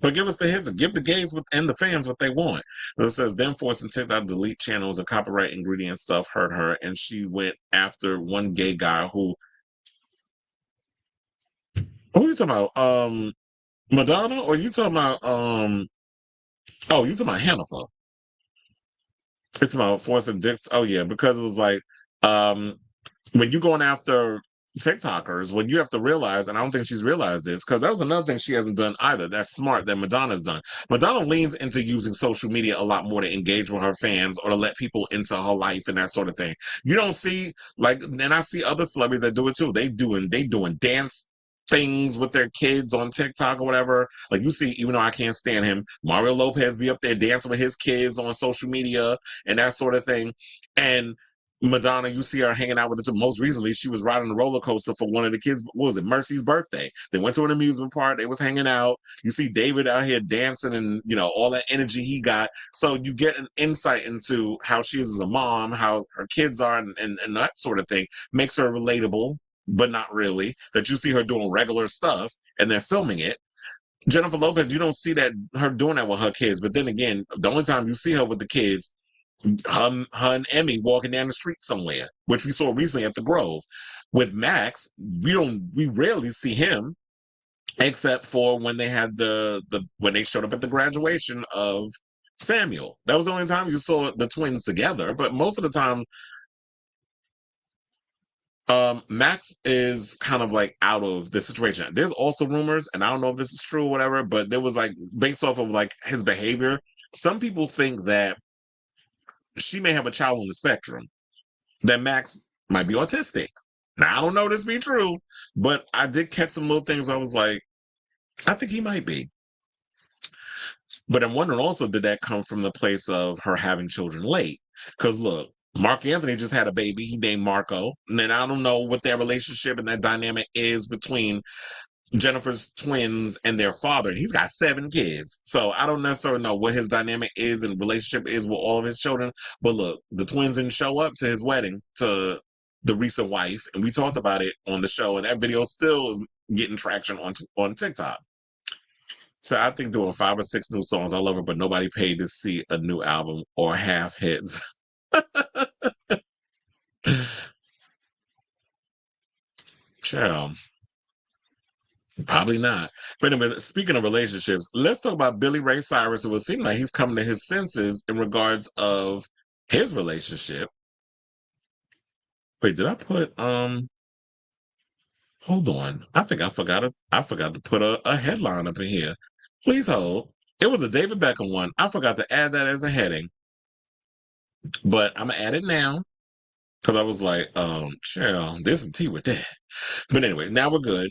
But give us the hits, give the gays and the fans what they want. So it says, then forcing TikTok to delete channels and copyright ingredient stuff hurt her, and she went after one gay guy who are you talking about? Madonna? Or you talking about you talking about Hennifer. It's about forcing dicks. Oh yeah, because it was like when you going after TikTokers, when you have to realize, and I don't think she's realized this, because that was another thing she hasn't done either. That's smart that Madonna's done. Madonna leans into using social media a lot more to engage with her fans or to let people into her life and that sort of thing. You don't see and I see other celebrities that do it too. They doing dance things with their kids on TikTok or whatever. Like you see, even though I can't stand him, Mario Lopez be up there dancing with his kids on social media and that sort of thing. And Madonna, you see her hanging out with it. Most recently, she was riding a roller coaster for one of the kids. What was it? Mercy's birthday. They went to an amusement park. They was hanging out. You see David out here dancing and, you know, all that energy he got. So you get an insight into how she is as a mom, how her kids are and that sort of thing. Makes her relatable, but not really. That you see her doing regular stuff and they're filming it. Jennifer Lopez, you don't see that her doing that with her kids. But then again, the only time you see her with the kids, her and Emmy walking down the street somewhere, which we saw recently at the Grove. With Max, we rarely see him except for when they had when they showed up at the graduation of Samuel. That was the only time you saw the twins together. But most of the time, Max is kind of like out of the situation. There's also rumors, and I don't know if this is true or whatever, but there was like based off of like his behavior. Some people think that she may have a child on the spectrum, that Max might be autistic. Now, I don't know this to be true, but I did catch some little things where I was like, I think he might be. But I'm wondering also, did that come from the place of her having children late? Because look, Mark Anthony just had a baby. He named Marco. And then I don't know what their relationship and that dynamic is between Jennifer's twins and their father. He's got 7 kids. So I don't necessarily know what his dynamic is and relationship is with all of his children. But look, the twins didn't show up to his wedding, to the recent wife. And we talked about it on the show. And that video still is getting traction on TikTok. So I think doing 5 or 6 new songs, I love it, but nobody paid to see a new album or half hits. Child. Probably not. But anyway, speaking of relationships, let's talk about Billy Ray Cyrus. It would seem like he's coming to his senses in regards of his relationship. Wait, did I put hold on. I think I forgot to put a headline up in here. Please hold. It was a David Beckham one. I forgot to add that as a heading. But I'm gonna add it now. Because I was like, chill, there's some tea with that. But anyway, now we're good.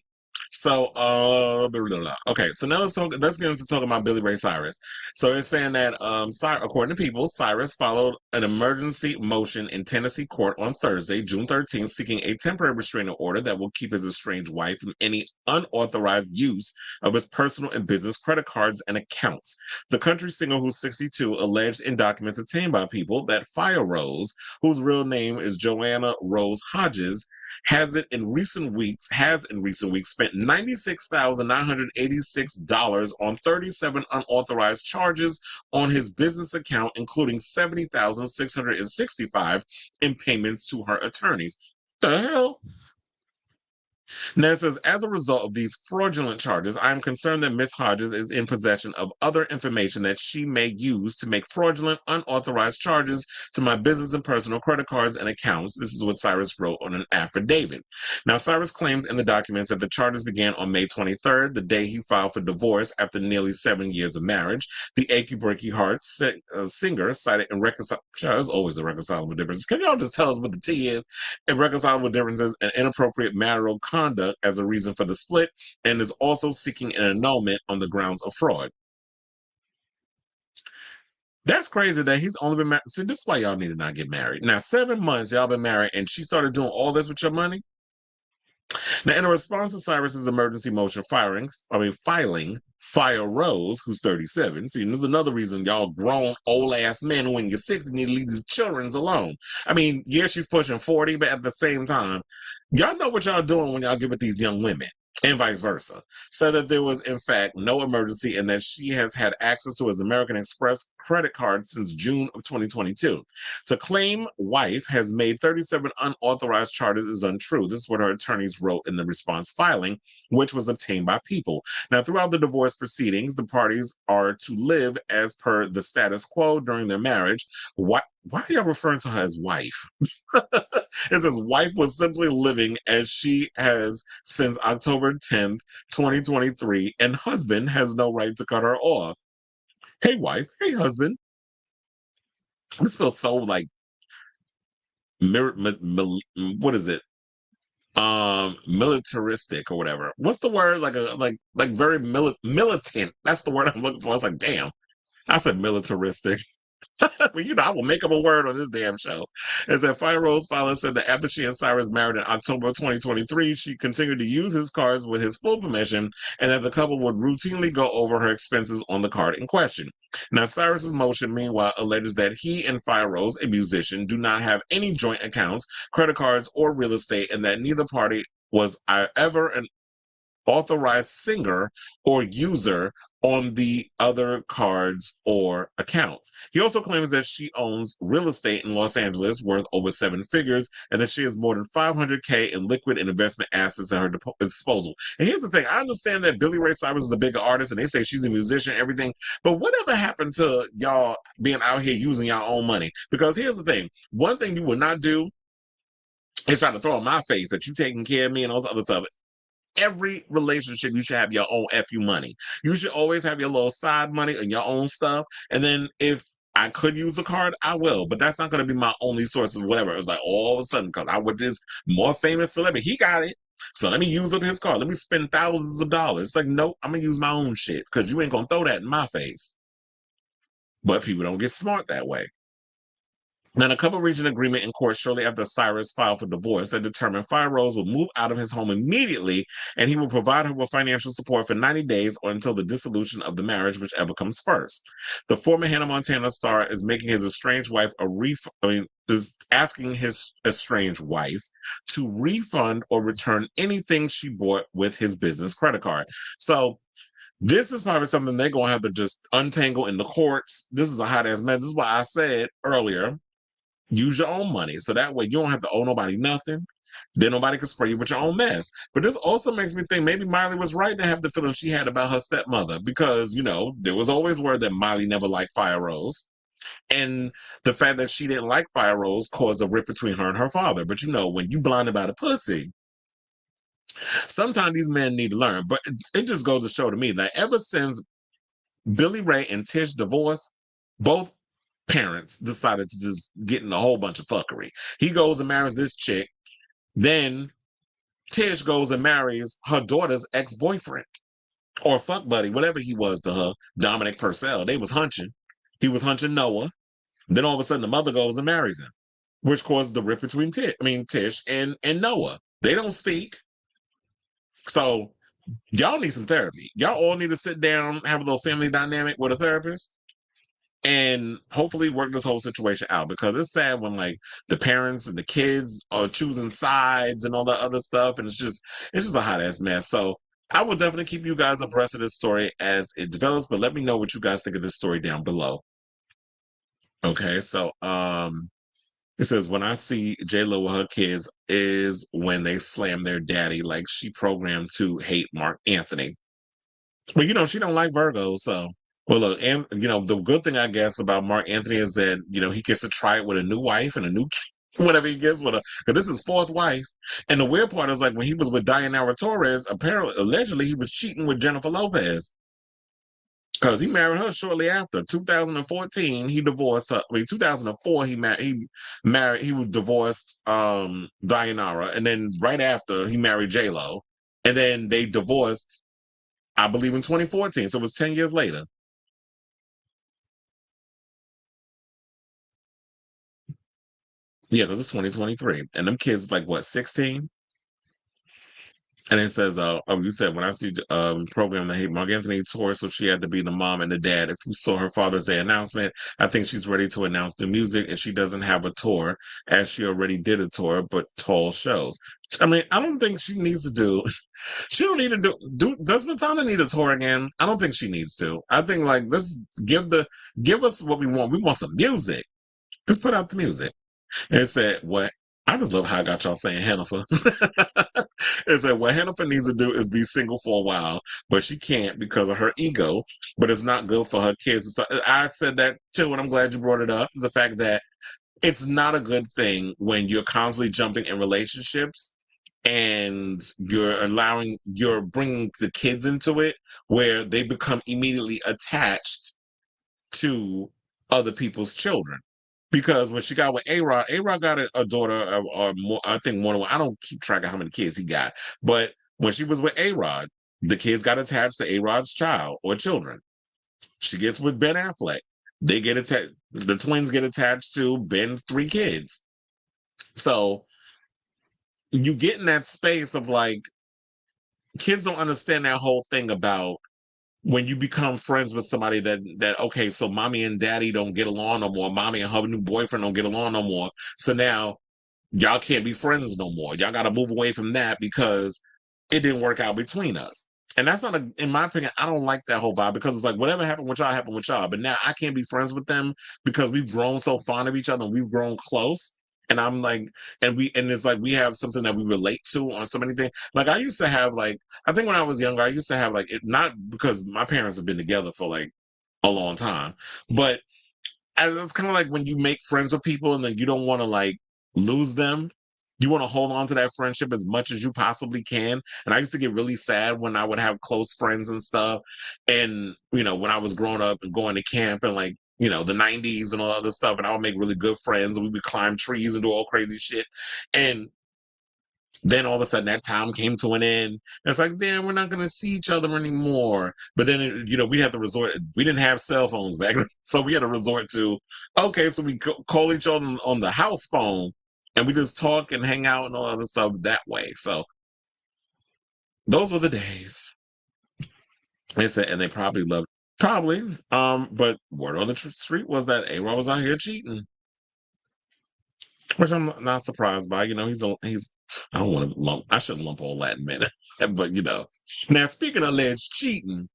So, okay. So now let's get into talking about Billy Ray Cyrus. So it's saying that, according to People, Cyrus filed an emergency motion in Tennessee court on Thursday, June 13th, seeking a temporary restraining order that will keep his estranged wife from any unauthorized use of his personal and business credit cards and accounts. The country singer, who's 62, alleged in documents obtained by People that Firerose, whose real name is Joanna Rose Hodges, has in recent weeks spent $96,986 on 37 unauthorized charges on his business account, including $70,665 in payments to her attorneys. The hell? Now it says, as a result of these fraudulent charges, I am concerned that Ms. Hodges is in possession of other information that she may use to make fraudulent, unauthorized charges to my business and personal credit cards and accounts. This is what Cyrus wrote on an affidavit. Now, Cyrus claims in the documents that the charges began on May 23rd, the day he filed for divorce after nearly 7 years of marriage. The Achy Breaky Heart singer cited there's always irreconcilable differences. Can y'all just tell us what the T is? Irreconcilable differences and inappropriate marital conduct as a reason for the split, and is also seeking an annulment on the grounds of fraud. That's crazy that he's only been married. See, this is why y'all need to not get married. Now, 7 months y'all been married, and she started doing all this with your money? Now, in a response to Cyrus's emergency motion filing Firerose, who's 37. See, and this is another reason y'all grown old ass men who in your 60s need to leave these children alone. I mean, yeah, she's pushing 40, but at the same time, y'all know what y'all doing when y'all get with these young women, and vice versa. Said that there was, in fact, no emergency and that she has had access to his American Express credit card since June of 2022. To claim wife has made 37 unauthorized charges is untrue. This is what her attorneys wrote in the response filing, which was obtained by People. Now, throughout the divorce proceedings, the parties are to live as per the status quo during their marriage. Why are y'all referring to her as wife? It says wife was simply living as she has since October 10th, 2023, and husband has no right to cut her off. Hey, wife. Hey, husband. This feels so like, what is it? militaristic or whatever. What's the word? Like very militant. That's the word I'm looking for. I was like, damn. I said militaristic. But I will make up a word on this damn show. Is that Firerose Fallon said that after she and Cyrus married in October 2023, she continued to use his cards with his full permission, and that the couple would routinely go over her expenses on the card in question. Now, Cyrus's motion, meanwhile, alleges that he and Firerose, a musician, do not have any joint accounts, credit cards, or real estate, and that neither party was ever an authorized singer or user on the other cards or accounts. He also claims that she owns real estate in Los Angeles worth over 7 figures and that she has more than $500K in liquid and investment assets at her disposal. And here's the thing. I understand that Billy Ray Cyrus is the bigger artist and they say she's a musician, everything, but whatever happened to y'all being out here using your own money? Because here's the thing. One thing you will not do is try to throw in my face that you taking care of me and all this other stuff. Every relationship, you should have your own FU money. You should always have your little side money and your own stuff. And then if I could use a card, I will. But that's not going to be my only source of whatever. It's like all of a sudden, because I'm with this more famous celebrity, he got it. So let me use up his card. Let me spend thousands of dollars. It's like, nope, I'm going to use my own shit because you ain't going to throw that in my face. But people don't get smart that way. Now, the couple reached an agreement in court shortly after Cyrus filed for divorce that determined Firerose would move out of his home immediately and he will provide her with financial support for 90 days or until the dissolution of the marriage, whichever comes first. The former Hannah Montana star is making his estranged wife is asking his estranged wife to refund or return anything she bought with his business credit card. So this is probably something they're going to have to just untangle in the courts. This is a hot ass mess. This is why I said earlier, use your own money. So that way you don't have to owe nobody nothing. Then nobody can spray you with your own mess. But this also makes me think maybe Miley was right to have the feeling she had about her stepmother because, there was always word that Miley never liked Firerose. And the fact that she didn't like Firerose caused a rip between her and her father. But when you blinded by the pussy, sometimes these men need to learn. But it just goes to show to me that ever since Billy Ray and Tish divorced, both parents decided to just get in a whole bunch of fuckery. He goes and marries this chick. Then Tish goes and marries her daughter's ex-boyfriend or fuck buddy, whatever he was to her, Dominic Purcell. They was hunching. He was hunching Noah. Then all of a sudden the mother goes and marries him, which caused the rip between Tish and Noah. They don't speak. So y'all need some therapy. Y'all all need to sit down, have a little family dynamic with a therapist, and hopefully work this whole situation out because it's sad when the parents and the kids are choosing sides and all that other stuff, and it's just a hot ass mess. So I will definitely keep you guys abreast of this story as it develops, but let me know what you guys think of this story down below. Okay, so it says when I see J.Lo with her kids is when they slam their daddy like she programmed to hate Mark Anthony. But she don't like Virgo, so. Well, look, and the good thing I guess about Mark Anthony is that he gets to try it with a new wife and a new whatever he gets with her. Because this is his fourth wife, and the weird part is when he was with Diana Torres, allegedly he was cheating with Jennifer Lopez because he married her shortly after 2014. He divorced her. 2004 he was divorced Diana, and then right after he married J.Lo, and then they divorced, I believe, in 2014. So it was 10 years later. Yeah, because it's 2023. And them kids like, what, 16? And it says, you said, when I see program that hate Mark Anthony tour, so she had to be the mom and the dad. If you saw her Father's Day announcement, I think she's ready to announce the music, and she doesn't have a tour, as she already did a tour, but tall shows. I mean, I don't think she needs to do, she don't need to do, does Madonna need a tour again? I don't think she needs to. I think, let's give us what we want. We want some music. Just put out the music. And it said, what? I just love how I got y'all saying Hannaford. It said, what Hannaford needs to do is be single for a while, but she can't because of her ego, but it's not good for her kids. So I said that too, and I'm glad you brought it up. The fact that it's not a good thing when you're constantly jumping in relationships and you're bringing the kids into it where they become immediately attached to other people's children. Because when she got with A-Rod, A-Rod got a daughter or more, I think more than one. I don't keep track of how many kids he got. But when she was with A-Rod, the kids got attached to A-Rod's child or children. She gets with Ben Affleck. They get attached. The twins get attached to Ben's 3 kids. So you get in that space of like, kids don't understand that whole thing about when you become friends with somebody that okay, so mommy and daddy don't get along no more. Mommy and her new boyfriend don't get along no more. So now y'all can't be friends no more. Y'all got to move away from that because it didn't work out between us. And that's not in my opinion, I don't like that whole vibe because it's like whatever happened with y'all. But now I can't be friends with them because we've grown so fond of each other and we've grown close. And I'm like, and it's like we have something that we relate to on so many things. Like I used to have like, I think when I was younger, I used to have like, not because my parents have been together for like a long time, but it's kind of like when you make friends with people and then you don't want to like lose them. You want to hold on to that friendship as much as you possibly can. And I used to get really sad when I would have close friends and stuff. And, when I was growing up and going to camp and like, the 90s and all other stuff. And I would make really good friends and we would climb trees and do all crazy shit. And then all of a sudden that time came to an end. And it's like, damn, we're not going to see each other anymore. But then, we had to resort, we didn't have cell phones back then. So we had to resort to, okay, so we call each other on the house phone and we just talk and hang out and all other stuff that way. So those were the days. They said, and they probably loved, but word on the street was that A-Rod was out here cheating. Which I'm not surprised by. He's I don't want to I shouldn't lump all Latin men, but Now speaking of alleged cheating,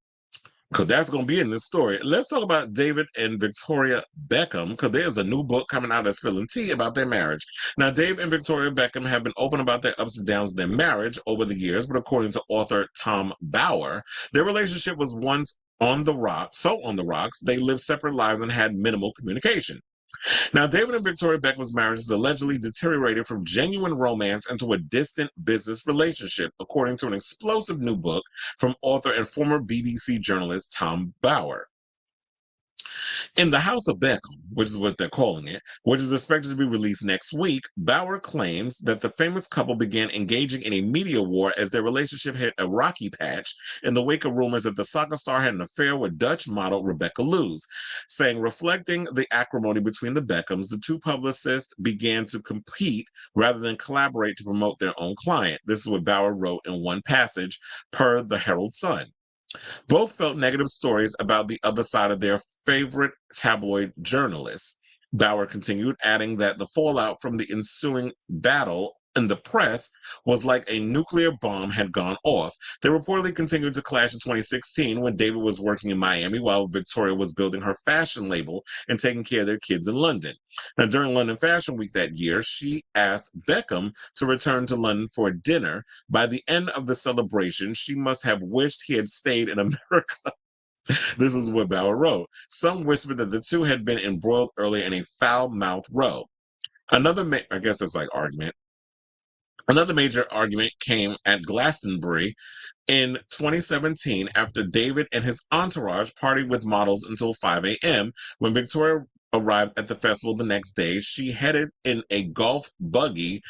because that's going to be in this story, let's talk about David and Victoria Beckham, because there's a new book coming out that's spilling tea about their marriage. Now, Dave and Victoria Beckham have been open about their ups and downs of their marriage over the years, but according to author Tom Bauer, their relationship was once on the rocks, they lived separate lives and had minimal communication. Now, David and Victoria Beckham's marriage is allegedly deteriorated from genuine romance into a distant business relationship, according to an explosive new book from author and former BBC journalist Tom Bauer. In The House of Beckham, which is what they're calling it, which is expected to be released next week, Bauer claims that the famous couple began engaging in a media war as their relationship hit a rocky patch in the wake of rumors that the soccer star had an affair with Dutch model Rebecca Luz, saying reflecting the acrimony between the Beckhams, the two publicists began to compete rather than collaborate to promote their own client. This is what Bauer wrote in one passage per the Herald Sun. Both felt negative stories about the other side of their favorite tabloid journalists. Bauer continued, adding that the fallout from the ensuing battle in the press was like a nuclear bomb had gone off. They reportedly continued to clash in 2016 when David was working in Miami while Victoria was building her fashion label and taking care of their kids in London. Now, during London Fashion Week that year, she asked Beckham to return to London for dinner. By the end of the celebration, she must have wished he had stayed in America. This is what Bauer wrote. Some whispered that the two had been embroiled earlier in a foul-mouthed row. I guess it's like argument. Another major argument came at Glastonbury in 2017 after David and his entourage partied with models until 5 a.m. When Victoria arrived at the festival the next day, she headed in a golf buggy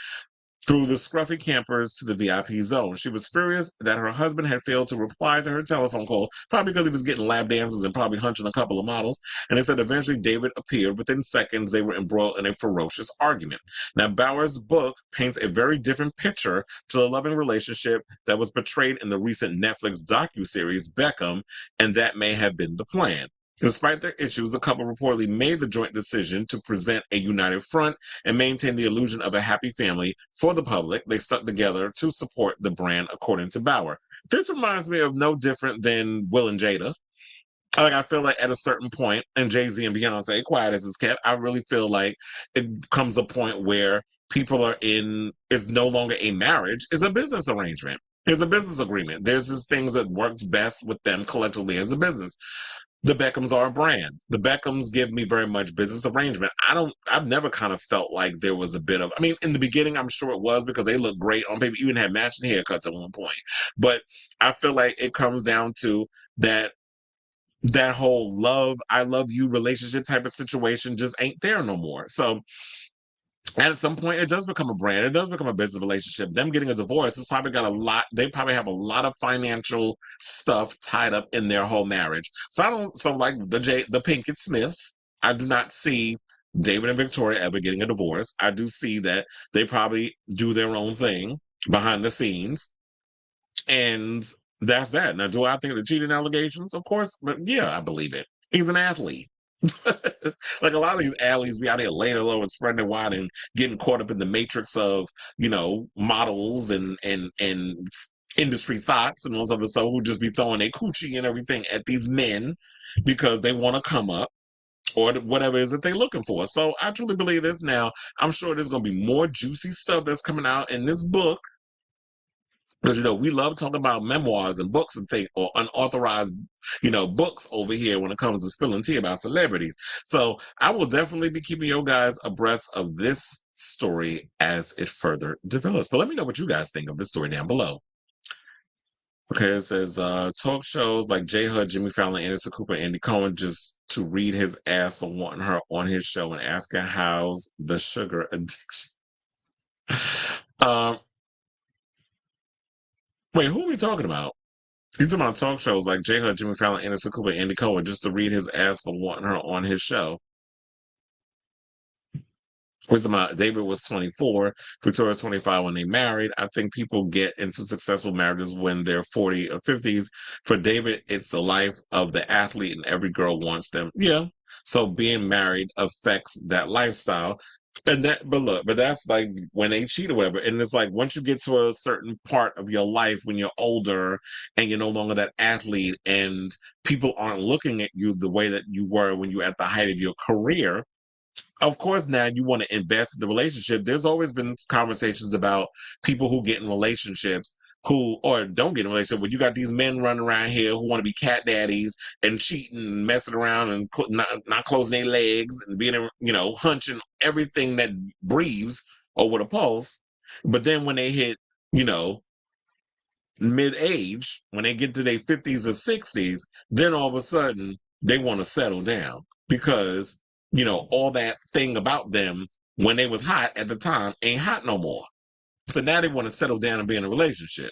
through the scruffy campers to the VIP zone. She was furious that her husband had failed to reply to her telephone calls, probably because he was getting lap dances and probably hunching a couple of models. And they said eventually David appeared. Within seconds, they were embroiled in a ferocious argument. Now, Bauer's book paints a very different picture to the loving relationship that was portrayed in the recent Netflix docuseries Beckham, and that may have been the plan. Despite their issues, the couple reportedly made the joint decision to present a united front and maintain the illusion of a happy family for the public. They stuck together to support the brand, according to Bauer. This reminds me of no different than Will and Jada. I feel like at a certain point, and Jay-Z and Beyonce, quiet as it's kept, I really feel like it comes a point where people it's no longer a marriage, it's a business arrangement. It's a business agreement. There's just things that works best with them collectively as a business. The Beckhams are a brand. The Beckhams give me very much business arrangement. I've never kind of felt like there was a bit of, in the beginning, I'm sure it was because they look great on paper, even had matching haircuts at one point. But I feel like it comes down to that that whole love, I love you relationship type of situation just ain't there no more. So at some point, it does become a brand. It does become a business relationship. Them getting a divorce has probably got a lot. They probably have a lot of financial stuff tied up in their whole marriage. So I don't. So like the Pinkett Smiths, I do not see David and Victoria ever getting a divorce. I do see that they probably do their own thing behind the scenes, and that's that. Now, do I think the cheating allegations? Of course, but yeah, I believe it. He's an athlete. Like a lot of these alleys be out here laying low and spreading it wide and getting caught up in the matrix of, models and industry thoughts and those other so who just be throwing their coochie and everything at these men because they want to come up or whatever it is that they're looking for. So I truly believe this. Now, I'm sure there's going to be more juicy stuff that's coming out in this book. Because, we love talking about memoirs and books and things, or unauthorized, books over here when it comes to spilling tea about celebrities. So I will definitely be keeping you guys abreast of this story as it further develops. But let me know what you guys think of this story down below. Okay, it says talk shows like J. Hud, Jimmy Fallon, Anderson Cooper, Andy Cohen just to read his ass for wanting her on his show and asking how's the sugar addiction. Wait, who are we talking about? He's talking about talk shows like J. Hud, Jimmy Fallon, Anderson Cooper, Andy Cohen, just to read his ass for wanting her on his show. We're talking about David was 24, Victoria was 25 when they married. I think people get into successful marriages when they're 40 or 50s. For David, it's the life of the athlete and every girl wants them. Yeah. So being married affects that lifestyle. But that's like when they cheat or whatever. And it's like once you get to a certain part of your life when you're older and you're no longer that athlete and people aren't looking at you the way that you were when you were at the height of your career, of course, now you want to invest in the relationship. There's always been conversations about people who get in relationships or don't get in a relationship. When you got these men running around here who want to be cat daddies and cheating and messing around and not closing their legs and being, hunching everything that breathes or with a pulse. But then when they hit, mid-age, when they get to their 50s or 60s, then all of a sudden they want to settle down because all that thing about them when they was hot at the time ain't hot no more. So now they want to settle down and be in a relationship.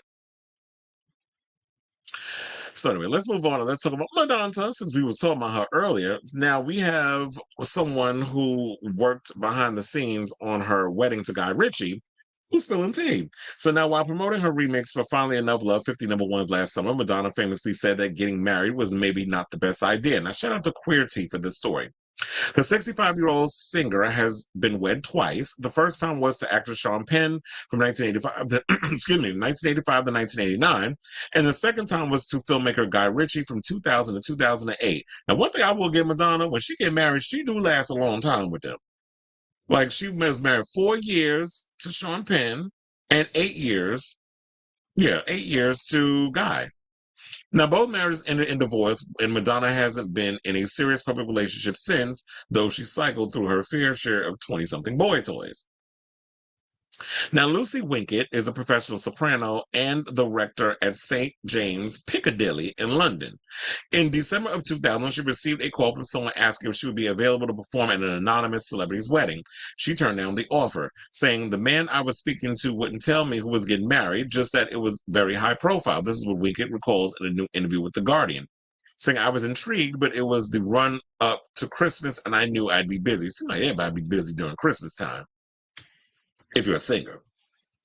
So anyway, let's move on and let's talk about Madonna, since we was talking about her earlier. Now we have someone who worked behind the scenes on her wedding to Guy Ritchie, who's spilling tea. So now, while promoting her remix for Finally Enough Love, 50 number ones last summer, Madonna famously said that getting married was maybe not the best idea. Now, shout out to Queer Tea for this story. The 65-year-old singer has been wed twice. The first time was to actor Sean Penn from 1985 to, 1985 to 1989. And the second time was to filmmaker Guy Ritchie from 2000 to 2008. Now, one thing I will give Madonna, when she get married, she do last a long time with them. Like, she was married 4 years to Sean Penn and 8 years, 8 years to Guy. Now, both marriages ended in divorce, and Madonna hasn't been in a serious public relationship since, though she cycled through her fair share of 20-something boy toys. Now, Lucy Winkett is a professional soprano and the rector at St. James Piccadilly in London. In December of 2000, she received a call from someone asking if she would be available to perform at an anonymous celebrity's wedding. She turned down the offer, saying, "The man I was speaking to wouldn't tell me who was getting married, just that it was very high profile." This is what Winkett recalls in a new interview with The Guardian, saying, "I was intrigued, but it was the run up to Christmas and I knew I'd be busy." Seems like everybody be busy during Christmas time if you're a singer.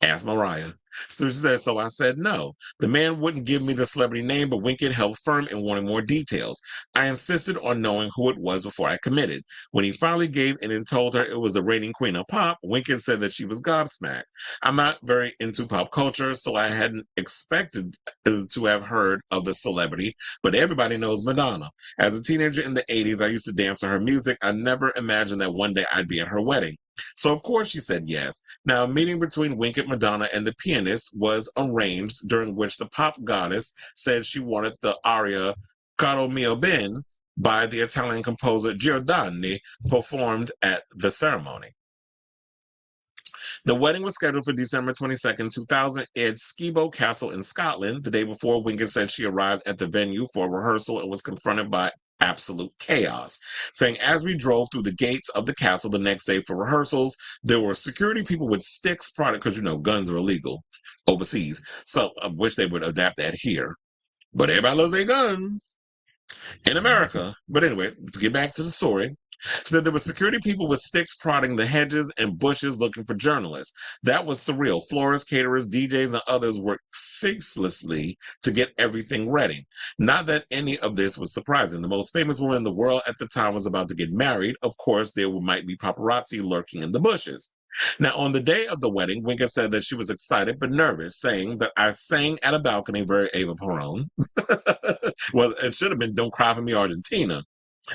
Ask Mariah. So she said, so I said no. The man wouldn't give me the celebrity name, but Winkett held firm and wanted more details. I insisted on knowing who it was before I committed. When he finally gave in and told her it was the reigning queen of pop, Winkett said that she was gobsmacked. I'm not very into pop culture, so I hadn't expected to have heard of the celebrity, but everybody knows Madonna. As a teenager in the 80s, I used to dance to her music. I never imagined that one day I'd be at her wedding. So, of course, she said yes. Now, a meeting between Winkett, Madonna, and the pianist was arranged, during which the pop goddess said she wanted the aria Caro Mio Ben by the Italian composer Giordani performed at the ceremony. The wedding was scheduled for December 22nd, 2000 at Skibo Castle in Scotland. The day before, Winkett said she arrived at the venue for a rehearsal and was confronted by absolute chaos, saying, as we drove through the gates of the castle the next day for rehearsals, there were security people with sticks, because, guns are illegal overseas. So I wish they would adapt that here. But everybody loves their guns in America. But anyway, to get back to the story, she said there were security people with sticks prodding the hedges and bushes looking for journalists. That was surreal. Florists, caterers, DJs, and others worked ceaselessly to get everything ready. Not that any of this was surprising. The most famous woman in the world at the time was about to get married. Of course, there might be paparazzi lurking in the bushes. Now, on the day of the wedding, Winkett said that she was excited but nervous, saying that I sang at a balcony, very Ava Perón. Well, it should have been Don't Cry for Me, Argentina.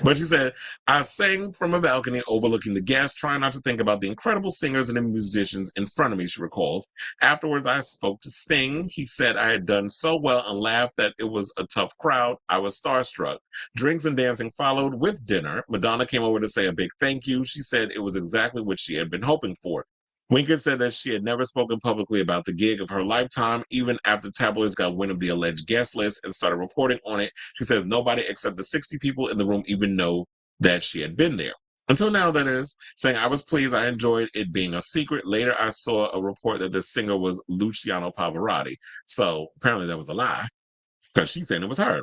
But she said, I sang from a balcony overlooking the guests, trying not to think about the incredible singers and the musicians in front of me, she recalls. Afterwards, I spoke to Sting. He said I had done so well and laughed that it was a tough crowd. I was starstruck. Drinks and dancing followed with dinner. Madonna came over to say a big thank you. She said it was exactly what she had been hoping for. Winkett said that she had never spoken publicly about the gig of her lifetime, even after tabloids got wind of the alleged guest list and started reporting on it. She says nobody except the 60 people in the room even know that she had been there. Until now, that is, saying I was pleased, I enjoyed it being a secret. Later, I saw a report that the singer was Luciano Pavarotti. So apparently that was a lie, because she said it was her.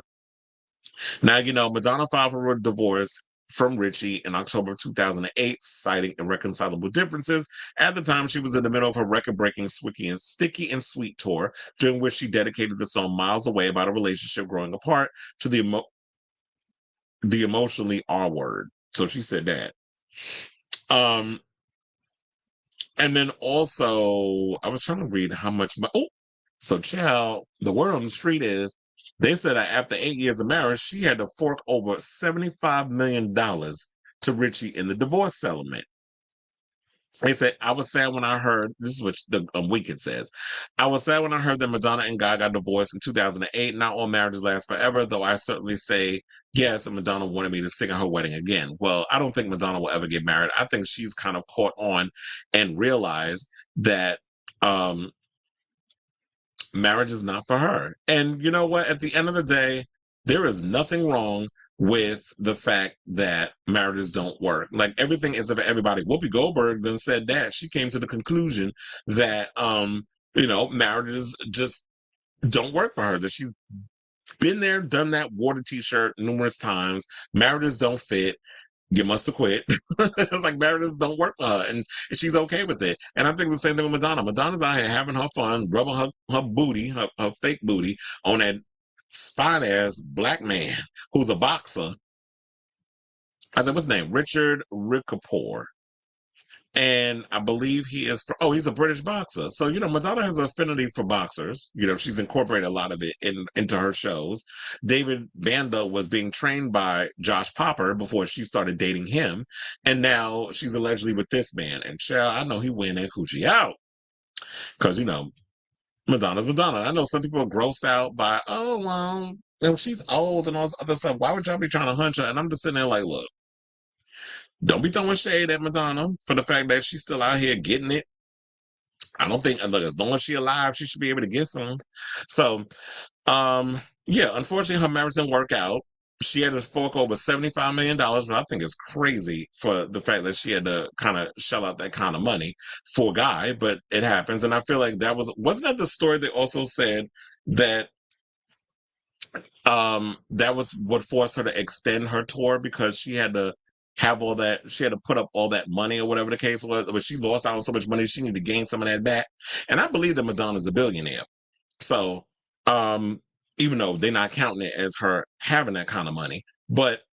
Now, Madonna filed for a divorce from Richie in October of 2008, citing irreconcilable differences. At the time, she was in the middle of her record-breaking Sticky and Sweet tour, during which she dedicated the song Miles Away about a relationship growing apart to the emotionally R word. So she said that. And then also, I was trying to read how much so child, the word on the street is, they said that after 8 years of marriage, she had to fork over $75 million to Richie in the divorce settlement. They said, I was sad when I heard, this is what the Wicked says, I was sad when I heard that Madonna and Guy got divorced in 2008. Not all marriages last forever, though I certainly say yes, and Madonna wanted me to sing at her wedding again. Well, I don't think Madonna will ever get married. I think she's kind of caught on and realized that marriage is not for her. And you know what? At the end of the day, there is nothing wrong with the fact that marriages don't work. Like, everything is about everybody. Whoopi Goldberg then said that. She came to the conclusion that, marriages just don't work for her. That she's been there, done that, wore the t-shirt numerous times. Marriages don't fit. You must have quit. It's like marriages don't work for her, and she's okay with it. And I think the same thing with Madonna. Madonna's out here having her fun, rubbing her booty, her fake booty, on that fine-ass black man who's a boxer. I said, what's his name? Richard Rickapore. And I believe he is he's a British boxer. So, Madonna has an affinity for boxers. She's incorporated a lot of it into her shows. David Banda was being trained by Josh Popper before she started dating him. And now she's allegedly with this man. And child, I know he win that coochie out. Because, Madonna's Madonna. I know some people are grossed out by, she's old and all this other stuff. Why would y'all be trying to hunch her? And I'm just sitting there like, look, don't be throwing shade at Madonna for the fact that she's still out here getting it. I don't think, look, as long as she's alive, she should be able to get some. So, unfortunately, her marriage didn't work out. She had to fork over $75 million, but I think it's crazy for the fact that she had to kind of shell out that kind of money for a guy, but it happens. And I feel like wasn't that the story they also said that that was what forced her to extend her tour, because she had to have all that, she had to put up all that money or whatever the case was, but she lost out on so much money, she needed to gain some of that back. And I believe that Madonna's a billionaire. So, even though they're not counting it as her having that kind of money, but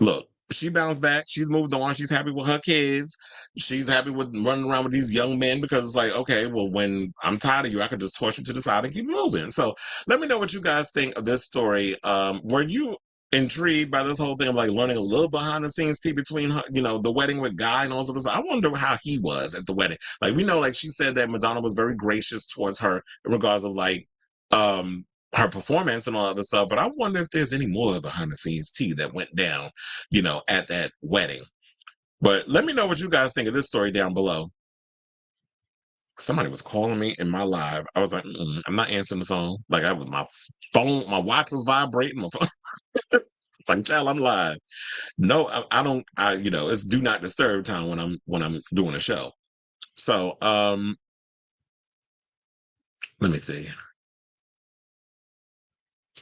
look, she bounced back. She's moved on. She's happy with her kids. She's happy with running around with these young men, because it's like, okay, well, when I'm tired of you, I can just toss you to the side and keep moving. So let me know what you guys think of this story. Were you intrigued by this whole thing of like learning a little behind the scenes tea between her, the wedding with Guy and all this? I wonder how he was at the wedding. Like, we know, like, she said that Madonna was very gracious towards her in regards of like, her performance and all other stuff, but I wonder if there's any more behind the scenes tea that went down, at that wedding. But let me know what you guys think of this story down below. somebody was calling me in my live. I was like, I'm not answering the phone. Like I was my phone, my watch was vibrating. My phone. Like, child, I'm live. No, I don't. It's do not disturb time when I'm doing a show. So, let me see.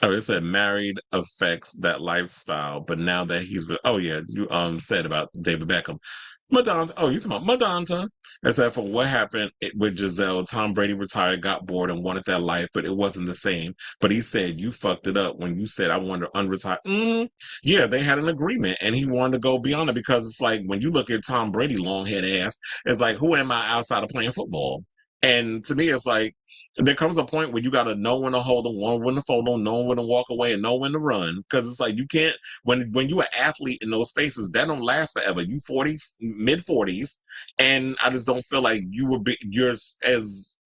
Oh, it said married affects that lifestyle, but now that he's with, oh yeah, you said about David Beckham. Madonna, oh, you talking about Madonna. It said for what happened with Giselle, Tom Brady retired, got bored, and wanted that life, but it wasn't the same. But he said, you fucked it up when you said, I wanted to unretire. Yeah, they had an agreement, and he wanted to go beyond it because it's like, when you look at Tom Brady, long head ass, it's like, who am I outside of playing football? And to me, it's like, there comes a point where you got to know when to hold on, know when to fold on, know when to walk away, and know when to run. Because it's like you can't when you're an athlete in those spaces, that don't last forever. You 40s, mid 40s, and I just don't feel like you're as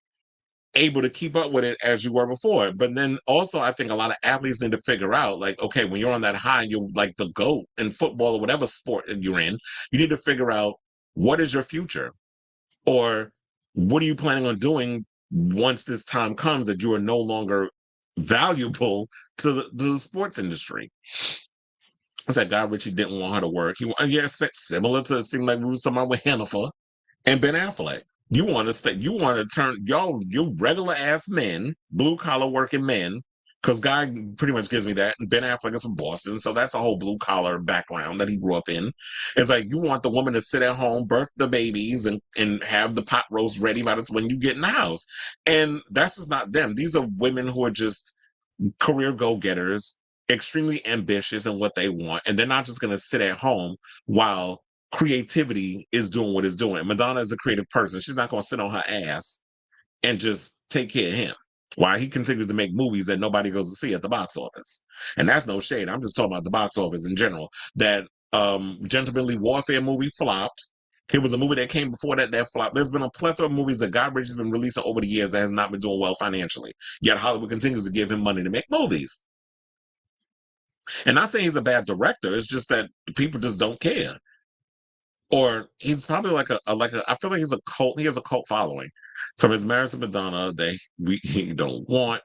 able to keep up with it as you were before. But then also, I think a lot of athletes need to figure out, like, okay, when you're on that high, you're like the GOAT in football or whatever sport that you're in. You need to figure out what is your future, or what are you planning on doing once this time comes that you are no longer valuable to the sports industry? It's like Guy Ritchie didn't want her to work. Similar to, it seemed like we was talking about with Hannaford and Ben Affleck. You want to turn you regular ass men, blue collar working men, because Guy pretty much gives me that. And Ben Affleck is from Boston, so that's a whole blue collar background that he grew up in. It's like you want the woman to sit at home, birth the babies, and have the pot roast ready by when you get in the house. And that's just not them. These are women who are just career go-getters, extremely ambitious in what they want, and they're not just going to sit at home while creativity is doing what it's doing. Madonna is a creative person. She's not going to sit on her ass and just take care of him while he continues to make movies that nobody goes to see at the box office. And that's no shade. I'm just talking about the box office in general. That Gentlemanly Warfare movie flopped. It was a movie that came before that flopped. There's been a plethora of movies that Guy Ritchie's been releasing over the years that has not been doing well financially. Yet Hollywood continues to give him money to make movies. And not saying he's a bad director. It's just that people just don't care. Or he's probably like a I feel like he's a cult. He has a cult following from his marriage to Madonna that he don't want.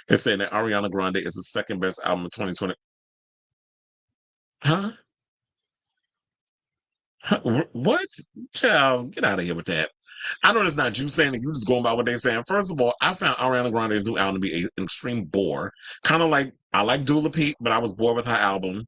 They're saying that Ariana Grande is the second best album of 2020. Huh? What? Child, get out of here with that. I know it's not you saying it. You just going by what they're saying. First of all, I found Ariana Grande's new album to be an extreme bore. Kind of like, I like Dula Peep, but I was bored with her album.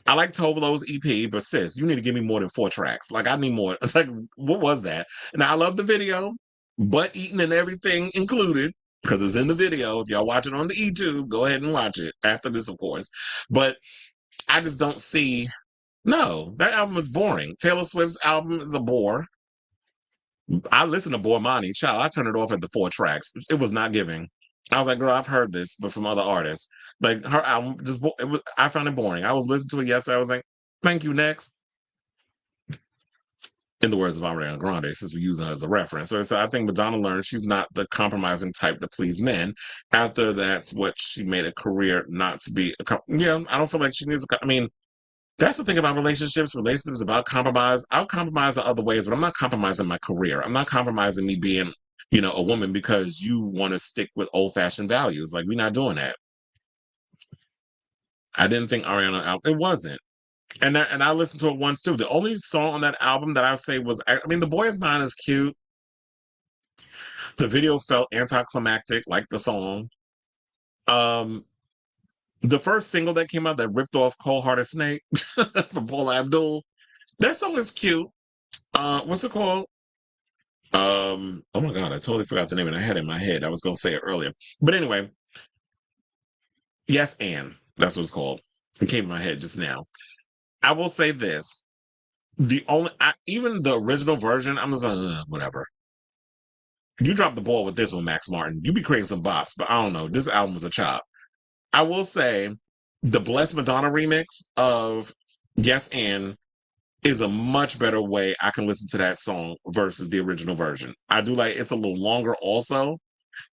I like Tovolo's EP, but sis, you need to give me more than 4 tracks. Like, I need more. It's like, what was that? And I love the video, butt eating and everything included, because it's in the video. If y'all watch it on the YouTube, go ahead and watch it after this, of course. But I just don't see. No, that album is boring. Taylor Swift's album is a bore. I listened to Bormani, child. I turned it off at the 4 tracks. It was not giving. I was like, girl, I've heard this, but from other artists. Like, her album I found it boring. I was listening to it yesterday. I was like, thank you, next. In the words of Ariana Grande, since we're using her as a reference. So I think Madonna learned she's not the compromising type to please men. After that's what she made a career not to be. I don't feel like she needs I mean, that's the thing about relationships. Relationships about compromise. I'll compromise in other ways, but I'm not compromising my career. I'm not compromising me being, a woman because you want to stick with old-fashioned values. Like, we're not doing that. I didn't think Ariana, it wasn't. And I listened to it once too. The only song on that album that I say was, The Boy Is Mine is cute. The video felt anticlimactic, like the song. The first single that came out that ripped off Cold Hearted Snake from Paula Abdul, that song is cute. What's it called? Oh my God, I totally forgot the name and I had it in my head. I was going to say it earlier. But anyway, Yes, and that's what it's called. It came in my head just now. I will say this. Even the original version, I'm just like, whatever. You dropped the ball with this one, Max Martin. You be creating some bops, but I don't know. This album was a chop. I will say the Blessed Madonna remix of Yes, and is a much better way I can listen to that song versus the original version. I do like it's a little longer also,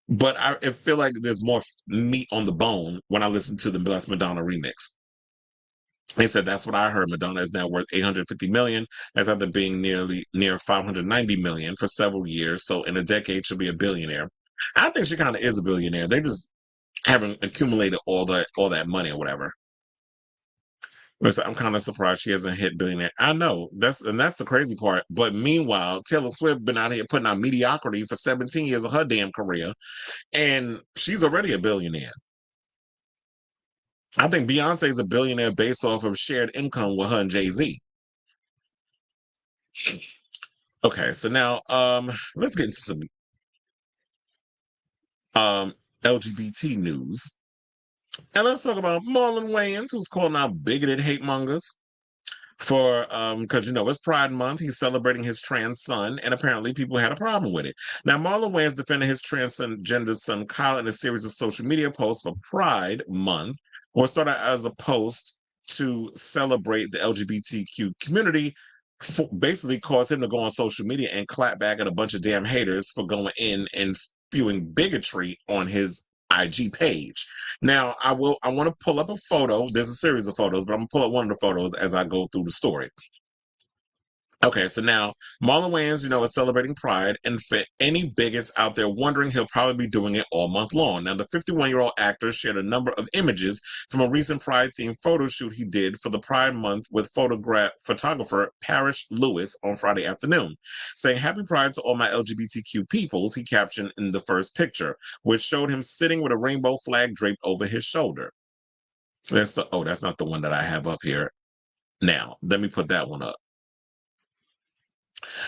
but I feel like there's more meat on the bone when I listen to the Blessed Madonna remix. He said, that's what I heard. Madonna is now worth $850 million. That's after being near $590 million for several years. So in a decade, she'll be a billionaire. I think she kind of is a billionaire. They just haven't accumulated all that money or whatever. Listen, I'm kind of surprised she hasn't hit billionaire. I know that's the crazy part. But meanwhile, Taylor Swift been out here putting out mediocrity for 17 years of her damn career, and she's already a billionaire. I think Beyonce is a billionaire based off of shared income with her and Jay-Z. Okay, so now let's get into some LGBT news. And let's talk about Marlon Wayans, who's calling out bigoted hate mongers for because it's Pride Month. He's celebrating his trans son, and apparently people had a problem with it. Now, Marlon Wayans defended his transgender son Kyle in a series of social media posts for Pride Month, or started as a post to celebrate the LGBTQ community. Basically caused him to go on social media and clap back at a bunch of damn haters for going in and spewing bigotry on his IG page. Now, I want to pull up a photo. There's a series of photos, but I'm going to pull up one of the photos as I go through the story. Okay, so now Marlon Wayans, is celebrating Pride, and for any bigots out there wondering, he'll probably be doing it all month long. Now, the 51-year-old actor shared a number of images from a recent Pride-themed photo shoot he did for the Pride Month with photographer Parrish Lewis on Friday afternoon. Saying, "Happy Pride to all my LGBTQ peoples," he captioned in the first picture, which showed him sitting with a rainbow flag draped over his shoulder. That's not the one that I have up here. Now, let me put that one up.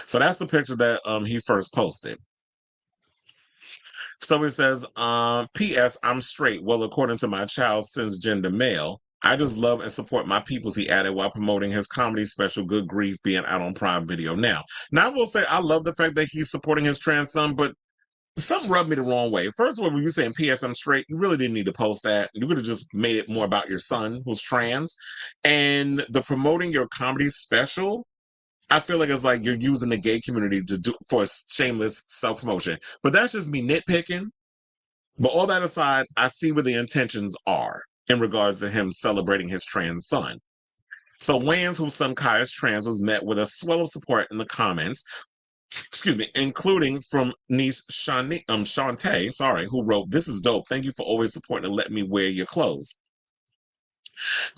So that's the picture that he first posted. So it says, P.S. I'm straight. Well, according to my child cisgender male, I just love and support my peoples, he added while promoting his comedy special Good Grief being out on Prime Video now. Now, I will say I love the fact that he's supporting his trans son, but something rubbed me the wrong way. First of all, when you saying P.S. I'm straight, you really didn't need to post that. You could have just made it more about your son who's trans. And the promoting your comedy special, I feel like it's like you're using the gay community for shameless self-promotion. But that's just me nitpicking. But all that aside, I see where the intentions are in regards to him celebrating his trans son. So Wayans, whose son Kai is trans, was met with a swell of support in the comments, including from niece Shantae, who wrote, "This is dope. Thank you for always supporting and letting me wear your clothes."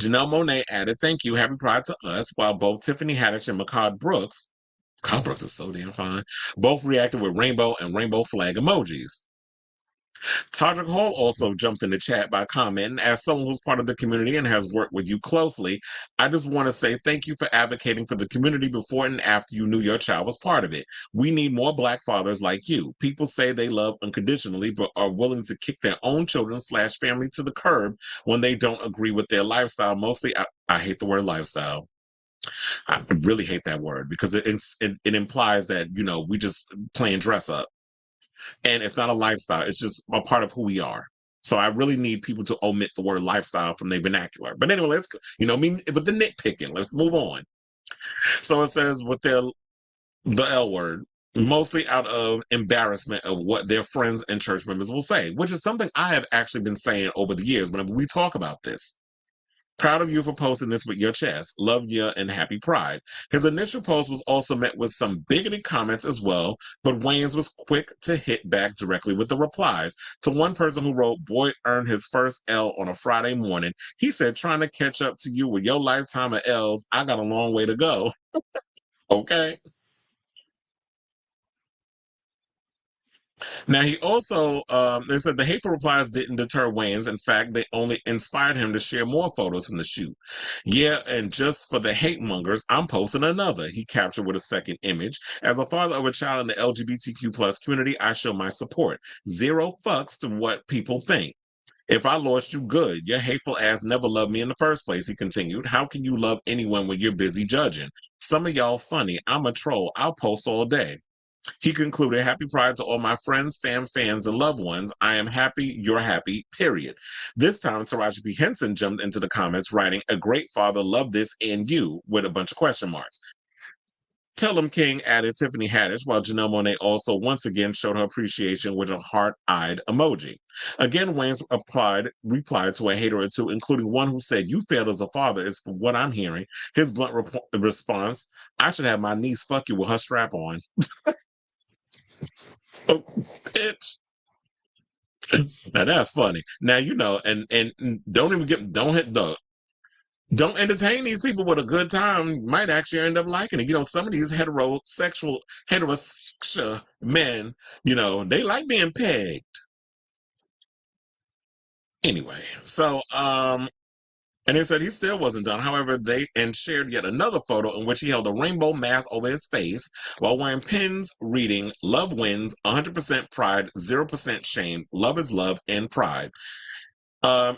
Janelle Monáe added, "Thank you. Happy Pride to us," while both Tiffany Haddish and Mehcad Brooks is so damn fine, both reacted with rainbow and rainbow flag emojis. Todrick Hall also jumped in the chat by commenting, "As someone who's part of the community and has worked with you closely, I just want to say thank you for advocating for the community before and after you knew your child was part of it. We need more Black fathers like you. People say they love unconditionally, but are willing to kick their own children / family to the curb when they don't agree with their lifestyle. Mostly, I hate the word lifestyle. I really hate that word because it implies that, we just playing dress up. And it's not a lifestyle. It's just a part of who we are. So I really need people to omit the word lifestyle from their vernacular. But anyway, let's, with the nitpicking, let's move on. So it says with the L word, mostly out of embarrassment of what their friends and church members will say, which is something I have actually been saying over the years whenever we talk about this. Proud of you for posting this with your chest. Love you and happy Pride. His initial post was also met with some bigoted comments as well, but Wayans was quick to hit back directly with the replies. To one person who wrote, "Boy earned his first L on a Friday morning," he said, "Trying to catch up to you with your lifetime of L's, I got a long way to go." Okay. Now, he also, they said the hateful replies didn't deter Wayans. In fact, they only inspired him to share more photos from the shoot. "Yeah, and just for the hate mongers, I'm posting another," he captured with a second image. "As a father of a child in the LGBTQ plus community, I show my support. Zero fucks to what people think. If I lost you, good. Your hateful ass never loved me in the first place," he continued. "How can you love anyone when you're busy judging? Some of y'all funny. I'm a troll. I'll post all day." He concluded, "Happy Pride to all my friends, fans, and loved ones. I am happy you're happy, period." This time, Taraji P. Henson jumped into the comments, writing, "A great father, love this, and you," with a bunch of question marks. Tell 'em King added Tiffany Haddish, while Janelle Monáe also once again showed her appreciation with a heart-eyed emoji. Again, Wayans replied to a hater or two, including one who said, "You failed as a father, is from what I'm hearing." His blunt response, "I should have my niece fuck you with her strap on." Oh, bitch. Now that's funny. Now you know, and don't even don't entertain these people with a good time. You might actually end up liking it. You know, some of these heterosexual men, you know, they like being pegged. Anyway, so and they said he still wasn't done. However, they shared yet another photo in which he held a rainbow mask over his face while wearing pins reading "Love wins, 100% pride, 0% shame. Love is love and pride."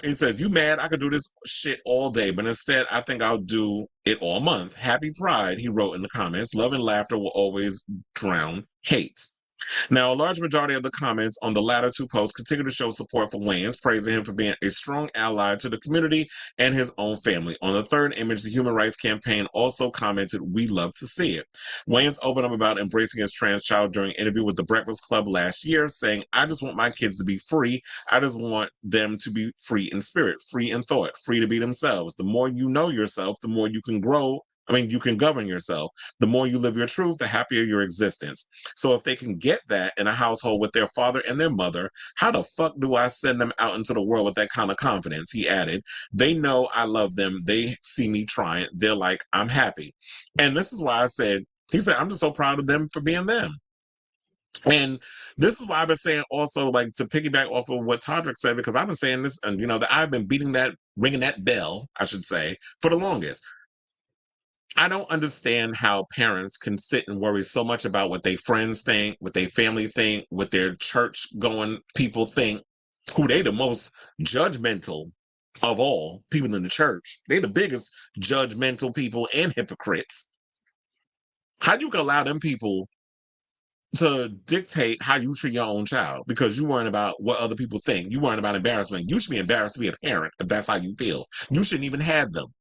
He says, "You mad? I could do this shit all day, but instead I think I'll do it all month. Happy Pride," he wrote in the comments. "Love and laughter will always drown hate." Now, a large majority of the comments on the latter two posts continue to show support for Wayans, praising him for being a strong ally to the community and his own family. On the third image, the Human Rights Campaign also commented, "We love to see it." Wayans opened up about embracing his trans child during an interview with The Breakfast Club last year, saying, "I just want my kids to be free. I just want them to be free in spirit, free in thought, free to be themselves. The more you know yourself, the more you can grow. You can govern yourself. The more you live your truth, the happier your existence. So if they can get that in a household with their father and their mother, how the fuck do I send them out into the world with that kind of confidence?" He added, "They know I love them. They see me trying. They're like, I'm happy." And this is why he said, "I'm just so proud of them for being them." And this is why I've been saying also, like, to piggyback off of what Todrick said, because I've been saying this, and, you know, that I've been ringing that bell, I should say, for the longest. I don't understand how parents can sit and worry so much about what their friends think, what their family think, what their church going people think, who they the most judgmental of all people in the church. They the biggest judgmental people and hypocrites. How you can allow them people to dictate how you treat your own child because you worrying about what other people think. You worrying about embarrassment. You should be embarrassed to be a parent if that's how you feel. You shouldn't even have them.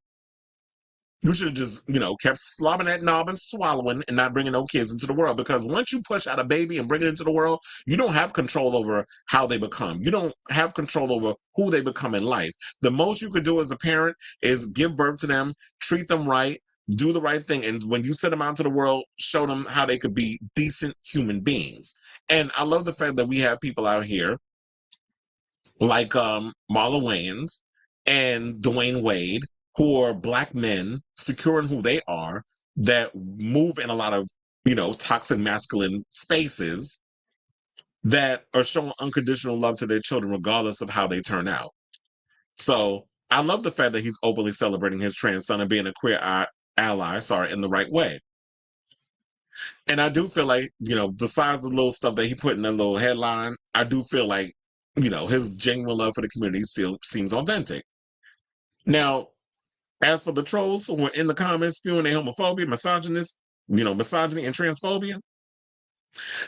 You should have just, you know, kept slobbing that knob and swallowing and not bringing no kids into the world. Because once you push out a baby and bring it into the world, you don't have control over how they become. You don't have control over who they become in life. The most you could do as a parent is give birth to them, treat them right, do the right thing. And when you send them out to the world, show them how they could be decent human beings. And I love the fact that we have people out here like Marlon Wayans and Dwayne Wade, who are Black men secure in who they are, that move in a lot of, you know, toxic masculine spaces, that are showing unconditional love to their children regardless of how they turn out. So I love the fact that he's openly celebrating his trans son and being a queer ally, in the right way. And I do feel like, you know, besides the little stuff that he put in that little headline, I do feel like, you know, his genuine love for the community still seems authentic. Now, as for the trolls who were in the comments spewing their homophobia, misogyny and transphobia,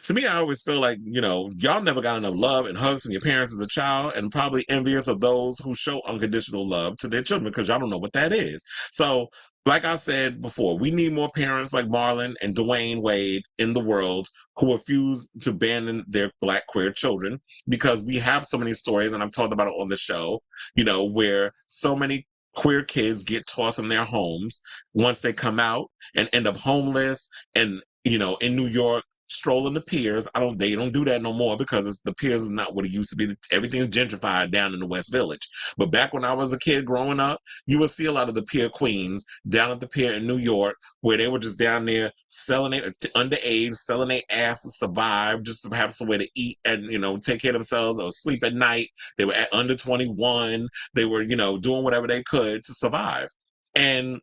to me, I always feel like, you know, y'all never got enough love and hugs from your parents as a child, and probably envious of those who show unconditional love to their children because y'all don't know what that is. So, like I said before, we need more parents like Marlon and Dwayne Wade in the world who refuse to abandon their Black queer children, because we have so many stories, and I've talked about it on the show, you know, where so many queer kids get tossed from their homes once they come out and end up homeless and, you know, in New York strolling the piers. They don't do that no more because the piers is not what it used to be. Everything's gentrified down in the West Village. But back when I was a kid growing up, you would see a lot of the pier queens down at the pier in New York, where they were just down there selling it underage, selling their ass to survive, just to have somewhere to eat and, you know, take care of themselves or sleep at night. They were at under 21. They were, you know, doing whatever they could to survive. And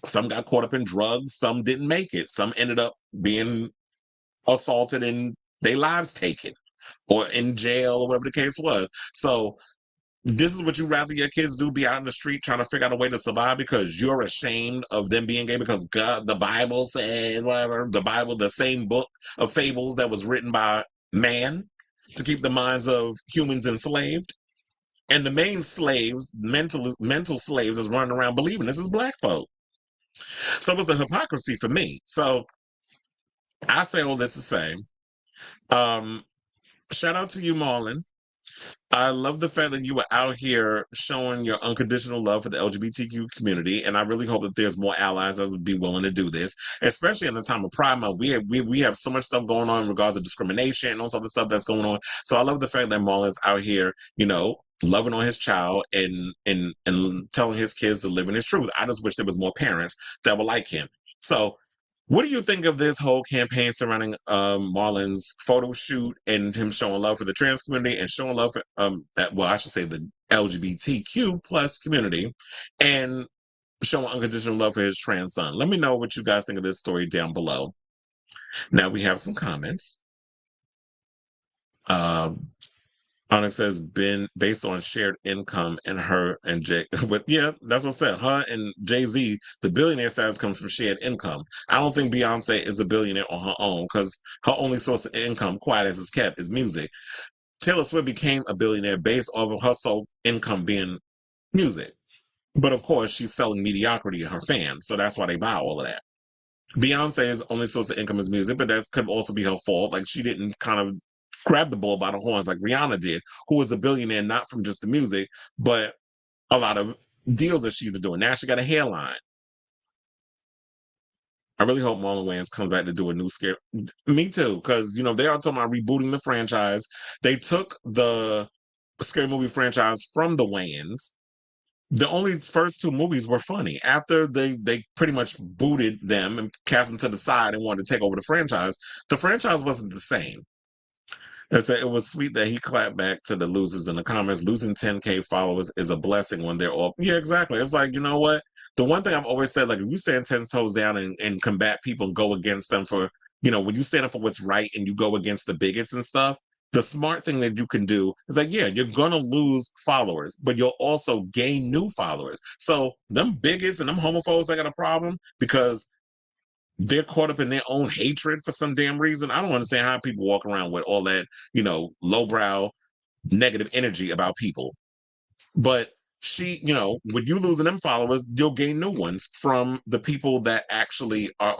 some got caught up in drugs. Some didn't make it. Some ended up being assaulted and their lives taken or in jail or whatever the case was. So this is what you rather your kids do, be out in the street trying to figure out a way to survive because you're ashamed of them being gay because God, the Bible says, whatever, the Bible, the same book of fables that was written by man to keep the minds of humans enslaved. And the main slaves, mental slaves, is running around believing this is Black folk. So it was the hypocrisy for me. So I say all this to say, shout out to you, Marlon. I love the fact that you were out here showing your unconditional love for the LGBTQ community, and I really hope that there's more allies that would be willing to do this, especially in the time of Pride Month. We have so much stuff going on in regards to discrimination and all this other stuff that's going on. So I love the fact that Marlon's out here, loving on his child and telling his kids to live in his truth. I just wish there was more parents that were like him. So what do you think of this whole campaign surrounding Marlon's photo shoot and him showing love for the trans community and showing love for I should say the LGBTQ plus community and showing unconditional love for his trans son? Let me know what you guys think of this story down below. Now we have some comments. Onyx says, been based on shared income and her and Jay that's what I said. Her and Jay-Z, the billionaire status comes from shared income. I don't think Beyonce is a billionaire on her own because her only source of income, quiet as it's kept, is music. Taylor Swift became a billionaire based off of her sole income being music. But of course, she's selling mediocrity to her fans, so that's why they buy all of that. Beyonce's only source of income is music, but that could also be her fault. Like, she didn't kind of grab the bull by the horns like Rihanna did, who was a billionaire not from just the music, but a lot of deals that she's been doing. Now she got a hairline. I really hope Marlon Wayans comes back to do a new scare. Me too, because they are talking about rebooting the franchise. They took the scary movie franchise from the Wayans. The only first two movies were funny. After they pretty much booted them and cast them to the side and wanted to take over the franchise wasn't the same. They said it was sweet that he clapped back to the losers in the comments. Losing 10K followers is a blessing when they're all. Yeah, exactly. It's like, you know what? The one thing I've always said, like, if you stand 10 toes down and combat people and go against them for, when you stand up for what's right and you go against the bigots and stuff, the smart thing that you can do is like, yeah, you're going to lose followers, but you'll also gain new followers. So them bigots and them homophobes that got a problem because they're caught up in their own hatred for some damn reason. I don't understand how people walk around with all that, lowbrow negative energy about people. But with you losing them followers, you'll gain new ones from the people that actually are,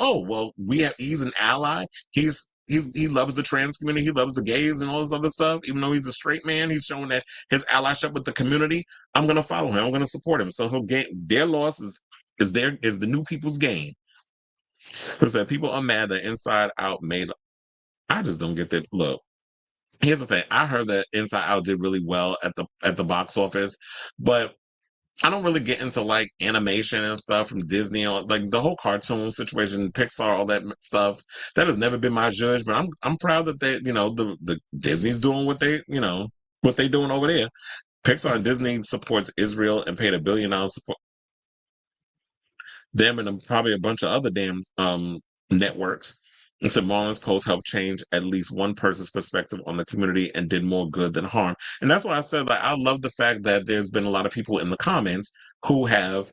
he's an ally. He loves the trans community. He loves the gays and all this other stuff. Even though he's a straight man, he's showing that his allyship with the community. I'm going to follow him. I'm going to support him. So he'll gain. Their loss is the new people's gain. Who said people are mad that Inside Out made. I just don't get that. Look, here's the thing. I heard that Inside Out did really well at the box office, but I don't really get into like animation and stuff from Disney or like the whole cartoon situation, Pixar, all that stuff. That has never been my judge, but I'm proud that they, the Disney's doing what they, what they doing over there. Pixar and Disney supports Israel and paid $1 billion support. Them and probably a bunch of other damn networks. And so Marlon's post helped change at least one person's perspective on the community and did more good than harm. And that's why I said, like, I love the fact that there's been a lot of people in the comments who have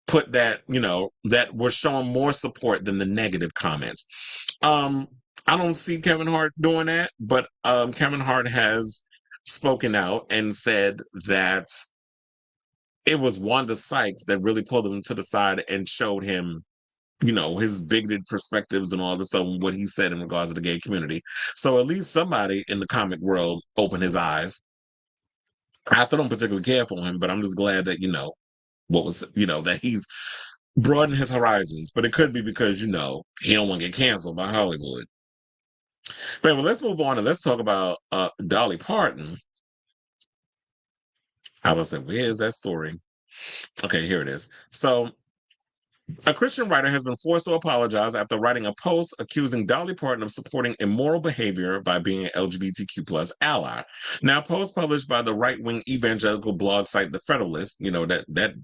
put that, that were showing more support than the negative comments. I don't see Kevin Hart doing that, but Kevin Hart has spoken out and said that it was Wanda Sykes that really pulled him to the side and showed him, his bigoted perspectives and all this stuff and what he said in regards to the gay community. So at least somebody in the comic world opened his eyes. I still don't particularly care for him, but I'm just glad that, that he's broadened his horizons. But it could be because, he don't want to get canceled by Hollywood. But anyway, let's move on and let's talk about Dolly Parton. I was like, where is that story? Okay, here it is. So a Christian writer has been forced to apologize after writing a post accusing Dolly Parton of supporting immoral behavior by being an LGBTQ plus ally. Now, a post published by the right-wing evangelical blog site The Federalist, that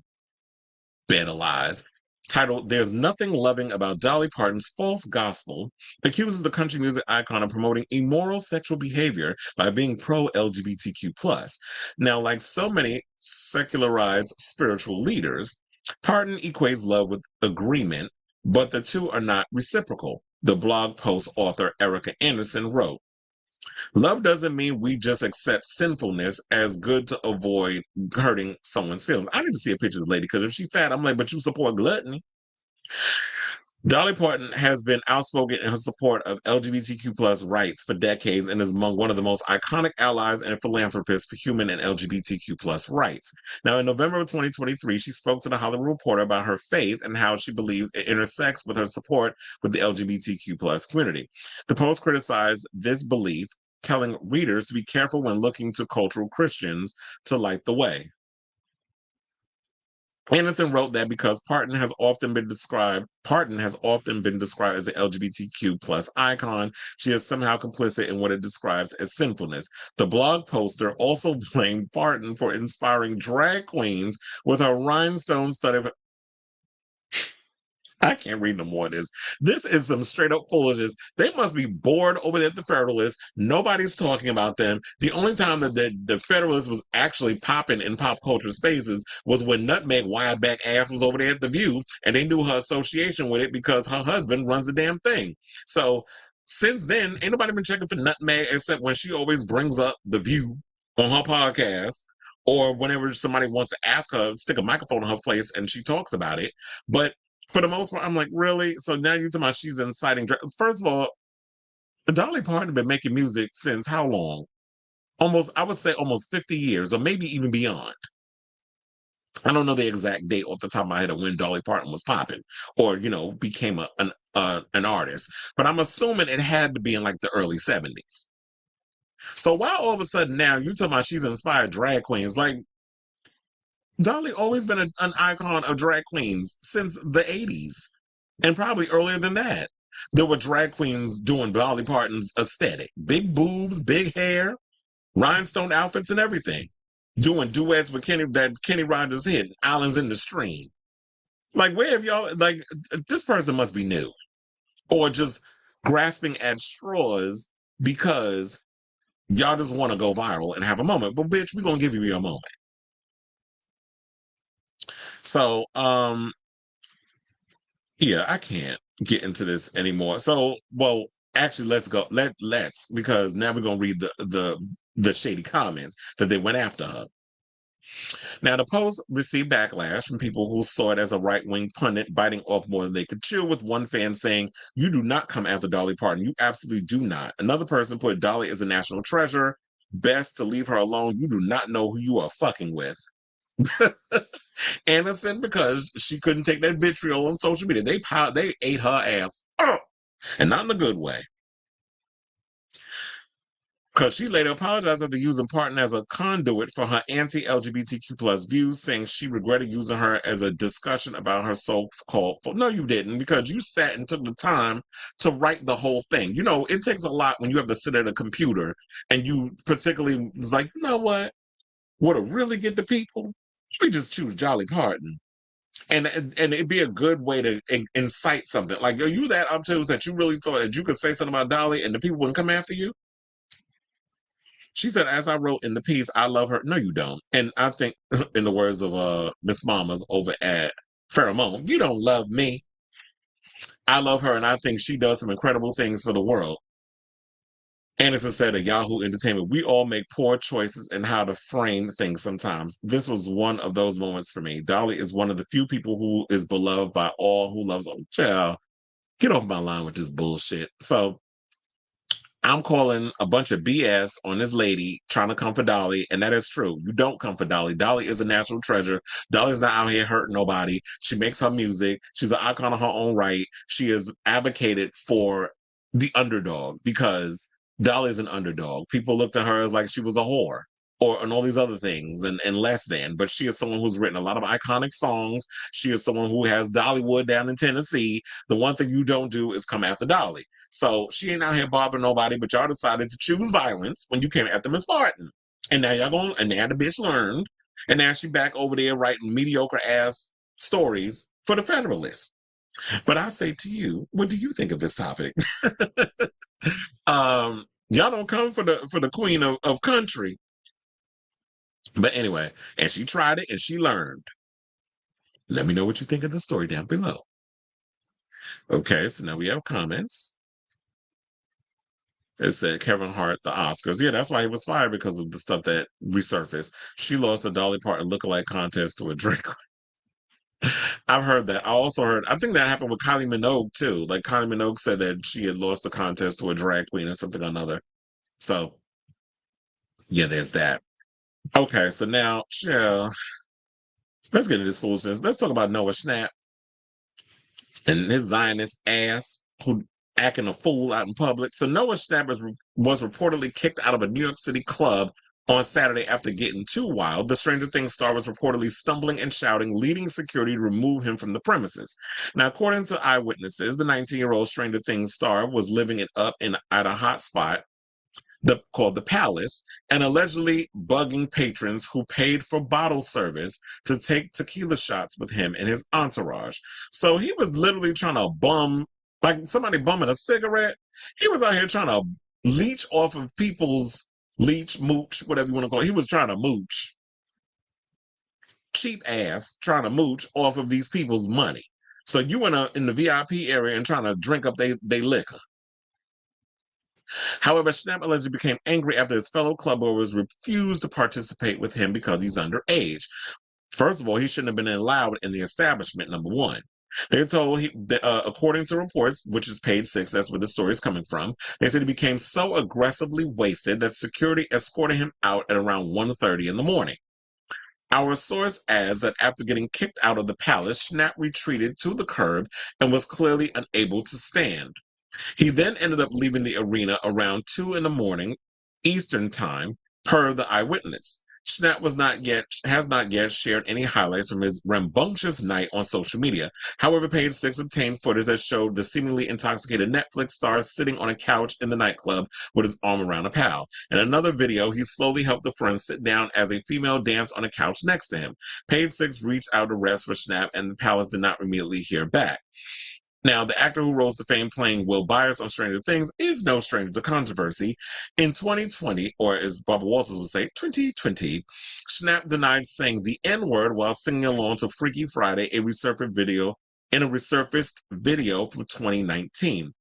bed of lies, titled "There's Nothing Loving About Dolly Parton's False Gospel," accuses the country music icon of promoting immoral sexual behavior by being pro-LGBTQ plus. Now, like so many secularized spiritual leaders, Parton equates love with agreement, but the two are not reciprocal, the blog post author Erica Anderson wrote. Love doesn't mean we just accept sinfulness as good to avoid hurting someone's feelings. I need to see a picture of the lady because if she's fat, I'm like, but you support gluttony. Dolly Parton has been outspoken in her support of LGBTQ plus rights for decades and is among one of the most iconic allies and philanthropists for human and LGBTQ plus rights. Now, in November of 2023, she spoke to the Hollywood Reporter about her faith and how she believes it intersects with her support with the LGBTQ plus community. The Post criticized this belief, telling readers to be careful when looking to cultural Christians to light the way. Anderson wrote that because Parton has often been described as an LGBTQ plus icon, she is somehow complicit in what it describes as sinfulness. The blog poster also blamed Parton for inspiring drag queens with her rhinestone-studded. I can't read no more of this. This is some straight up foolishness. They must be bored over there at the Federalist. Nobody's talking about them. The only time that the Federalist was actually popping in pop culture spaces was when Nutmeg Wireback ass was over there at The View, and they knew her association with it because her husband runs the damn thing. So since then, ain't nobody been checking for Nutmeg except when she always brings up The View on her podcast, or whenever somebody wants to ask her, stick a microphone in her place and she talks about it. But for the most part, I'm like, really? So now you're talking about she's inciting. First of all, Dolly Parton been making music since how long? I would say almost 50 years, or maybe even beyond. I don't know the exact date off the top of my head of when Dolly Parton was popping, or became an artist. But I'm assuming it had to be in like the early 70s. So why all of a sudden now you talking about she's inspired drag queens? Like Dolly always been an icon of drag queens since the 80s. And probably earlier than that. There were drag queens doing Dolly Parton's aesthetic. Big boobs, big hair, rhinestone outfits, and everything. Doing duets with Kenny Rogers hit, Islands in the Stream. Like, where have y'all, like, this person must be new. Or just grasping at straws because y'all just want to go viral and have a moment. But bitch, we're going to give you your moment. So, yeah, I can't get into this anymore. So, well, actually, let's go. Let's because now we're gonna read the shady comments that they went after her. Now, the post received backlash from people who saw it as a right-wing pundit biting off more than they could chew, with one fan saying, "You do not come after Dolly Parton. You absolutely do not." Another person put Dolly as a national treasure. Best to leave her alone. You do not know who you are fucking with. Innocent because she couldn't take that vitriol on social media. They ate her ass up, and not in a good way. Because she later apologized after using Parton as a conduit for her anti-LGBTQ plus views, saying she regretted using her as a discussion about her so-called. No, you didn't, because you sat and took the time to write the whole thing. It takes a lot when you have to sit at a computer and you particularly was like, you know what? What'll really get the people? We just choose Dolly Parton. And it'd be a good way to incite something. Like, are you that obtuse that you really thought that you could say something about Dolly and the people wouldn't come after you? She said, as I wrote in the piece, I love her. No, you don't. And I think, in the words of Miss Mamas over at Pheromone, you don't love me. I love her, and I think she does some incredible things for the world. Anderson said at Yahoo Entertainment, we all make poor choices in how to frame things sometimes. This was one of those moments for me. Dolly is one of the few people who is beloved by all who loves old child. Get off my line with this bullshit. So I'm calling a bunch of BS on this lady trying to come for Dolly, and that is true. You don't come for Dolly. Dolly is a national treasure. Dolly's not out here hurting nobody. She makes her music. She's an icon of her own right. She has advocated for the underdog because Dolly is an underdog. People looked at her as like she was a whore and all these other things and less than. But she is someone who's written a lot of iconic songs. She is someone who has Dollywood down in Tennessee. The one thing you don't do is come after Dolly. So she ain't out here bothering nobody, but y'all decided to choose violence when you came after Miss Parton. And now and now the bitch learned. And now she back over there writing mediocre ass stories for the Federalists. But I say to you, what do you think of this topic? Y'all don't come for the queen of country. But anyway, and she tried it and she learned. Let me know what you think of the story down below. Okay, so now we have comments. It said Kevin Hart, the Oscars. Yeah, that's why he was fired, because of the stuff that resurfaced. She lost a Dolly Parton lookalike contest to a drag queen. I've heard that. I also heard, I think that happened with Kylie Minogue too. Like Kylie Minogue said that she had lost the contest to a drag queen or something or another. So, yeah, there's that. Okay, so now, yeah, let's get into this foolishness. Let's talk about Noah Schnapp and his Zionist ass who acting a fool out in public. So Noah Schnapp was reportedly kicked out of a New York City club on Saturday after getting too wild. The Stranger Things star was reportedly stumbling and shouting, leading security to remove him from the premises. Now, according to eyewitnesses, the 19-year-old Stranger Things star was living it up at a hot spot called the Palace, and allegedly bugging patrons who paid for bottle service to take tequila shots with him and his entourage. So he was literally trying to bum, like somebody bumming a cigarette. He was out here trying to leech off of people's mooch, whatever you want to call it. He was trying to mooch, cheap ass, trying to mooch off of these people's money. So you in the VIP area and trying to drink up they liquor. However, Schnapp allegedly became angry after his fellow clubgoers refused to participate with him because he's underage. First of all, he shouldn't have been allowed in the establishment, number one. They told according to reports, which is page 6, that's where the story is coming from, they said he became so aggressively wasted that security escorted him out at around 1:30 in the morning. Our source adds that after getting kicked out of the Palace, Schnapp retreated to the curb and was clearly unable to stand. He then ended up leaving the arena around 2 in the morning Eastern time, per the eyewitness. Schnapp has not yet shared any highlights from his rambunctious night on social media. However, page 6 obtained footage that showed the seemingly intoxicated Netflix star sitting on a couch in the nightclub with his arm around a pal. In another video, he slowly helped a friend sit down as a female danced on a couch next to him. Page 6 reached out to refs for Schnapp, and the Palace did not immediately hear back. Now, the actor who rose to fame playing Will Byers on Stranger Things is no stranger to controversy. In 2020, or as Barbara Walters would say, 2020, Schnapp denied saying the N-word while singing along to Freaky Friday, a resurfaced video from 2019.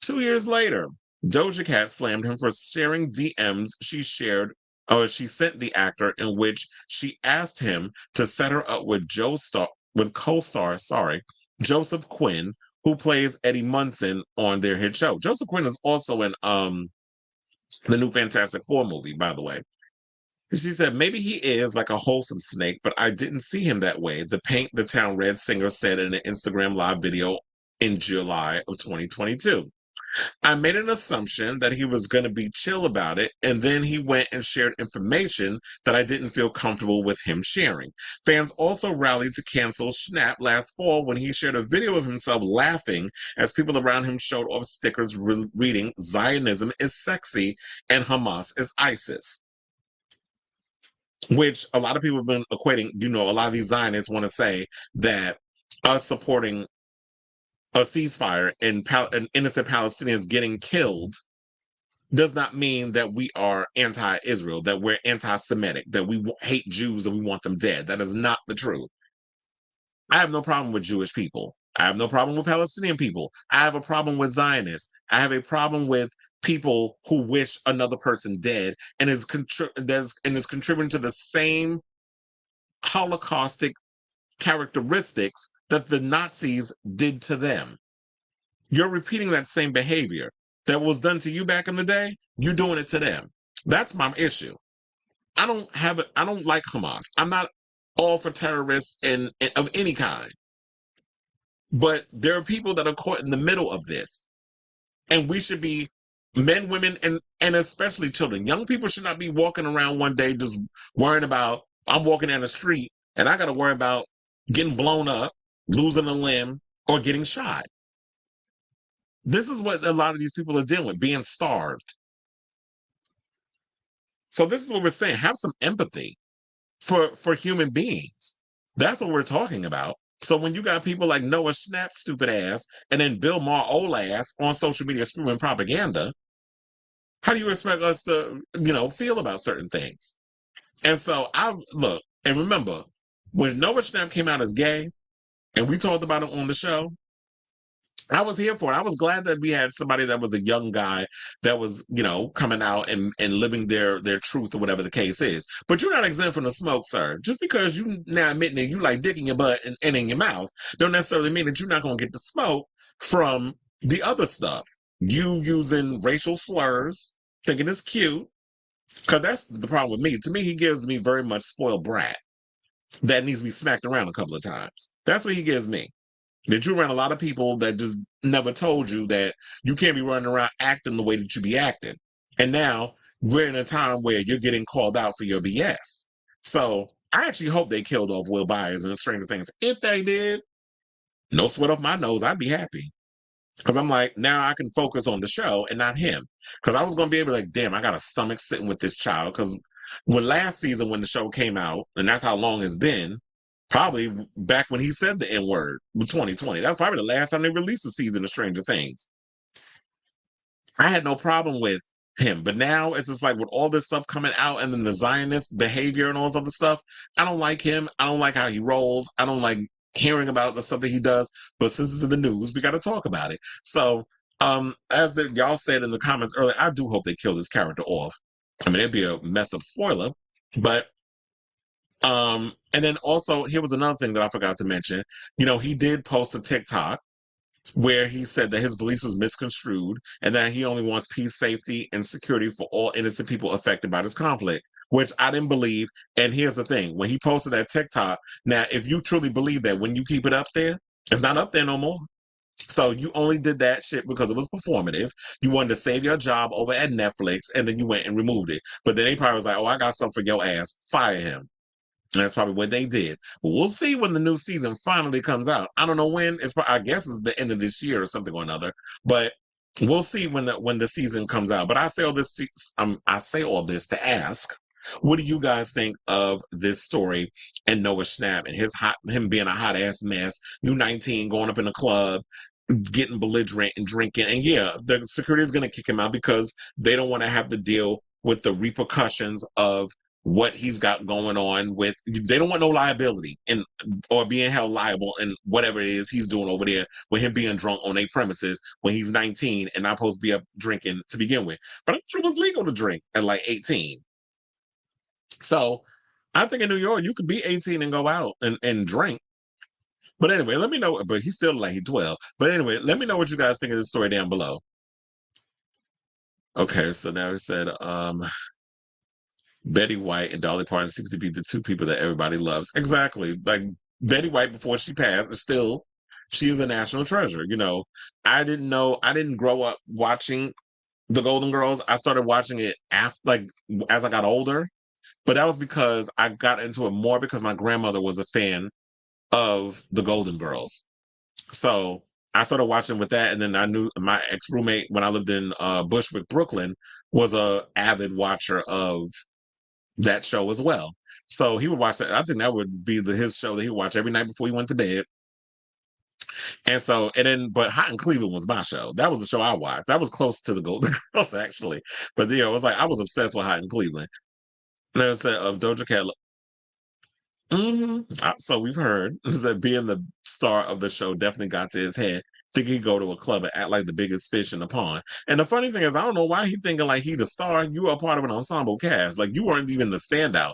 2 years later, Doja Cat slammed him for sharing DMs she sent the actor, in which she asked him to set her up with co-star Joseph Quinn, who plays Eddie Munson on their hit show. Joseph Quinn is also in the new Fantastic Four movie, by the way. She said, maybe he is like a wholesome snake, but I didn't see him that way, the Paint the Town Red singer said in an Instagram live video in July of 2022. I made an assumption that he was going to be chill about it, and then he went and shared information that I didn't feel comfortable with him sharing. Fans also rallied to cancel Schnapp last fall when he shared a video of himself laughing as people around him showed off stickers reading Zionism is sexy and Hamas is ISIS. Which a lot of people have been equating, a lot of these Zionists want to say that us supporting a ceasefire and innocent Palestinians getting killed does not mean that we are anti-Israel, that we're anti-Semitic, that we hate Jews and we want them dead. That is not the truth. I have no problem with Jewish people. I have no problem with Palestinian people. I have a problem with Zionists. I have a problem with people who wish another person dead and is contributing to the same Holocaustic characteristics that the Nazis did to them. You're repeating that same behavior that was done to you back in the day. You're doing it to them. That's my issue. I don't like Hamas. I'm not all for terrorists of any kind. But there are people that are caught in the middle of this. And we should be men, women, and especially children. Young people should not be walking around one day just worrying about, I'm walking down the street and I got to worry about getting blown up, losing a limb, or getting shot. This is what a lot of these people are dealing with, being starved. So this is what we're saying. Have some empathy for human beings. That's what we're talking about. So when you got people like Noah Schnapp, stupid ass, and then Bill Maher, old ass, on social media spewing propaganda, how do you expect us to, feel about certain things? And so look, and remember, when Noah Schnapp came out as gay, and we talked about it on the show, I was here for it. I was glad that we had somebody that was a young guy that was, coming out and living their truth or whatever the case is. But you're not exempt from the smoke, sir. Just because you now admitting that you like dick in your butt and in your mouth don't necessarily mean that you're not going to get the smoke from the other stuff. You using racial slurs, thinking it's cute, because that's the problem with me. To me, he gives me very much spoiled brat that needs to be smacked around a couple of times. That's what he gives me. That you're around a lot of people that just never told you that you can't be running around acting the way that you be acting. And now we're in a time where you're getting called out for your BS. So I actually hope they killed off Will Byers and Stranger Things. If they did, no sweat off my nose, I'd be happy. Because I'm like, now I can focus on the show and not him. Because I was going to be able to like, damn, I got a stomach sitting with this child. Because last season when the show came out, and that's how long it's been, probably back when he said the N-word, 2020. That's probably the last time they released a season of Stranger Things. I had no problem with him, but now it's just like with all this stuff coming out and then the Zionist behavior and all this other stuff, I don't like him. I don't like how he rolls. I don't like hearing about the stuff that he does, but since it's in the news, we got to talk about it. So, as y'all said in the comments earlier, I do hope they kill this character off. I mean, it'd be a mess up spoiler, but and then also here was another thing that I forgot to mention. He did post a TikTok where he said that his beliefs was misconstrued and that he only wants peace, safety, and security for all innocent people affected by this conflict, which I didn't believe. And here's the thing. When he posted that TikTok, now, if you truly believe that, when you keep it up there, it's not up there no more. So you only did that shit because it was performative. You wanted to save your job over at Netflix, and then you went and removed it. But then they probably was like, oh, I got something for your ass. Fire him. And that's probably what they did. But we'll see when the new season finally comes out. I don't know when. I guess it's the end of this year or something or another. But we'll see when the season comes out. But I say all this to ask, what do you guys think of this story and Noah Schnapp and him being a hot ass mess? You 19 going up in a club, getting belligerent and drinking, and yeah, the security is going to kick him out because they don't want to have to deal with the repercussions of what he's got going on with. They don't want no liability or being held liable in whatever it is he's doing over there with him being drunk on their premises when he's 19 and not supposed to be up drinking to begin with. But I thought it was legal to drink at like 18. So I think in New York you could be 18 and go out and drink. But anyway, let me know. But he's still like 12. But anyway, let me know what you guys think of this story down below. Okay, so now he said, Betty White and Dolly Parton seem to be the two people that everybody loves. Exactly. Like Betty White before she passed, still, she is a national treasure. I didn't grow up watching the Golden Girls. I started watching it as I got older. But that was because I got into it more because my grandmother was a fan of the Golden Girls. So I started watching with that, and then I knew my ex-roommate when I lived in Bushwick, Brooklyn, was a avid watcher of that show as well. So he would watch that. I think that would be his show that he would watch every night before he went to bed. But Hot in Cleveland was my show. That was the show I watched. That was close to the Golden Girls, actually. But it was like I was obsessed with Hot in Cleveland. And then it said Doja Cat. So we've heard that being the star of the show definitely got to his head. Think he'd go to a club and act like the biggest fish in the pond. And the funny thing is, I don't know why he's thinking like he the star. You were a part of an ensemble cast. Like you weren't even the standout.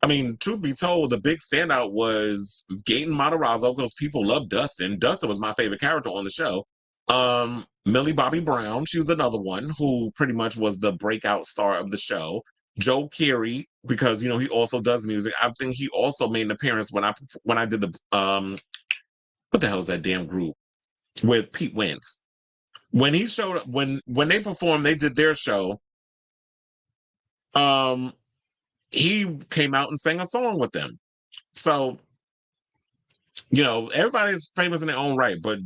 I mean, truth be told, the big standout was Gaten Matarazzo because people love Dustin. Dustin was my favorite character on the show. Millie Bobby Brown, she was another one who pretty much was the breakout star of the show. Joe Keery, because he also does music. I think he also made an appearance when I did the what the hell is that damn group with Pete Wentz. When he showed up, when they performed, they did their show. He came out and sang a song with them. So, everybody's famous in their own right, but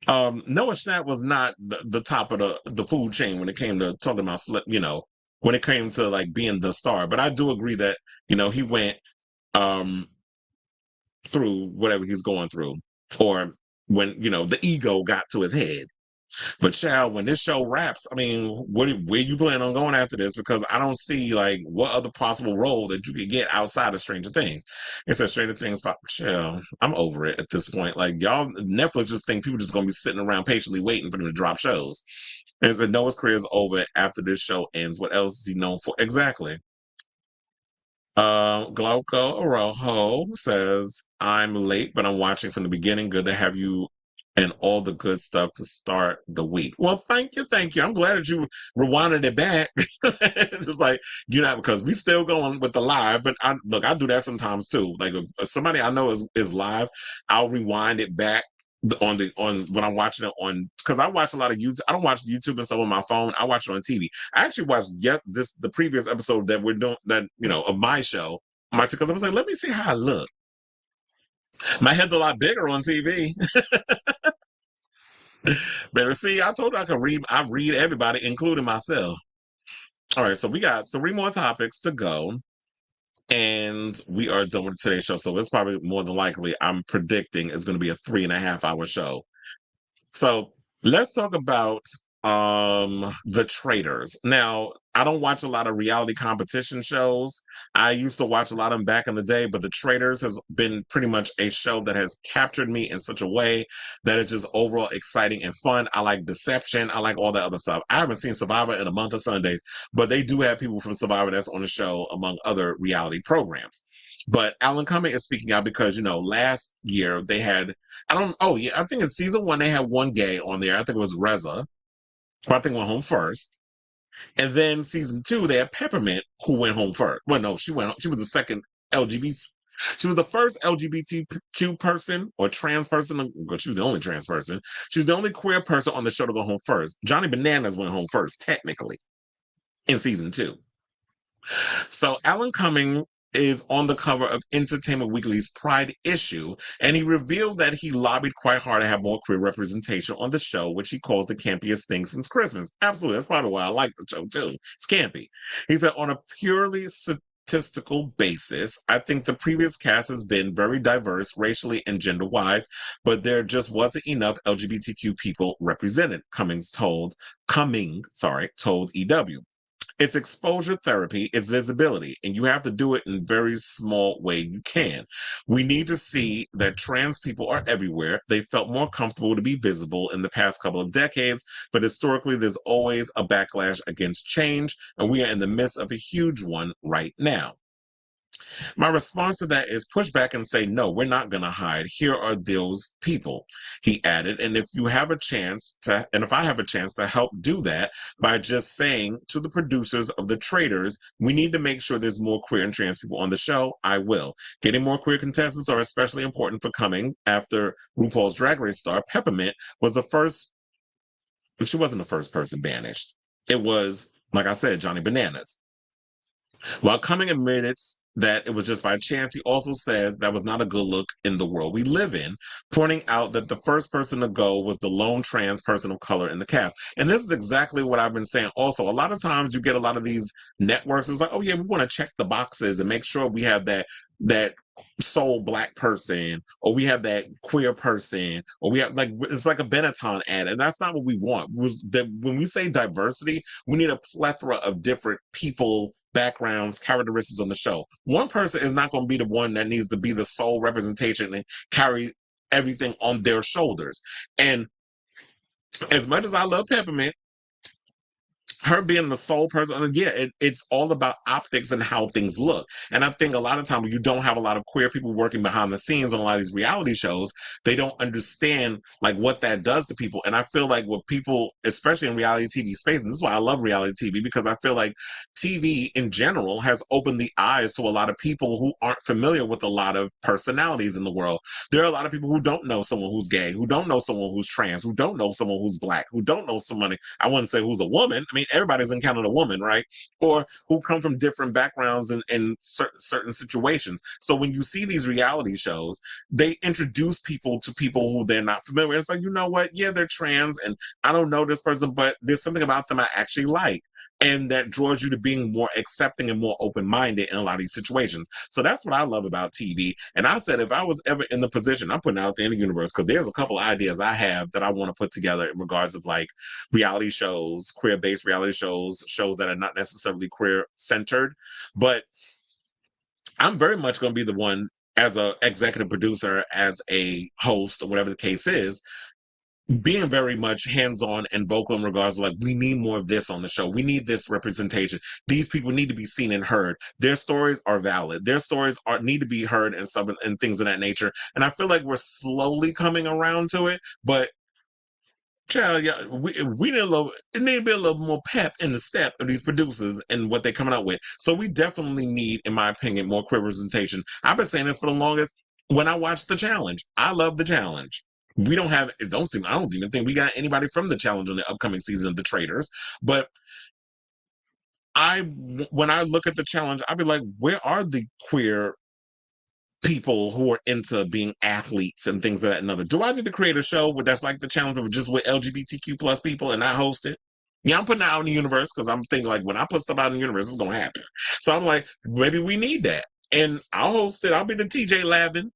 Noah Schnapp was not the top of the food chain when it came to talking about when it came to like being the star. But I do agree that he went through whatever he's going through, or when the ego got to his head. But child, when this show wraps, I mean, where you plan on going after this? Because I don't see like what other possible role that you could get outside of Stranger Things. It says Stranger Things. Child, I'm over it at this point. Like y'all, Netflix just think people just gonna be sitting around patiently waiting for them to drop shows. And it said Noah's career is over after this show ends. What else is he known for? Exactly. Glauco Arojo says, I'm late, but I'm watching from the beginning. Good to have you and all the good stuff to start the week. Well, thank you. I'm glad that you rewinded it back. It's like, because we still going with the live, but I do that sometimes too. Like if somebody I know is live, I'll rewind it back on when I'm watching it on, because I watch a lot of YouTube. I don't watch YouTube and stuff on my phone. I watch it on TV. I actually watched the previous episode that we're doing of my show, because I was like, let me see how I look. My head's a lot bigger on TV. But see, I told you I read everybody, including myself. All right, so we got 3 more topics to go. And we are done with today's show. So it's probably more than likely, I'm predicting it's going to be a 3.5-hour show. So let's talk about the Traitors. Now, I don't watch a lot of reality competition shows. I used to watch a lot of them back in the day, but the Traitors has been pretty much a show that has captured me in such a way that it's just overall exciting and fun. I like Deception. I like all that other stuff. I haven't seen Survivor in a month of Sundays, but they do have people from Survivor that's on the show, among other reality programs. But Alan Cumming is speaking out because, last year they had, I think in season 1 they had one gay on there. I think it was Reza, who I think went home first. And then season 2, they had Peppermint, who went home first. Well, no, she was the second LGBT. She was the first LGBTQ person or trans person. Well, she was the only trans person. She was the only queer person on the show to go home first. Johnny Bananas went home first, technically, in season 2. So Alan Cumming is on the cover of Entertainment Weekly's Pride issue, and he revealed that he lobbied quite hard to have more queer representation on the show, which he calls the campiest thing since Christmas. Absolutely, that's probably why I like the show too. It's campy. He said, on a purely statistical basis, I think the previous cast has been very diverse racially and gender-wise, but there just wasn't enough LGBTQ people represented, Cumming told EW. It's exposure therapy, it's visibility, and you have to do it in very small way you can. We need to see that trans people are everywhere. They felt more comfortable to be visible in the past couple of decades, but historically there's always a backlash against change, and we are in the midst of a huge one right now. My response to that is push back and say, no, we're not going to hide. Here are those people, he added. And if I have a chance to help do that by just saying to the producers of The Traitors, we need to make sure there's more queer and trans people on the show, I will. Getting more queer contestants are especially important for Cumming after RuPaul's Drag Race star Peppermint was the first, but she wasn't the first person banished. It was, like I said, Johnny Bananas. While Cumming admitted that it was just by chance, he also says that was not a good look in the world we live in, pointing out that the first person to go was the lone trans person of color in the cast. And this is exactly what I've been saying also. A lot of times you get a lot of these networks, it's like, oh yeah, we want to check the boxes and make sure we have that soul black person, or we have that queer person, or we have it's like a Benetton ad, and that's not what we want. When we say diversity, we need a plethora of different people, backgrounds, characteristics on the show. One person is not going to be the one that needs to be the sole representation and carry everything on their shoulders. And as much as I love Peppermint, her being the sole person, it's all about optics and how things look. And I think a lot of times when you don't have a lot of queer people working behind the scenes on a lot of these reality shows, they don't understand like what that does to people. And I feel like what people, especially in reality TV space, and this is why I love reality TV, because I feel like TV in general has opened the eyes to a lot of people who aren't familiar with a lot of personalities in the world. There are a lot of people who don't know someone who's gay, who don't know someone who's trans, who don't know someone who's black, who don't know somebody, I wouldn't say who's a woman. I mean, everybody's encountered a woman, right? Or who come from different backgrounds in certain situations. So when you see these reality shows, they introduce people to people who they're not familiar with. It's like, you know what? Yeah, they're trans and I don't know this person, but there's something about them I actually like. and that draws you to being more accepting and more open-minded in a lot of these situations. So that's what I love about TV. And I said, if I was ever in the position, I'm putting out there in the universe, because there's a couple of ideas I have that I want to put together in regards of like reality shows, queer-based reality shows, shows that are not necessarily queer-centered, but I'm very much going to be the one as a executive producer, as a host, or whatever the case is, being very much hands-on and vocal in regards to like, we need more of this on the show. We need this representation. These people need to be seen and heard. Their stories are valid. Their stories need to be heard and stuff and things of that nature. And I feel like we're slowly coming around to it, but child, yeah, we need a little. It need to be a little more pep in the step of these producers and what they're coming out with. So we definitely need, in my opinion, more queer representation. I've been saying this for the longest. When I watched The Challenge, I love The Challenge. We don't have. I don't even think we got anybody from The Challenge on the upcoming season of The Traitors. But when I look at The Challenge, I'd be like, where are the queer people who are into being athletes and things of that and other? Do I need to create a show that's like The Challenge, but just with LGBTQ plus people and not host it? Yeah, I'm putting it out in the universe because I'm thinking like when I put stuff out in the universe, it's gonna happen. So I'm like, maybe we need that. And I'll host it. I'll be the TJ Lavin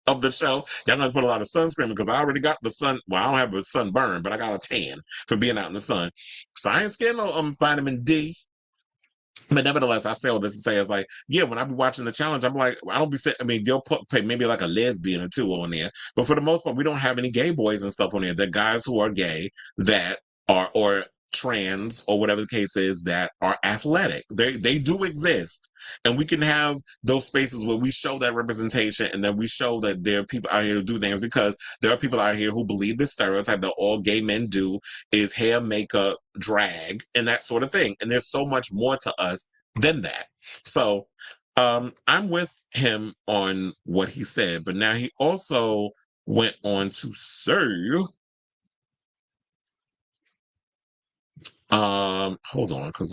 of the show. Y'all gonna put a lot of sunscreen because I already got the sun. Well, I don't have a sunburn, but I got a tan for being out in the sun. So I ain't scared no vitamin D. But nevertheless, I say all this to say is like, yeah, when I be watching The Challenge, I'm like, I don't be saying, I mean, they'll put maybe like a lesbian or two on there. But for the most part, we don't have any gay boys and stuff on there. They're guys who are gay that are, or trans, or whatever the case is, that are athletic. They do exist. And we can have those spaces where we show that representation and then we show that there are people out here who do things, because there are people out here who believe this stereotype that all gay men do is hair, makeup, drag, and that sort of thing. And there's so much more to us than that. So I'm with him on what he said, but now he also went on to say, hold on, because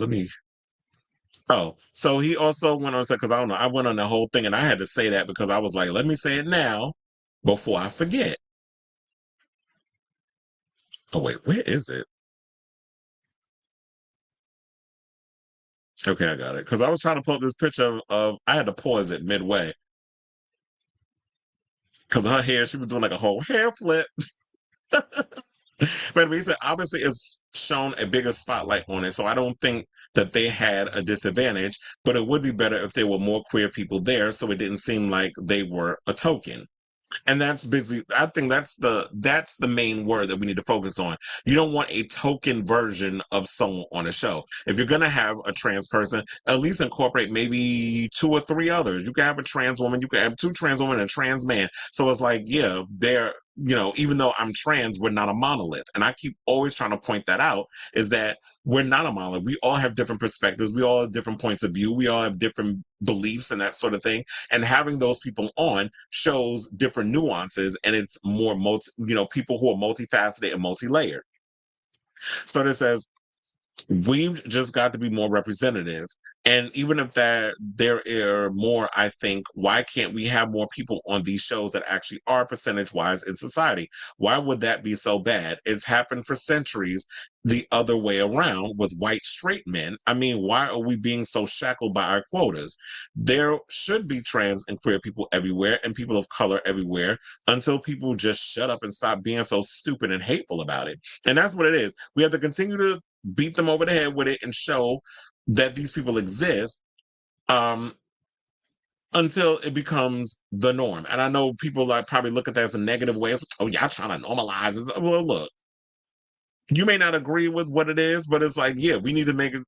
so he also went on to say, because I don't know, I went on the whole thing and I had to say that because I was like, let me say it now before I forget. Oh wait, where is it? Okay, I got it. Because I was trying to pull up this picture of I had to pause it midway. Because her hair, she was doing like a whole hair flip. But he said, obviously, it's shown a bigger spotlight on it. So I don't think that they had a disadvantage, but it would be better if there were more queer people there so it didn't seem like they were a token. And that's busy. I think that's the main word that we need to focus on. You don't want a token version of someone on a show. If you're gonna have a trans person, at least incorporate maybe 2 or 3 others. You can have a trans woman, you can have 2 trans women and a trans man. So it's like, yeah, they're, even though I'm trans, we're not a monolith. And I keep always trying to point that out, is that we're not a monolith. We all have different perspectives. We all have different points of view. We all have different beliefs and that sort of thing. And having those people on shows different nuances, and it's more people who are multifaceted and multi-layered. So this says, we've just got to be more representative. And even if there are more, I think, why can't we have more people on these shows that actually are percentage-wise in society? Why would that be so bad? It's happened for centuries the other way around with white straight men. I mean, why are we being so shackled by our quotas? There should be trans and queer people everywhere and people of color everywhere, until people just shut up and stop being so stupid and hateful about it. And that's what it is. We have to continue to beat them over the head with it and show that these people exist, until it becomes the norm. And I know people like probably look at that as a negative way. It's, oh, y'all trying to normalize it. Well, look, you may not agree with what it is, but it's like, yeah, we need to make it.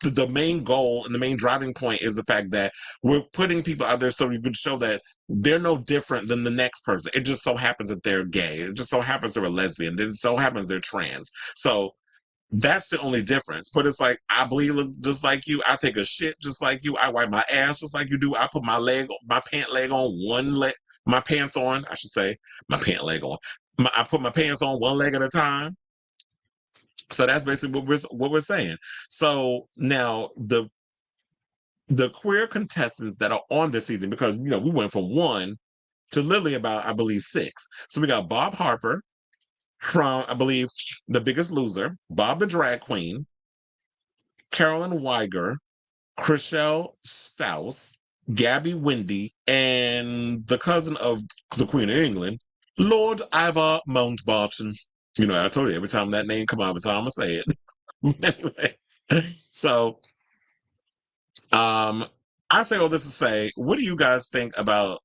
The main goal and the main driving point is the fact that we're putting people out there so you can show that they're no different than the next person. It just so happens that they're gay. It just so happens they're a lesbian. It so happens they're trans. So that's the only difference. But it's like, I bleed just like you. I take a shit just like you. I wipe my ass just like you do. I put my pant leg on one leg, my pants on, I should say, my pant leg on. I put my pants on one leg at a time. So that's basically what we're saying. So now the queer contestants that are on this season, because we went from 1 to literally about, I believe, 6. So we got Bob Harper from, I believe, The Biggest Loser, Bob the Drag Queen, Carolyn Weiger, Chriselle Staus, Gabby Wendy, and the cousin of the Queen of England, Lord Ivar Mountbatten. You know, I told you every time that name come out, every time I say it. Anyway, so I say all this to say, what do you guys think about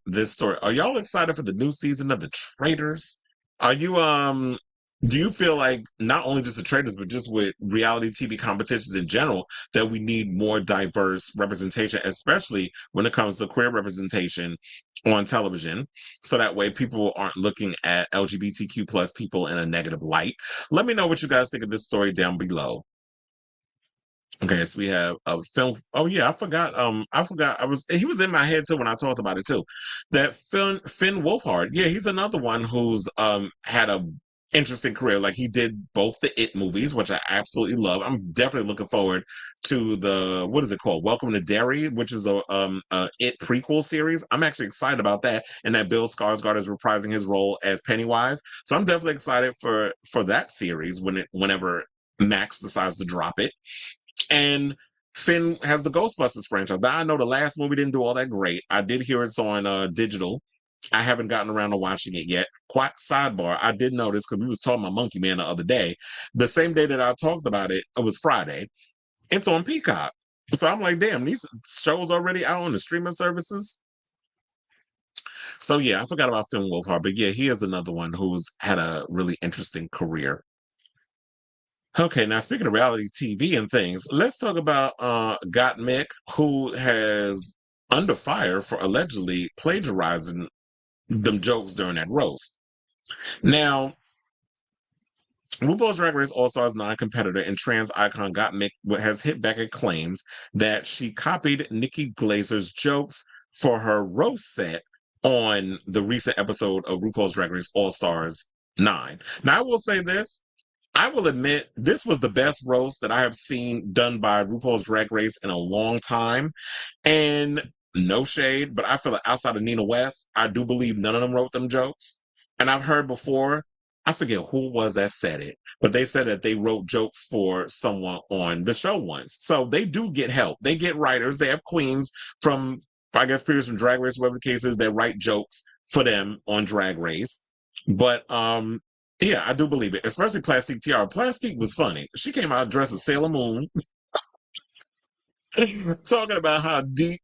this story? Are y'all excited for the new season of The Traitors? Are you do you feel like not only just The Traitors, but just with reality TV competitions in general, that we need more diverse representation, especially when it comes to queer representation on television, so that way people aren't looking at LGBTQ plus people in a negative light? Let me know what you guys think of this story down below. Okay, so we have a film. Oh yeah, I forgot. He was in my head too when I talked about it too. That Finn Wolfhard. Yeah, he's another one who's had a interesting career. Like, he did both the It movies, which I absolutely love. I'm definitely looking forward to the, what is it called? Welcome to Derry, which is a It prequel series. I'm actually excited about that, and that Bill Skarsgård is reprising his role as Pennywise. So I'm definitely excited for that series whenever Max decides to drop it. And Finn has the Ghostbusters franchise. Now, I know the last movie didn't do all that great. I did hear it's on digital. I haven't gotten around to watching it yet. Quite sidebar, I did notice, because we was talking about Monkey Man the other day. The same day that I talked about it, it was Friday. It's on Peacock. So I'm like, damn, these shows already out on the streaming services. So yeah, I forgot about Finn Wolfhard, but yeah, he is another one who's had a really interesting career. Okay, now speaking of reality TV and things, let's talk about Gottmik, who has under fire for allegedly plagiarizing them jokes during that roast. Now, RuPaul's Drag Race All-Stars 9 competitor and trans icon Gottmik has hit back at claims that she copied Nikki Glazer's jokes for her roast set on the recent episode of RuPaul's Drag Race All-Stars 9. Now, I will say this. I will admit, this was the best roast that I have seen done by RuPaul's Drag Race in a long time. And no shade, but I feel like outside of Nina West, I do believe none of them wrote them jokes. And I've heard before, I forget who was that said it, but they said that they wrote jokes for someone on the show once. So they do get help. They get writers. They have queens from, I guess, peers from Drag Race, whatever the case is, that write jokes for them on Drag Race. But yeah, I do believe it, especially Plastique Tiara. Plastique was funny. She came out dressed as Sailor Moon, talking about how deep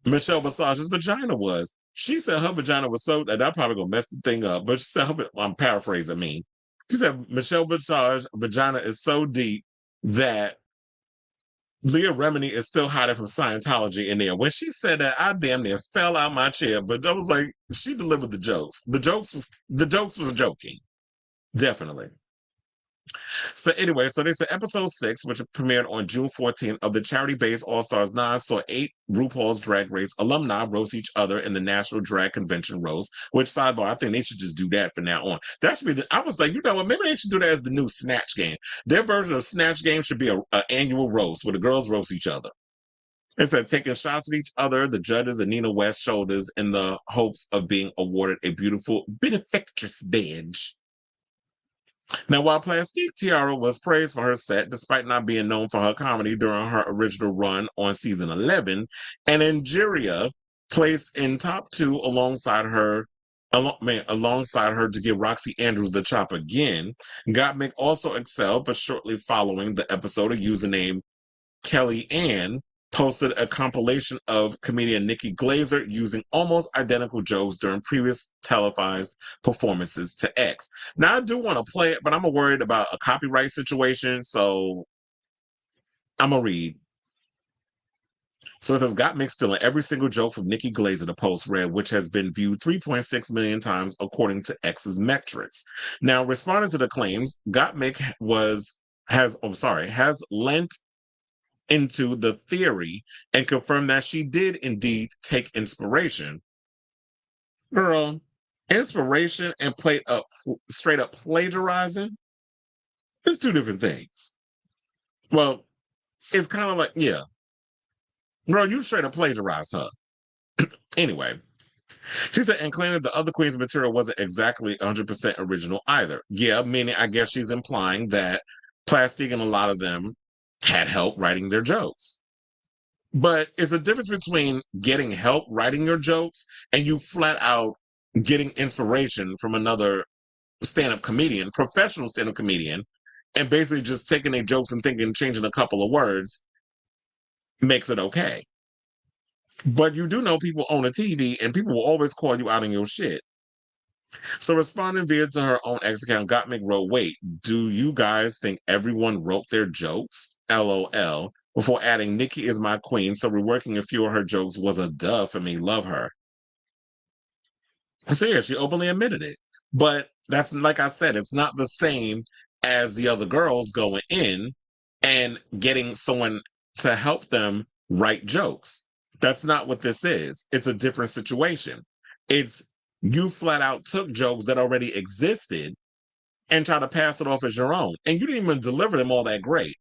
Michelle Visage's vagina was. She said her vagina was so, and I'm probably gonna mess the thing up, but she said I'm paraphrasing me. She said Michelle Visage's vagina is so deep that Leah Remini is still hiding from Scientology in there. When she said that, I damn near fell out my chair. But I was like, she delivered the jokes. The jokes was joking. Definitely. So anyway, so they said episode 6, which premiered on June 14th of the charity-based All-Stars 9, saw 8 RuPaul's Drag Race alumni roast each other in the National Drag Convention roast, which, sidebar, I think they should just do that from now on. That should be I was like, you know what, maybe they should do that as the new Snatch Game. Their version of Snatch Game should be an annual roast where the girls roast each other. It said taking shots at each other, the judges and Nina West's shoulders in the hopes of being awarded a beautiful benefactress badge. Now, while Plastique Tiara was praised for her set, despite not being known for her comedy during her original run on season 11, and Angeria placed in top 2 alongside her to give Roxy Andrews the chop again. Gottmik also excelled, but shortly following the episode, a username Kelly Ann posted a compilation of comedian Nikki Glazer using almost identical jokes during previous televised performances to X. Now, I do want to play it, but I'm worried about a copyright situation, so I'm going to read. So it says, Gottmik stealing every single joke from Nikki Glazer, the post read, which has been viewed 3.6 million times according to X's metrics. Now, responding to the claims, Gottmik has lent into the theory and confirmed that she did indeed take inspiration. Girl, inspiration and straight up plagiarizing is 2 different things. Well, it's kind of like, yeah. Girl, you straight up plagiarized her. Anyway, she said, and claimed that the other queen's material wasn't exactly 100% original either. Yeah, meaning I guess she's implying that Plastic and a lot of them had help writing their jokes. But it's a difference between getting help writing your jokes and you flat out getting inspiration from another stand-up comedian, professional stand-up comedian, and basically just taking their jokes and thinking, changing a couple of words makes it okay. But you do know people own a TV and people will always call you out on your shit. So responding via to her own X account, Gottmik wrote, wait, do you guys think everyone wrote their jokes? LOL. Before adding, Nikki is my queen, so reworking a few of her jokes was a duh for me. Love her. So yeah, she openly admitted it. But that's, like I said, it's not the same as the other girls going in and getting someone to help them write jokes. That's not what this is. It's a different situation. It's you flat out took jokes that already existed and try to pass it off as your own. And you didn't even deliver them all that great.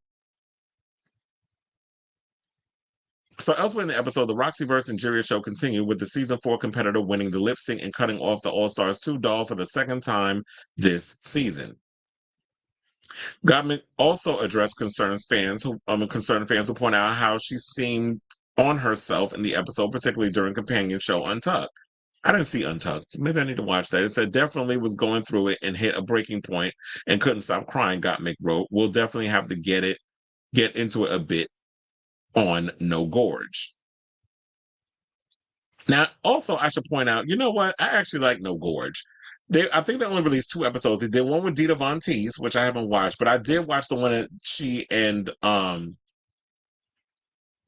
So elsewhere in the episode, the Roxyverse and Juria show continue with the season 4 competitor winning the lip sync and cutting off the All Stars 2 doll for the second time this season. Gottmik also addressed concerned fans who point out how she seemed on herself in the episode, particularly during companion show Untucked. I didn't see Untucked. Maybe I need to watch that. It said definitely was going through it and hit a breaking point and couldn't stop crying, Gottmik wrote. We'll definitely have to get into it a bit on No Gorge. Now, also, I should point out, you know what? I actually like No Gorge. I think they only released 2 episodes. They did one with Dita Von Teese, which I haven't watched, but I did watch the one that she and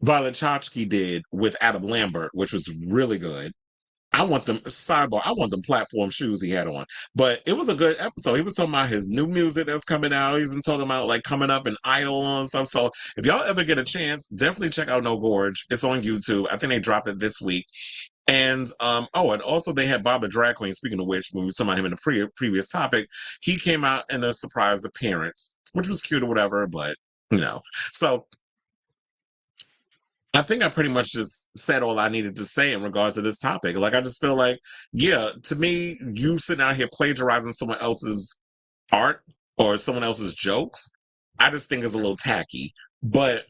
Violet Chachki did with Adam Lambert, which was really good. I want them platform shoes he had on. But it was a good episode. He was talking about his new music that's coming out. He's been talking about like coming up in Idol and stuff. So if y'all ever get a chance, definitely check out No Gorge. It's on YouTube. I think they dropped it this week. And and also they had Bob the Drag Queen. Speaking of which, when we were talking about him in the previous topic, he came out in a surprise appearance, which was cute or whatever, but you know. So I think I pretty much just said all I needed to say in regards to this topic. Like, I just feel like, yeah, to me, you sitting out here plagiarizing someone else's art or someone else's jokes, I just think is a little tacky. But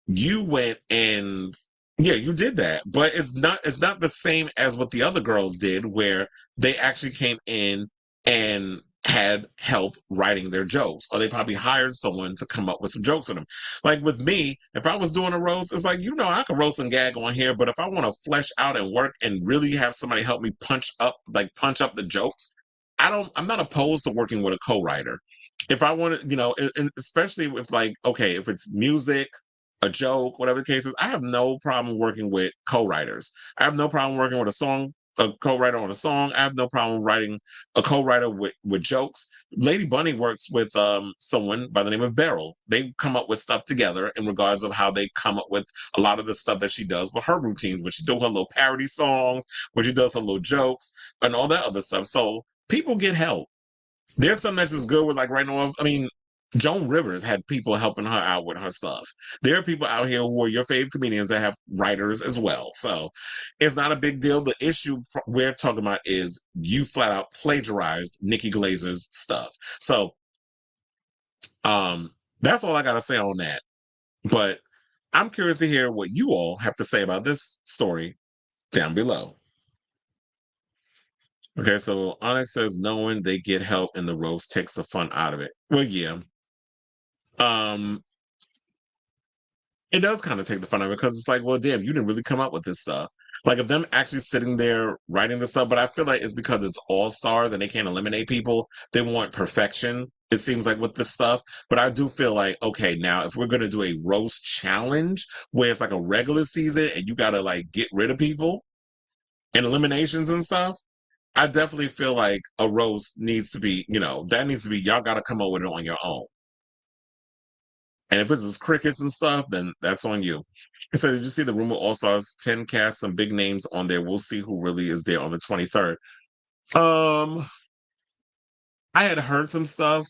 you went and, yeah, you did that. But it's not the same as what the other girls did, where they actually came in and had help writing their jokes, or they probably hired someone to come up with some jokes on them. Like with me, if I was doing a roast, it's like, you know, I can roast and gag on here, but if I want to flesh out and work and really have somebody help me punch up the jokes, I'm not opposed to working with a co-writer. If I want to, you know, and especially with like, okay, if it's music, a joke, whatever the case is, I have no problem working with co-writers. I have no problem working with a co-writer on a song. I have no problem writing a co-writer with jokes. Lady Bunny works with someone by the name of Beryl. They come up with stuff together in regards of how they come up with a lot of the stuff that she does with her routines, when she does her little parody songs, when she does her little jokes, and all that other stuff. So people get help. There's something that's just good with like right now. I mean, Joan Rivers had people helping her out with her stuff. There are people out here who are your favorite comedians that have writers as well. So it's not a big deal. The issue we're talking about is you flat out plagiarized Nikki Glazer's stuff. So that's all I got to say on that. But I'm curious to hear what you all have to say about this story down below. Okay, so Onyx says knowing they get help in the roast takes the fun out of it. Well, yeah. It does kind of take the fun out of it, because it's like, well, damn, you didn't really come up with this stuff. Like, if them actually sitting there writing this stuff, but I feel like it's because it's all stars and they can't eliminate people. They want perfection, it seems like, with this stuff. But I do feel like, okay, now if we're going to do a roast challenge where it's like a regular season and you got to like get rid of people and eliminations and stuff, I definitely feel like a roast needs to be, you know, that needs to be, y'all got to come up with it on your own. And if it's just crickets and stuff, then that's on you. So did you see the rumor All-Stars 10 cast some big names on there? We'll see who really is there on the 23rd. I had heard some stuff.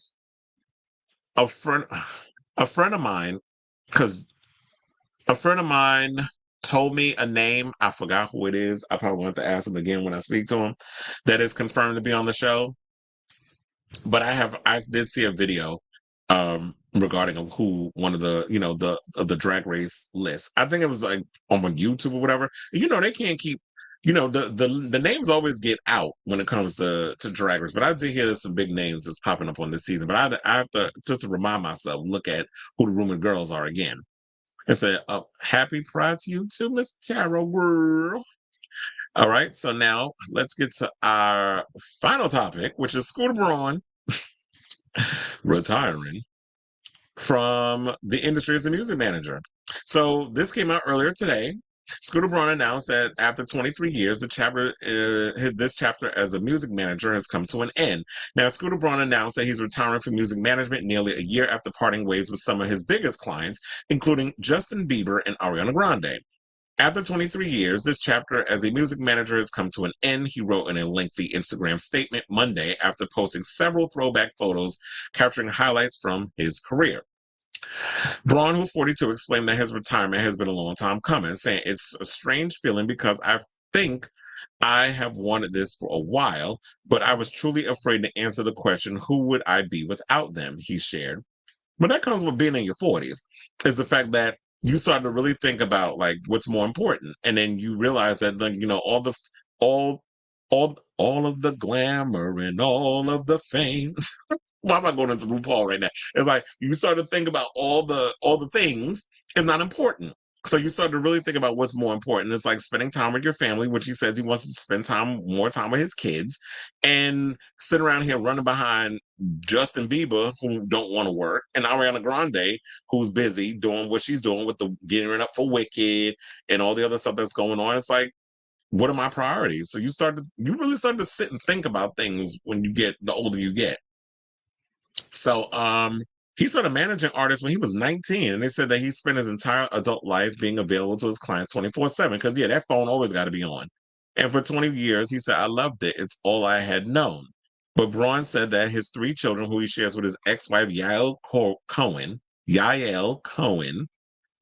A friend of mine, because a friend of mine told me a name. I forgot who it is. I probably want to ask him again when I speak to him. That is confirmed to be on the show. But I did see a video regarding of who one of the the drag race list. I think it was like on YouTube or whatever. They can't keep the names always get out when it comes to drag race. But I did hear there's some big names that's popping up on this season. But I have to just to remind myself, look at who the rumored girls are again. And say, happy pride to you too, Miss Tara World. All right, so now let's get to our final topic, which is Scooter Braun retiring from the industry as a music manager. So this came out earlier today. Scooter Braun announced that after 23 years, this chapter as a music manager has come to an end. Now, Scooter Braun announced that he's retiring from music management nearly a year after parting ways with some of his biggest clients, including Justin Bieber and Ariana Grande. After 23 years, this chapter as a music manager has come to an end, he wrote in a lengthy Instagram statement Monday after posting several throwback photos capturing highlights from his career. Braun, who's 42, explained that his retirement has been a long time coming, saying it's a strange feeling because I think I have wanted this for a while, but I was truly afraid to answer the question, who would I be without them, he shared. But that comes with being in your 40s, is the fact that you start to really think about like what's more important, and then you realize that all of the glamour and all of the fame. Why am I going into RuPaul right now? It's like you start to think about all the things is not important. So you start to really think about what's more important. It's like spending time with your family, which he says he wants to spend more time with his kids, and sit around here running behind Justin Bieber, who don't want to work, and Ariana Grande, who's busy doing what she's doing with the gearing up for Wicked and all the other stuff that's going on. It's like, what are my priorities? So you really start to sit and think about things when you get the older you get. So he started managing artists when he was 19, and they said that he spent his entire adult life being available to his clients 24/7 because that phone always got to be on. And for 20 years, he said, I loved it. It's all I had known. But Braun said that his 3 children, who he shares with his ex-wife Yael Cohen,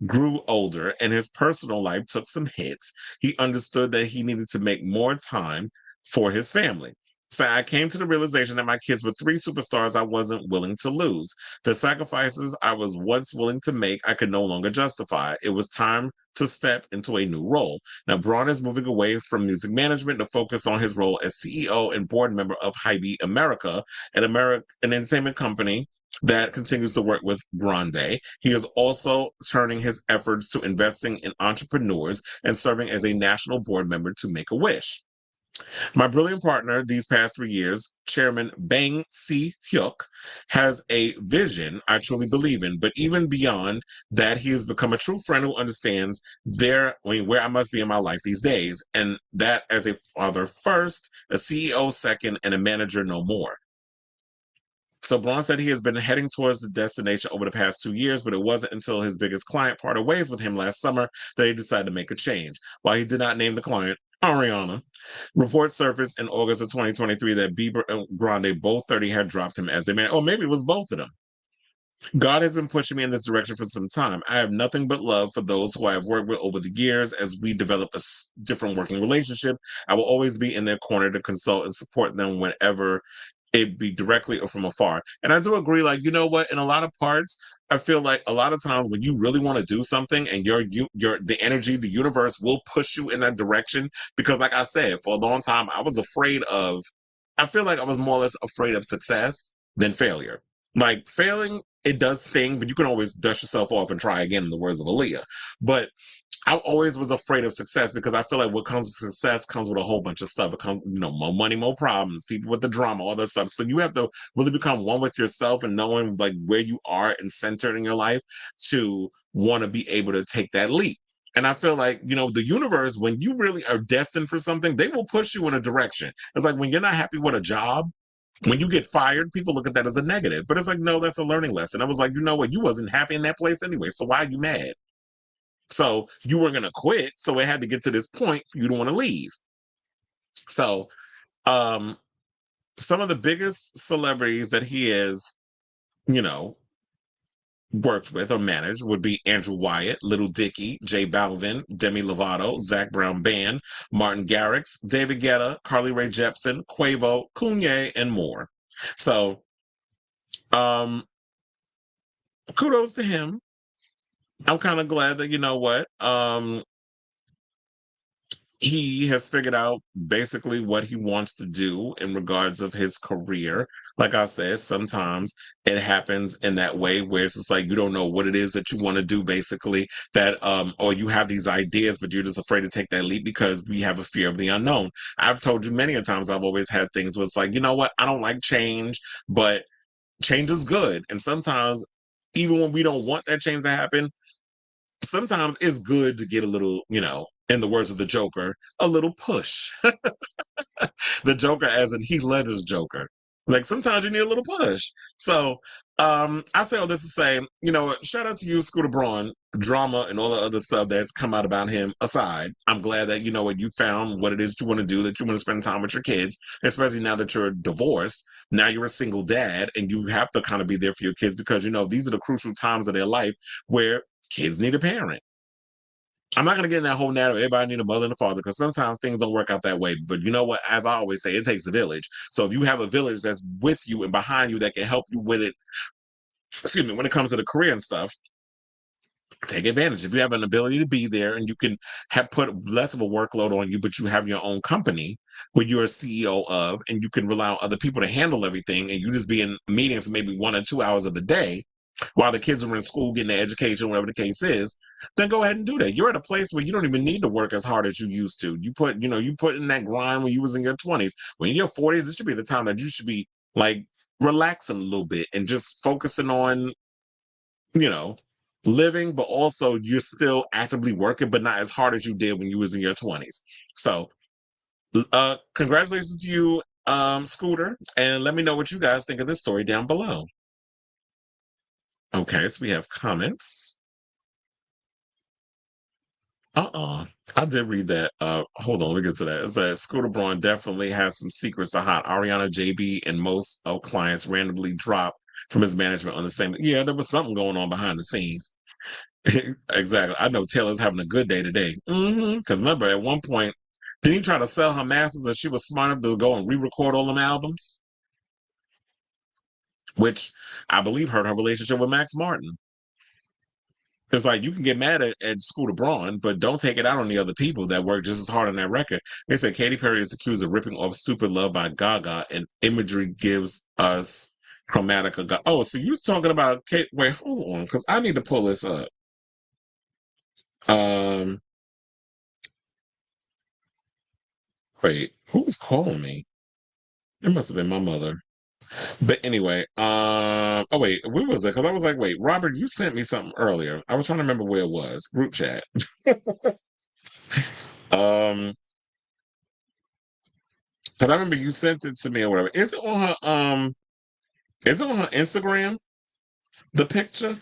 grew older and his personal life took some hits. He understood that he needed to make more time for his family. So I came to the realization that my kids were 3 superstars I wasn't willing to lose. The sacrifices I was once willing to make, I could no longer justify. It was time to step into a new role. Now, Braun is moving away from music management to focus on his role as CEO and board member of Hy-Vee America, an entertainment company that continues to work with Grande. He is also turning his efforts to investing in entrepreneurs and serving as a national board member to Make-A-Wish. My brilliant partner these past 3 years, Chairman Bang Si-hyuk, has a vision I truly believe in, but even beyond that, he has become a true friend who understands where I must be in my life these days, and that as a father first, a CEO second, and a manager no more. So Braun said he has been heading towards the destination over the past 2 years, but it wasn't until his biggest client parted ways with him last summer that he decided to make a change. While he did not name the client, Ariana, reports surfaced in August of 2023 that Bieber and Grande, both 30, had dropped him as a man. Or maybe it was both of them. God has been pushing me in this direction for some time. I have nothing but love for those who I have worked with over the years as we develop a different working relationship. I will always be in their corner to consult and support them whenever it be directly or from afar. And I do agree, like, you know what, in a lot of parts, I feel like a lot of times when you really want to do something and the energy, the universe will push you in that direction. Because like I said, for a long time, I feel like I was more or less afraid of success than failure. Like failing, it does sting, but you can always dust yourself off and try again, in the words of Aaliyah. But I always was afraid of success because I feel like what comes with success comes with a whole bunch of stuff. It comes, more money, more problems, people with the drama, all that stuff. So you have to really become one with yourself and knowing like where you are and centered in your life to want to be able to take that leap. And I feel like, the universe, when you really are destined for something, they will push you in a direction. It's like when you're not happy with a job, when you get fired, people look at that as a negative. But it's like, no, that's a learning lesson. I was like, you know what? You wasn't happy in that place anyway. So why are you mad? So you were going to quit. So it had to get to this point for you to want to leave. So some of the biggest celebrities that he has, worked with or managed would be Andrew Wyatt, Little Dicky, J Balvin, Demi Lovato, Zach Brown Band, Martin Garrix, David Guetta, Carly Rae Jepsen, Quavo, Kanye, and more. So kudos to him. I'm kind of glad that, you know what, he has figured out basically what he wants to do in regards of his career. Like I said, sometimes it happens in that way where it's just like you don't know what it is that you want to do, basically, that or you have these ideas, but you're just afraid to take that leap because we have a fear of the unknown. I've told you many a times I've always had things where it's like, you know what, I don't like change, but change is good. And sometimes, even when we don't want that change to happen, sometimes it's good to get a little, in the words of the Joker, a little push. The Joker as in Heath Ledger's Joker. Like sometimes you need a little push. So I say all this to say, shout out to you, Scooter Braun, drama and all the other stuff that's come out about him aside. I'm glad that you found what it is you want to do, that you want to spend time with your kids, especially now that you're divorced. Now you're a single dad and you have to kind of be there for your kids because these are the crucial times of their life where kids need a parent. I'm not going to get in that whole narrative. Everybody need a mother and a father because sometimes things don't work out that way. But you know what? As I always say, it takes a village. So if you have a village that's with you and behind you that can help you with it, when it comes to the career and stuff, take advantage. If you have an ability to be there and you can have put less of a workload on you, but you have your own company where you're a CEO of and you can rely on other people to handle everything and you just be in meetings maybe 1 or 2 hours of the day while the kids are in school getting their education, whatever the case is, then go ahead and do that. You're at a place where you don't even need to work as hard as you used to. You put in that grind when you was in your 20s. When you're 40s, this should be the time that you should be like relaxing a little bit and just focusing on, living, but also you're still actively working, but not as hard as you did when you was in your 20s. So congratulations to you, Scooter, and let me know what you guys think of this story down below. Okay, so we have comments. I did read that. Hold on, we get to that. It says Scooter Braun definitely has some secrets to hide. Ariana, JB, and most of clients randomly drop from his management on the same. Yeah, there was something going on behind the scenes. Exactly. I know Taylor's having a good day today. Because remember, at one point, did he try to sell her masters and she was smart enough to go and re-record all them albums? Which I believe hurt her relationship with Max Martin. It's like you can get mad at Scooter Braun, but don't take it out on the other people that work just as hard on that record. They said Katy Perry is accused of ripping off Stupid Love by Gaga, and imagery gives us Chromatica. Oh, so you're talking about Kate? Wait, hold on, because I need to pull this up. Wait, who's calling me? It must have been my mother. But anyway, oh wait, where was it? Because I was like, wait, Robert, you sent me something earlier. I was trying to remember where it was. Group chat. Because I remember you sent it to me or whatever. Is it on her Instagram? The picture?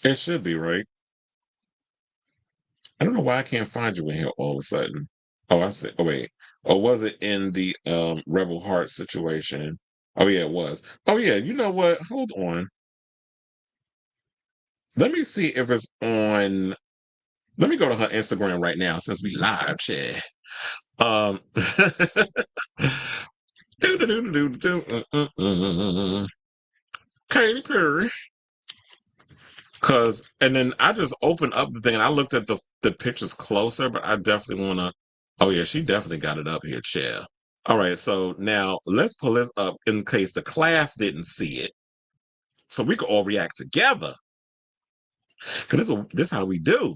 It should be, right? I don't know why I can't find you in here all of a sudden. Oh, I see. Oh wait. Or was it in the Rebel Heart situation? Oh yeah, it was. Oh yeah, you know what? Hold on. Let me see if it's on. Let me go to her Instagram right now since we live chat. Katy Perry. And then I just opened up the thing and I looked at the pictures closer, but I definitely want to. Oh yeah, she definitely got it up here, chair. All right, so now let's pull this up in case the class didn't see it, so we could all react together. Because this is how we do.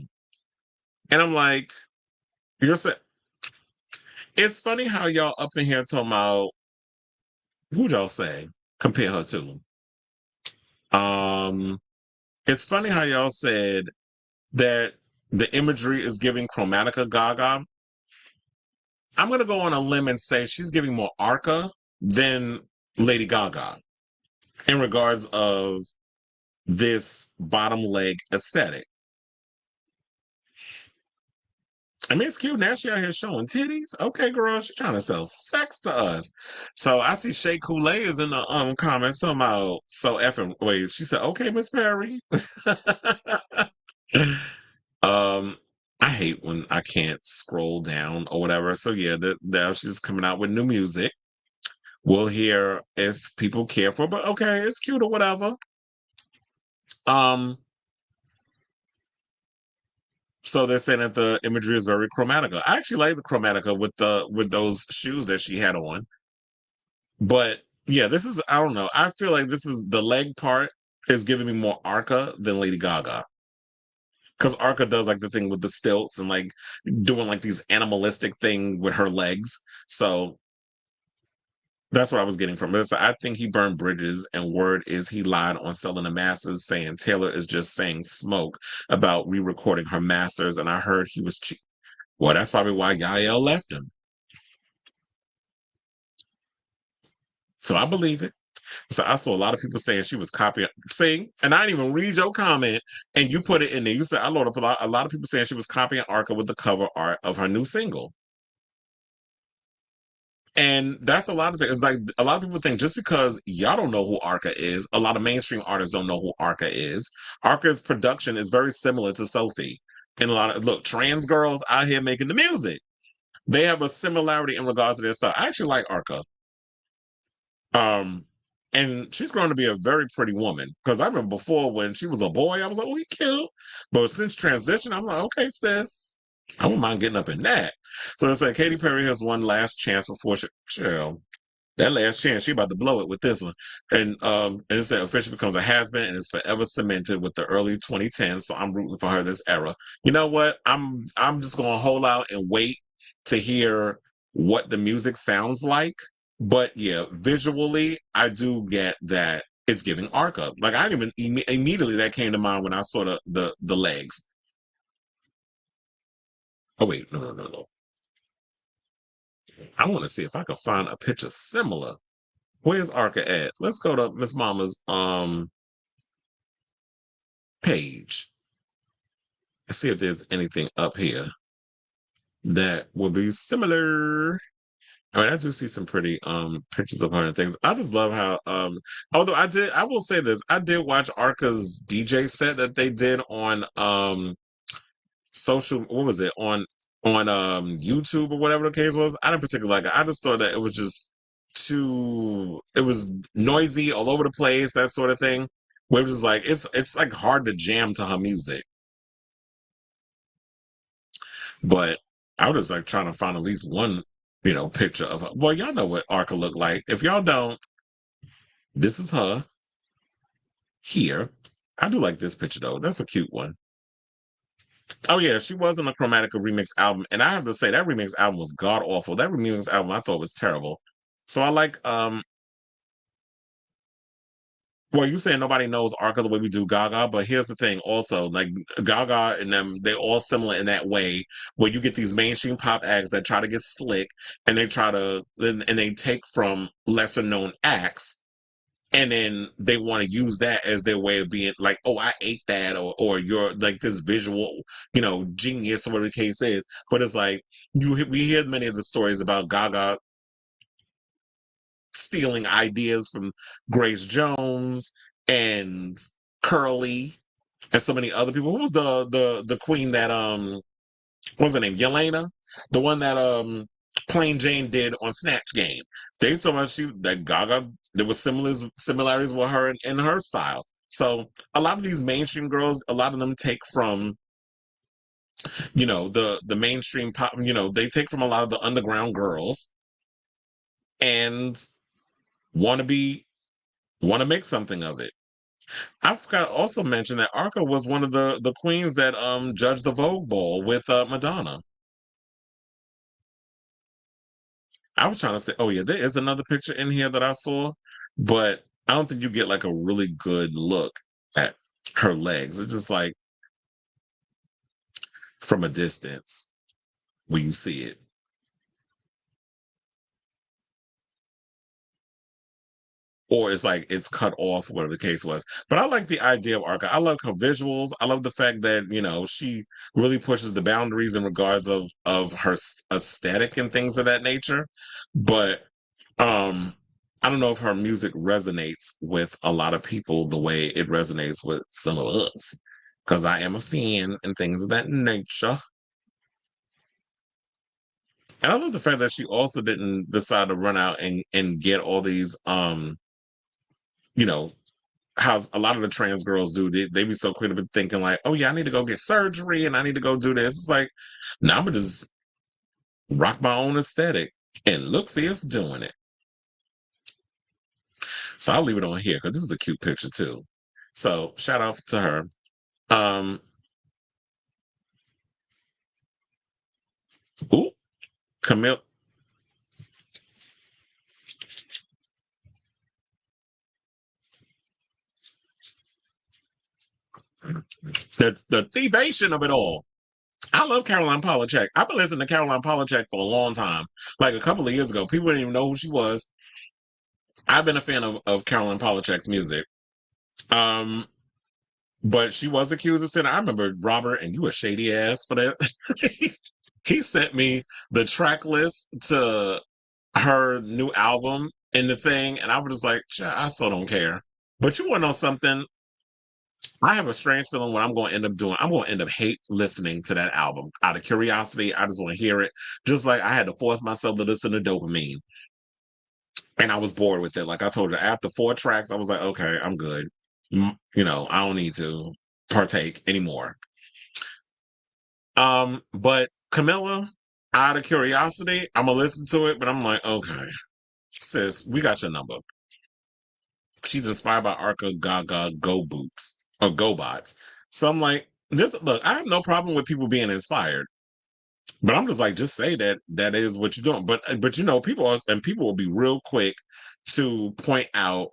And I'm like, you're saying it's funny how y'all up in here talking about who'd y'all say compare her to. It's funny how y'all said that the imagery is giving Chromatica Gaga. I'm going to go on a limb and say she's giving more Arca than Lady Gaga in regards of this bottom leg aesthetic. I mean, it's cute. Now she out here showing titties. Okay, girl, she's trying to sell sex to us. So I see Shay Kool-Aid is in the comments talking about so effing. Wait, she said, okay, Miss Perry. I hate when I can't scroll down or whatever. So yeah, now she's coming out with new music, We'll hear if people care for it, but okay, it's cute or whatever. So they're saying that the imagery is very chromatica. I actually like the chromatica with those shoes that she had on. But yeah, this is, I don't know. I feel like this is the leg part is giving me more Arca than Lady Gaga. Because Arca does like the thing with the stilts and like doing like these animalistic thing with her legs. So that's what I was getting from it. So I think he burned bridges, and word is he lied on selling the masters, saying Taylor is just saying smoke about re-recording her masters. And I heard he was cheap. Well, that's probably why Yael left him. So I believe it. So I saw a lot of people saying she was copying. See, and I didn't even read your comment, and you put it in there. You said I loaded up a lot of people saying she was copying Arca with the cover art of her new single. And that's a lot of things. Like a lot of people think just because y'all don't know who Arca is, a lot of mainstream artists don't know who Arca is. Arca's production is very similar to Sophie. And a lot of look, trans girls out here making the music. They have a similarity in regards to their stuff. I actually like Arca. And she's grown to be a very pretty woman. Because I remember before when she was a boy, I was like, oh, he cute. But since transition, I'm like, okay, sis, I wouldn't mind getting up in that. So it's like Katy Perry has one last chance before chill. That last chance, she about to blow it with this one. And it said officially becomes a has-been and is forever cemented with the early 2010s. So I'm rooting for her this era. You know what? I'm just gonna hold out and wait to hear what the music sounds like. But yeah, visually, I do get that it's giving Arca. Like I didn't even immediately that came to mind when I saw the legs. Oh wait, no. I want to see if I can find a picture similar. Where's Arca at? Let's go to Miss Mama's page and see if there's anything up here that will be similar. I mean, I do see some pretty pictures of her and things. I just love how although I will say this, I did watch Arca's DJ set that they did on social, what was it, on YouTube or whatever the case was. I didn't particularly like it. I just thought that it was just it was noisy all over the place, that sort of thing. Where it was like it's like hard to jam to her music. But I was just like trying to find at least one, picture of her. Well, y'all know what Arca looked like. If y'all don't, this is her here. I do like this picture though. That's a cute one. Oh yeah, she was on a Chromatica remix album, and I have to say that remix album was god awful. That remix album I thought was terrible. So I like well, you saying nobody knows Arca the way we do Gaga, but here's the thing also, like Gaga and them, they're all similar in that way where you get these mainstream pop acts that try to get slick and they take from lesser known acts and then they want to use that as their way of being like, oh, I ate that, or you're like this visual, genius or whatever the case is. But it's like we hear many of the stories about Gaga stealing ideas from Grace Jones and Curly and so many other people. Who was the queen that what's her name? Yelena? The one that Plain Jane did on Snatch Game. They so much that Gaga, there was similarities with her in her style. So a lot of these mainstream girls, a lot of them take from the mainstream pop, they take from a lot of the underground girls and want to make something of it. I forgot to also mention that Arca was one of the queens that judged the Vogue Ball with Madonna. I was trying to say, oh yeah, there is another picture in here that I saw, but I don't think you get like a really good look at her legs. It's just like from a distance when you see it. Or it's like it's cut off, whatever the case was. But I like the idea of Arca. I love her visuals. I love the fact that she really pushes the boundaries in regards of her aesthetic and things of that nature. But I don't know if her music resonates with a lot of people the way it resonates with some of us, because I am a fan and things of that nature. And I love the fact that she also didn't decide to run out and get all these, you know, how a lot of the trans girls do. They be so quick to thinking like, oh yeah, I need to go get surgery and I need to go do this. It's like, now I'm gonna just rock my own aesthetic and look fierce doing it. So I'll leave it on here because this is a cute picture too. So shout out to her. Ooh, Camille. The thievation of it all. I love Caroline Polachek. I've been listening to Caroline Polachek for a long time. Like a couple of years ago, people didn't even know who she was. I've been a fan of Caroline Polachek's music. But she was accused of sin. I remember Robert, and you a shady ass for that. He sent me the track list to her new album and the thing, and I was just like, I still don't care. But you want to know something? I have a strange feeling what I'm going to end up doing. I'm going to end up hate listening to that album. Out of curiosity, I just want to hear it. Just like I had to force myself to listen to Dopamine. And I was bored with it. Like I told you, after 4 tracks, I was like, okay, I'm good. You know, I don't need to partake anymore. But Camilla, out of curiosity, I'm going to listen to it, but I'm like, okay, sis, we got your number. She's inspired by Arca Gaga Go Boots or Go Bots. So I'm like, look, I have no problem with people being inspired. But I'm just like, just say that is what you're doing. But you know, people will be real quick to point out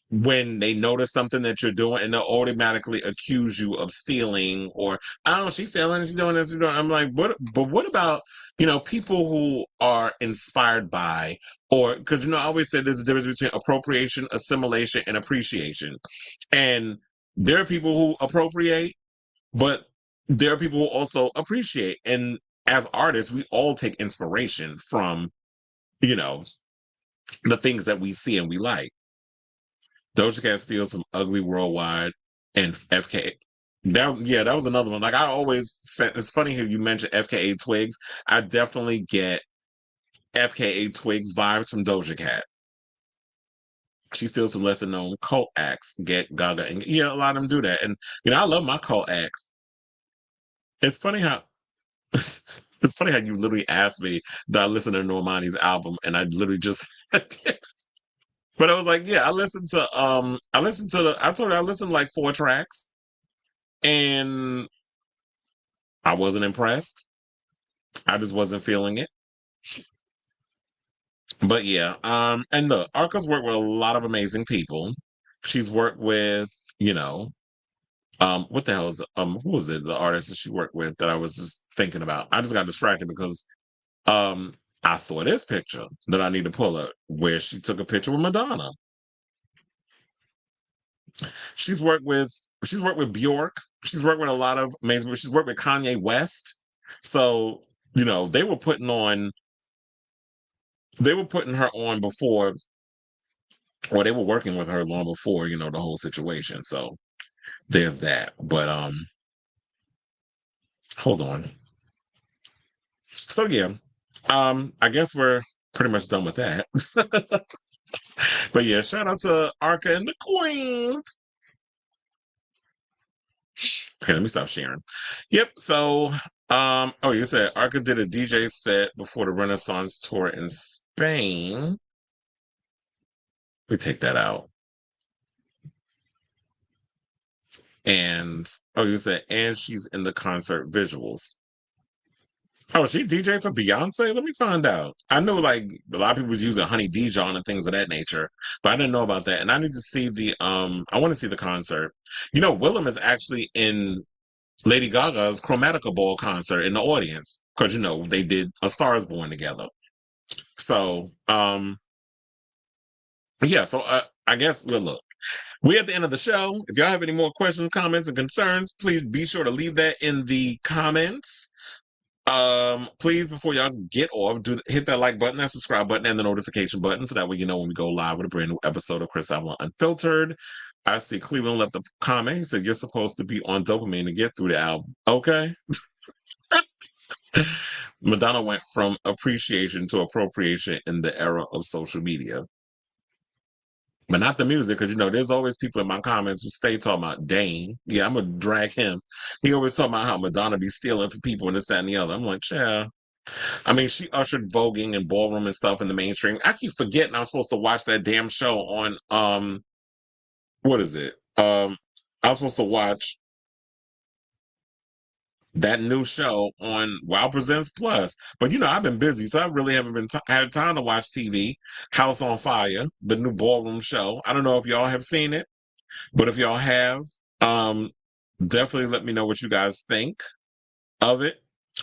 when they notice something that you're doing, and they'll automatically accuse you of stealing or, oh, she's stealing, she's doing this, she's doing. I'm like, but what about, you know, people who are inspired by, or because you know, I always say there's a difference between appropriation, assimilation, and appreciation. And there are people who appropriate, but there are people who also appreciate. And as artists, we all take inspiration from, you know, the things that we see and we like. Doja Cat steals from Ugly Worldwide and FKA. That was another one. Like I always said, it's funny how you mentioned FKA Twigs. I definitely get FKA Twigs vibes from Doja Cat. She steals from lesser known cult acts. Get Gaga, and yeah, a lot of them do that. And you know, I love my cult acts. It's funny how it's funny how you literally asked me that I listen to Normani's album, and I literally just but I was like, yeah, I told her I listened to like 4 tracks and I wasn't impressed. I just wasn't feeling it. But yeah, and look, Arca's worked with a lot of amazing people. She's worked with, you know, what the hell is who was it, the artist that she worked with that I was just thinking about? I just got distracted because I saw this picture that I need to pull up where she took a picture with Madonna. She's worked with Bjork. She's worked with a lot of amazing. She's worked with Kanye West. So, you know, they were putting her on before, or they were working with her long before, you know, the whole situation. So there's that. But hold on. So yeah, I guess we're pretty much done with that. But yeah, shout out to Arca and the Queen. Okay, let me stop sharing. Yep. So, oh, you said Arca did a DJ set before the Renaissance tour in Spain. We take that out. And oh, you said, and she's in the concert visuals. Oh, she DJ for Beyonce? Let me find out. I know like a lot of people was using Honey Dijon and things of that nature, but I didn't know about that. And I need to see I want to see the concert. You know, Willem is actually in Lady Gaga's Chromatica Ball concert in the audience because you know they did A Star Is Born together. So yeah, so I guess we'll look. We're at the end of the show. If y'all have any more questions, comments, and concerns, please be sure to leave that in the comments. Please, before y'all get off, hit that like button, that subscribe button, and the notification button so that way you know when we go live with a brand new episode of Chris Avalon Unfiltered. I see Cleveland left a comment. He said, "You're supposed to be on dopamine to get through the album." Okay. Madonna went from appreciation to appropriation in the era of social media. But not the music, because, there's always people in my comments who stay talking about Dane. Yeah, I'm going to drag him. He always talking about how Madonna be stealing from people and this, that, and the other. I'm like, yeah. I mean, she ushered voguing and ballroom and stuff in the mainstream. I keep forgetting I'm supposed to watch that damn show on, what is it? I was supposed to watch that new show on Wow Presents Plus. But I've been busy, so I really haven't been had time to watch TV. House on Fire, the new ballroom show. I don't know if y'all have seen it, but if y'all have, definitely let me know what you guys think of it.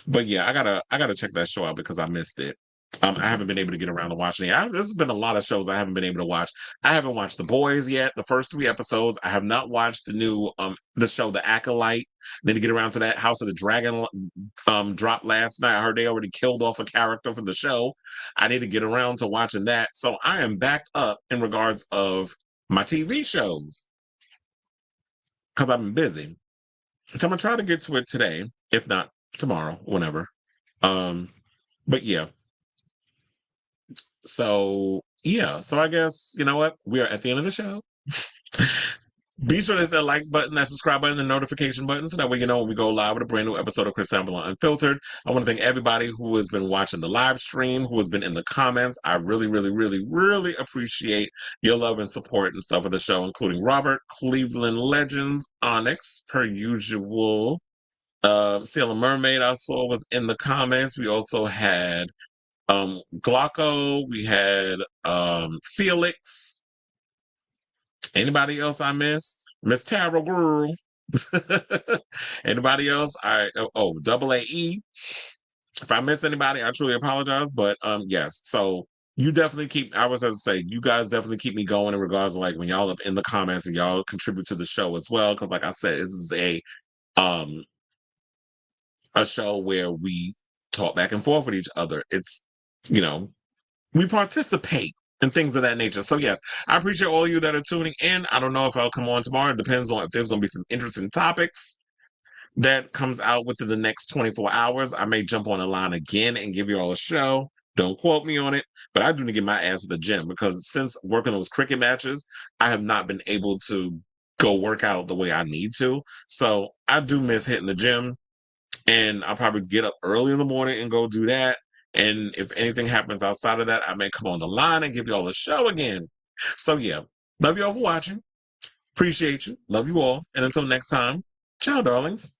But yeah, I gotta check that show out because I missed it. I haven't been able to get around to watching it. There's been a lot of shows I haven't been able to watch. I haven't watched The Boys yet, the first 3 episodes. I have not watched the new the show The Acolyte. Need to get around to that. House of the Dragon dropped last night. I heard they already killed off a character for the show. I need to get around to watching that. So I am backed up in regards of my TV shows because I've been busy. So I'm gonna try to get to it today, if not tomorrow, whenever. But yeah. So yeah, so I guess you know what? We are at the end of the show. Be sure to hit that like button, that subscribe button, the notification button, so that way you know when we go live with a brand new episode of Chris Sample Unfiltered. I want to thank everybody who has been watching the live stream, who has been in the comments. I really, really, really, really appreciate your love and support and stuff of the show, including Robert, Cleveland Legends, Onyx, per usual. Sailor Mermaid I saw was in the comments. We also had Glocko, we had Felix. Anybody else I missed? Miss Tara Girl. Anybody else? Double AE. If I miss anybody, I truly apologize. But yes. So you definitely I was going to say, you guys definitely keep me going in regards to like when y'all up in the comments and y'all contribute to the show as well. Cause like I said, this is a show where we talk back and forth with each other. It's, we participate and things of that nature. So yes, I appreciate all of you that are tuning in. I don't know if I'll come on tomorrow. It depends on if there's going to be some interesting topics that comes out within the next 24 hours. I may jump on a line again and give you all a show. Don't quote me on it, but I do need to get my ass to the gym because since working those cricket matches, I have not been able to go work out the way I need to. So I do miss hitting the gym, and I'll probably get up early in the morning and go do that. And if anything happens outside of that, I may come on the line and give you all a show again. So yeah, love you all for watching. Appreciate you. Love you all. And until next time, ciao, darlings.